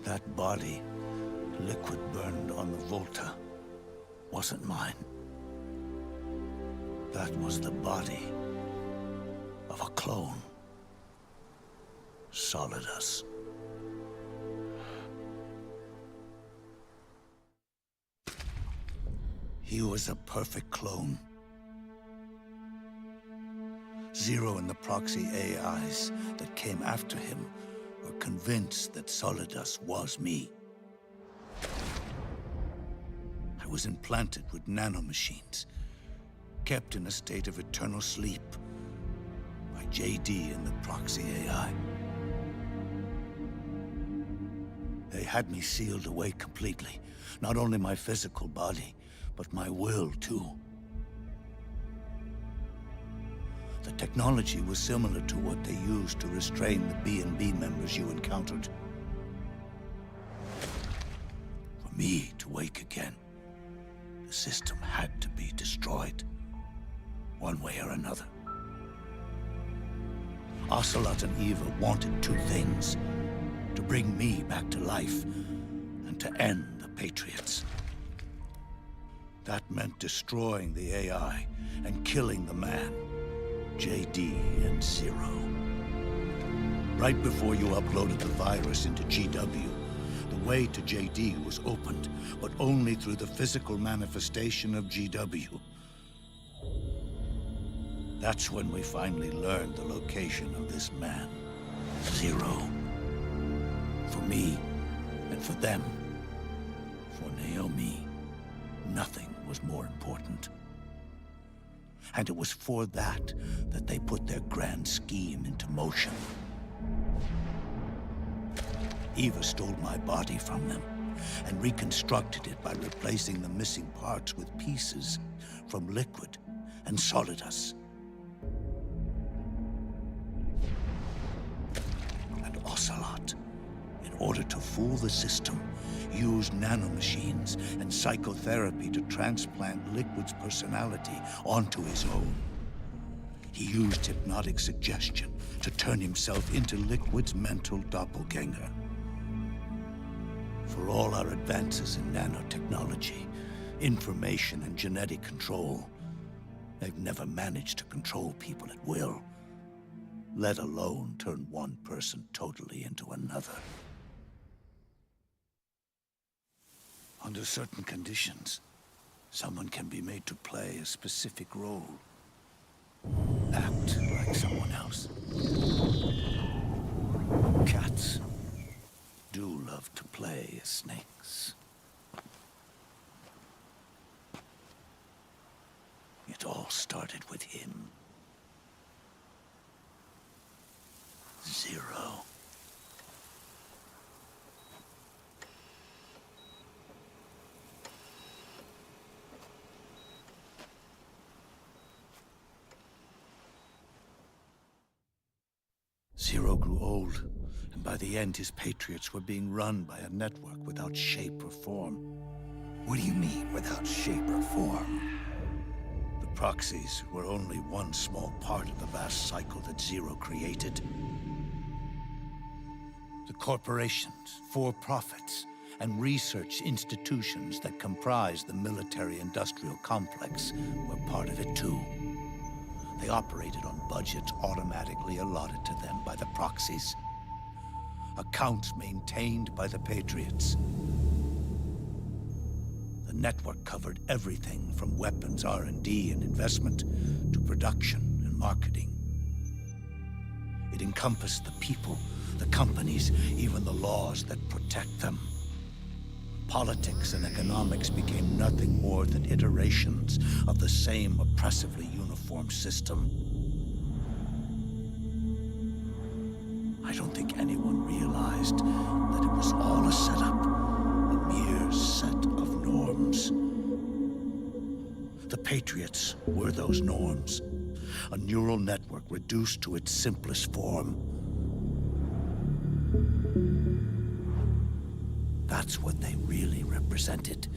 M: That body, liquid burned on the Volta, wasn't mine. That was the body of a clone. Solidus. He was a perfect clone. Zero and the proxy AIs that came after him were convinced that Solidus was me. I was implanted with nanomachines, kept in a state of eternal sleep by JD and the proxy AI. They had me sealed away completely. Not only my physical body, but my will, too. The technology was similar to what they used to restrain the B&B members you encountered. For me to wake again, the system had to be destroyed, one way or another. Ocelot and Eva wanted two things: to bring me back to life, and to end the Patriots. That meant destroying the AI and killing the man, JD and Zero. Right before you uploaded the virus into GW, the way to JD was opened, but only through the physical manifestation of GW. That's when we finally learned the location of this man, Zero. For me, and for them, for Naomi, nothing was more important. And it was for that they put their grand scheme into motion. Eva stole my body from them and reconstructed it by replacing the missing parts with pieces from Liquid and Solidus. And Ocelot, in order to fool the system, used nanomachines and psychotherapy to transplant Liquid's personality onto his own. He used hypnotic suggestion to turn himself into Liquid's mental doppelganger. For all our advances in nanotechnology, information and genetic control, they've never managed to control people at will, let alone turn one person totally into another. Under certain conditions, someone can be made to play a specific role. Act like someone else. Cats do love to play as snakes. It all started with him. Zero. Zero grew old, and by the end his Patriots were being run by a network without shape or form. What do you mean, without shape or form? The proxies were only one small part of the vast cycle that Zero created. The corporations, for-profits, and research institutions that comprise the military-industrial complex were part of it too. They operated on budgets automatically allotted to them by the proxies. Accounts maintained by the Patriots. The network covered everything from weapons R&D and investment to production and marketing. It encompassed the people, the companies, even the laws that protect them. Politics and economics became nothing more than iterations of the same oppressively uniform system. I don't think anyone realized that it was all a setup, a mere set of norms. The Patriots were those norms, a neural network reduced to its simplest form. That's what they really represented.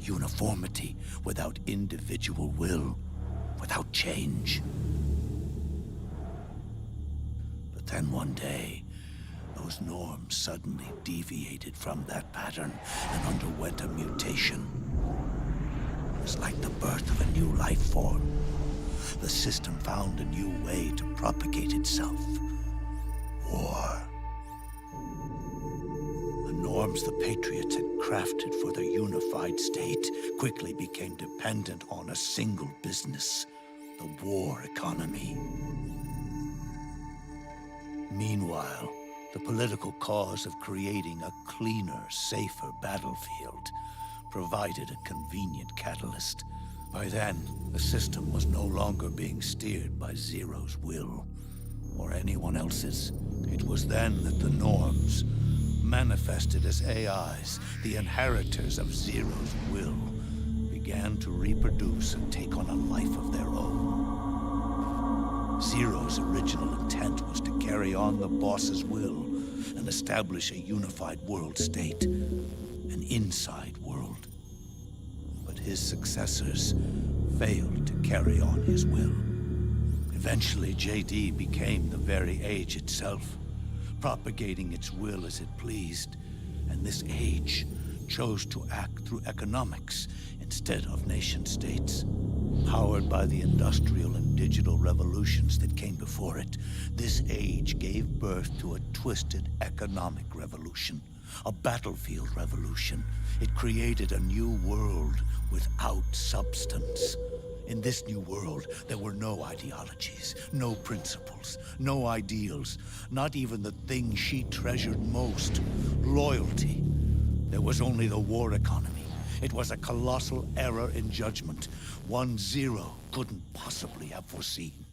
M: Uniformity without individual will, without change. But then one day, those norms suddenly deviated from that pattern and underwent a mutation. It was like the birth of a new life form. The system found a new way to propagate itself. War. The norms the Patriots had crafted for their unified state quickly became dependent on a single business, the war economy. Meanwhile, the political cause of creating a cleaner, safer battlefield provided a convenient catalyst. By then, the system was no longer being steered by Zero's will, or anyone else's. It was then that the norms, manifested as AIs, the inheritors of Zero's will, began to reproduce and take on a life of their own. Zero's original intent was to carry on the boss's will and establish a unified world state, an inside world. But his successors failed to carry on his will. Eventually, JD became the very age itself, propagating its will as it pleased, and this age chose to act through economics instead of nation-states. Powered by the industrial and digital revolutions that came before it, this age gave birth to a twisted economic revolution, a battlefield revolution. It created a new world without substance. In this new world, there were no ideologies, no principles, no ideals, not even the thing she treasured most, loyalty. There was only the war economy. It was a colossal error in judgment, one Zero couldn't possibly have foreseen.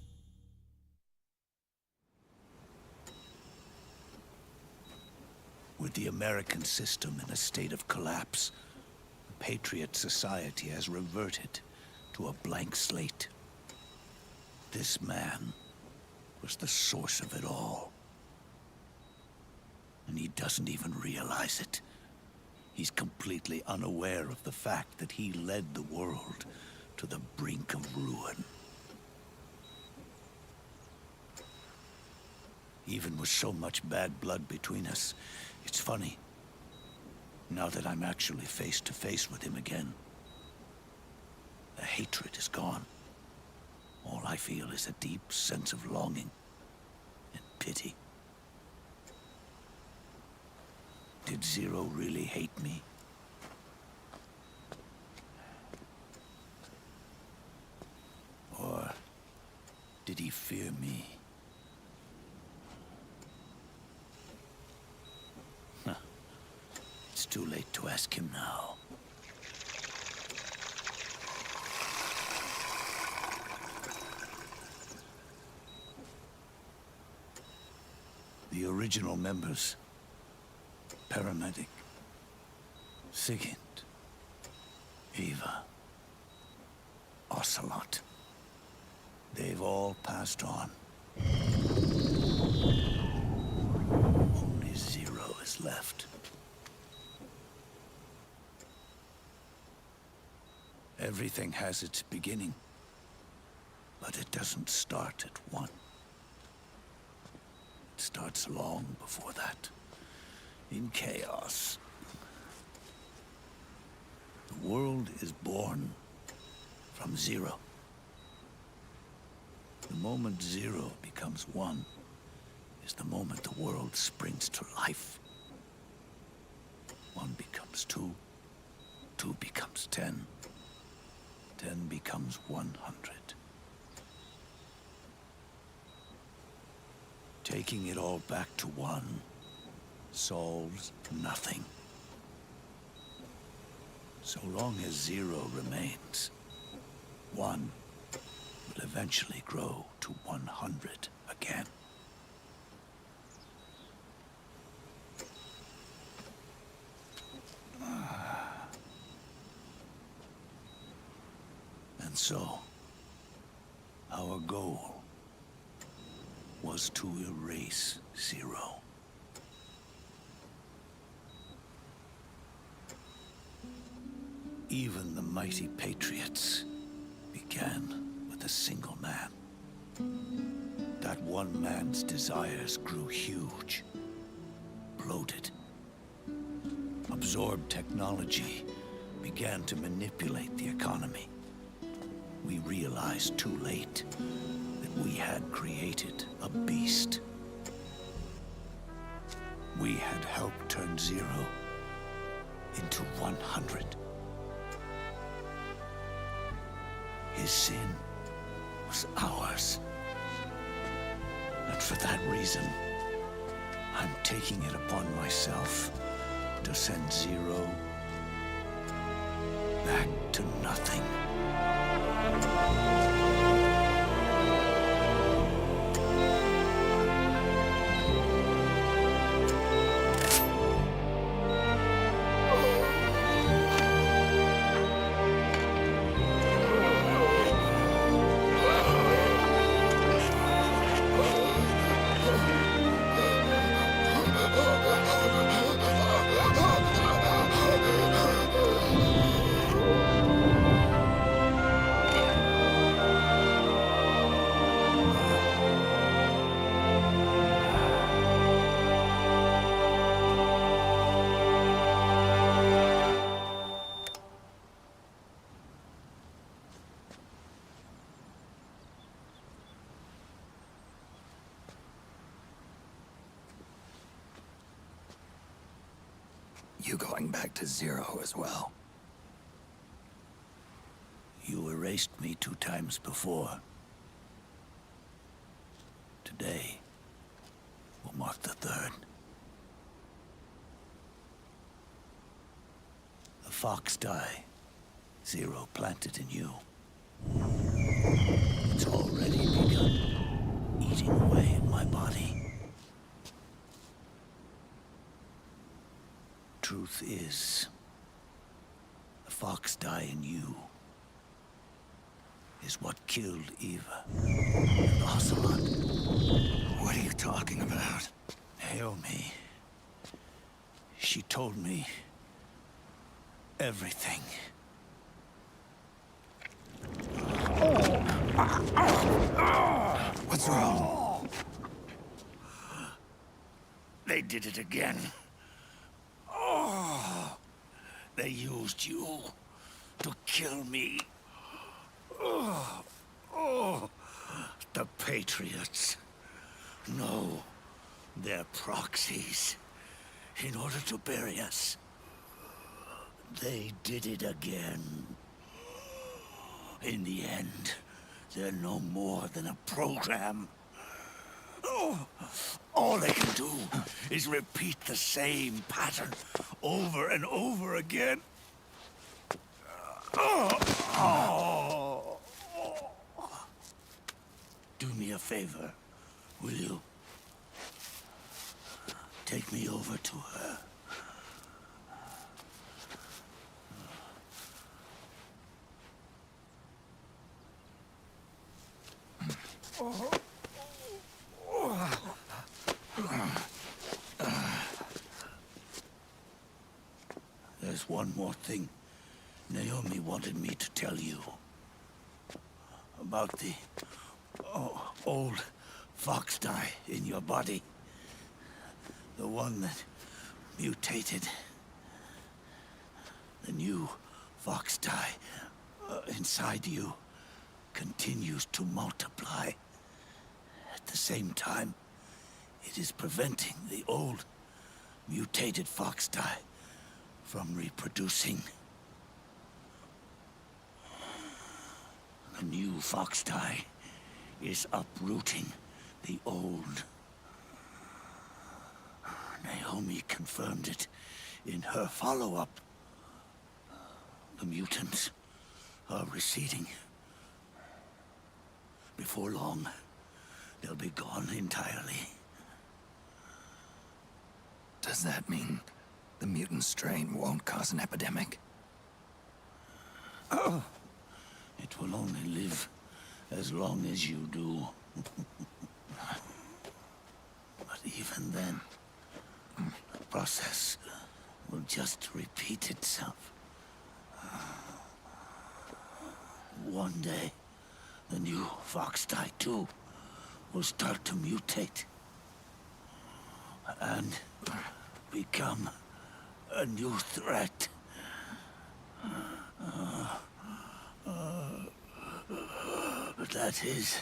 M: With the American system in a state of collapse, the Patriot Society has reverted to a blank slate. This man was the source of it all. And he doesn't even realize it. He's completely unaware of the fact that he led the world to the brink of ruin. Even with so much bad blood between us, it's funny. Now that I'm actually face to face with him again, the hatred is gone. All I feel is a deep sense of longing and pity. Did Zero really hate me? Or did he fear me? Huh. It's too late to ask him now. The original members, Paramedic, Sigint, Eva, Ocelot, they've all passed on. Only Zero is left. Everything has its beginning, but it doesn't start at 1. It starts long before that, in chaos. The world is born from 0. The moment 0 becomes 1 is the moment the world springs to life. 1 becomes 2, 2 becomes 10, 10 becomes 100. Taking it all back to 1 solves nothing. So long as 0 remains, 1 will eventually grow to 100 again. And so, our goal was to erase 0. Even the mighty Patriots began with a single man. That one man's desires grew huge, bloated, absorbed technology, began to manipulate the economy. We realized too late that we had created a beast. We had helped turn 0 into 100. His sin was ours. And for that reason, I'm taking it upon myself to send 0 back to nothing.
C: You going back to 0 as well?
M: You erased me 2 times before. Today will mark the 3rd. The fox die 0 planted in you. It's already begun eating away at my body. Truth is, the fox die in you is what killed Eva and Ocelot.
C: What are you talking about?
M: Naomi. She told me everything.
C: What's wrong?
M: They did it again. They used you to kill me. The Patriots. No, they're proxies. In order to bury us. They did it again. In the end, they're no more than a program. All they can do is repeat the same pattern over and over again. Do me a favor, will you? Take me over to her. There's one more thing Naomi wanted me to tell you about the old fox dye in your body. The one that mutated. The new fox dye inside you continues to multiply. At the same time, it is preventing the old mutated fox dye from reproducing. The new fox dye is uprooting the old. Naomi confirmed it in her follow-up. The mutants are receding. Before long, they'll be gone entirely.
C: Does that mean the mutant strain won't cause an epidemic?
M: Oh, it will only live as long as you do. But even then, the process will just repeat itself. One day, the new fox dye too will start to mutate and become a new threat. That is,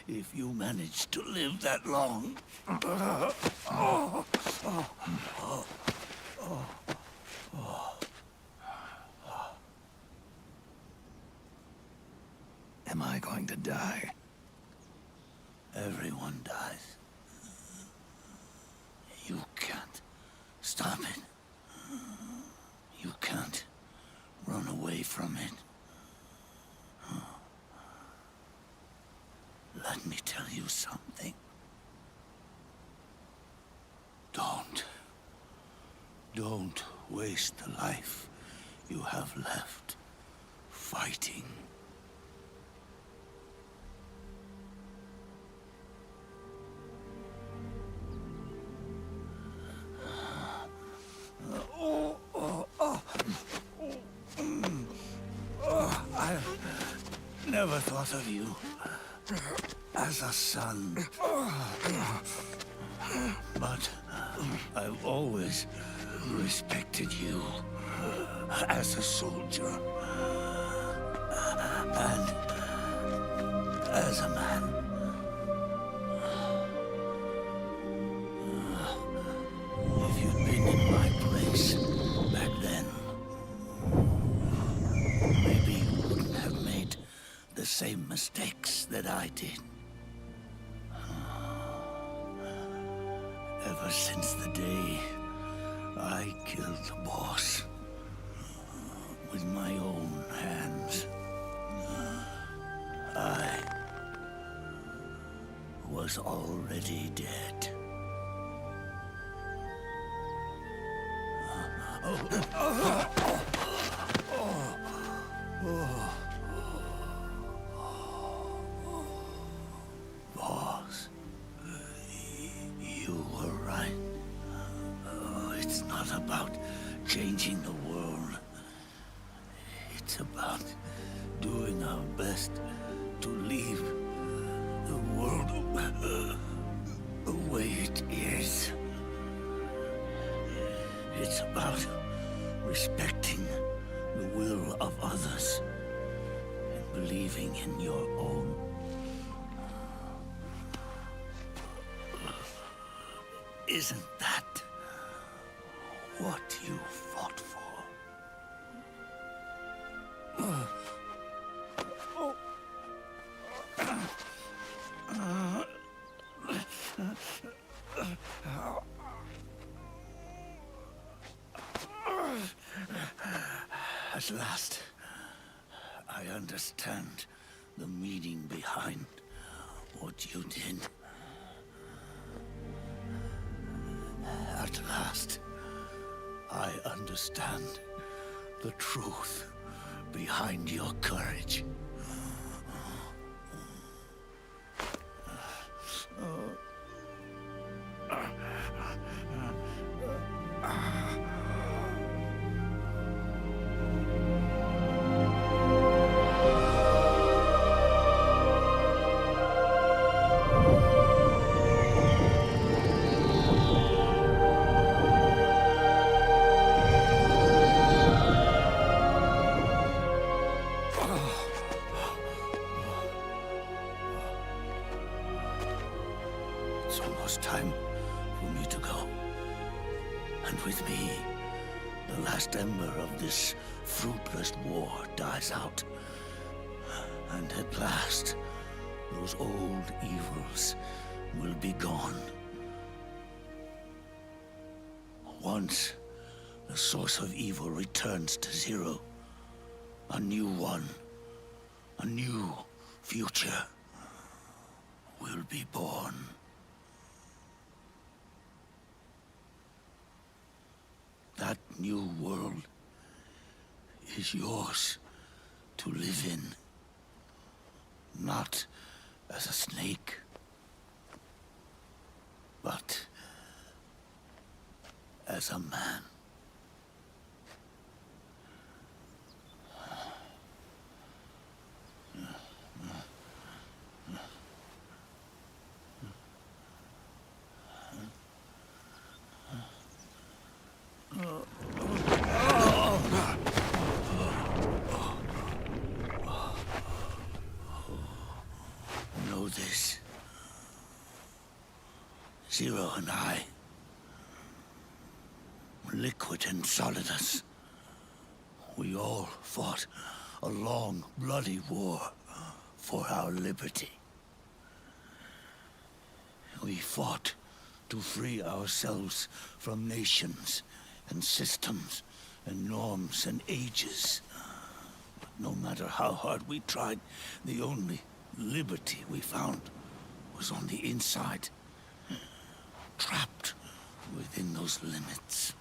M: if you manage to live that long.
C: Am I going to die?
M: Everyone dies. You can't stop it. You can't run away from it. Let me tell you something. Don't waste the life you have left fighting. I never thought of you as a son. But I've always respected you as a soldier and as a man. If you'd been in my place back then, maybe you wouldn't have made the same mistakes that I did. Ever since the day I killed the boss with my own hands, I was already dead. Boss, you were right. It's not about changing the world. It's about doing our best to leave the world the way it is. It's about respecting the will of others and believing in your own. Isn't that what you fought for? At last, I understand the meaning behind what you did. At last, I understand the truth behind your courage. time for me to go. And with me, the last ember of this fruitless war dies out. And at last, those old evils will be gone. Once the source of evil returns to zero, a new one, a new future will be born. That new world is yours to live in, not as a snake, but as a man. Know this. Zero and I, liquid and solidus, we all fought a long, bloody war for our liberty. We fought to free ourselves from nations and systems and norms and ages. But no matter how hard we tried, the only liberty we found was on the inside, trapped within those limits.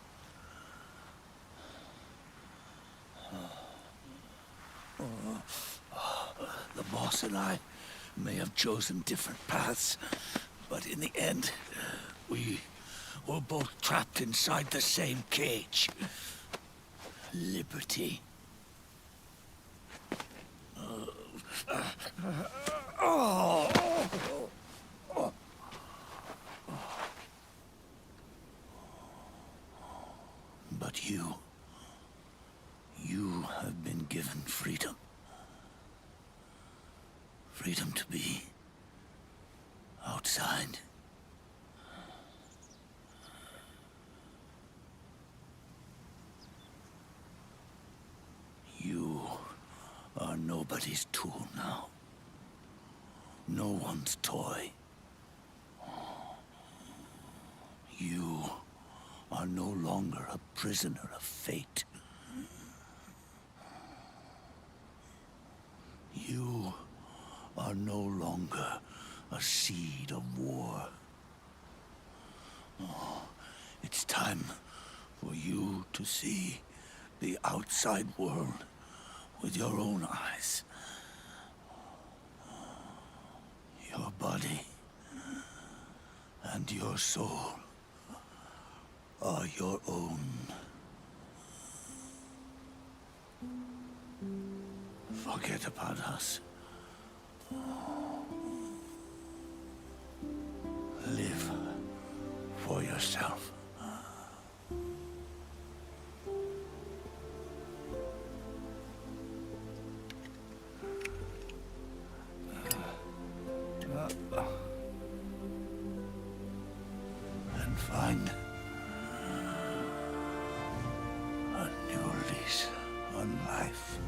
M: The boss and I may have chosen different paths, but in the end, we were both trapped inside the same cage. Liberty. But you have been given freedom. Freedom to be outside. You are nobody's tool now. No one's toy. You are no longer a prisoner of fate. You are no longer a seed of war. It's time for you to see the outside world with your own eyes. Your body and your soul are your own. Forget about us. Live for yourself. And find a new lease on life.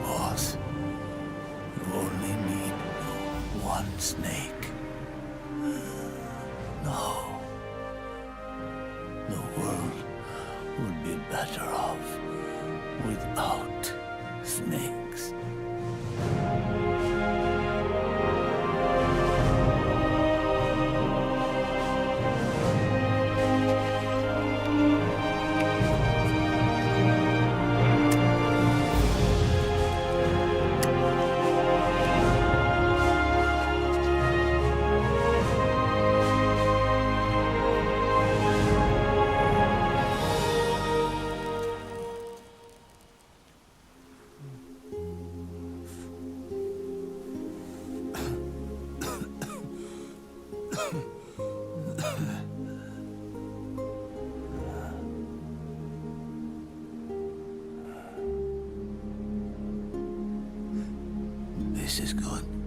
M: Boss, you only need one snake. No. The world would be better off without snakes. This is good.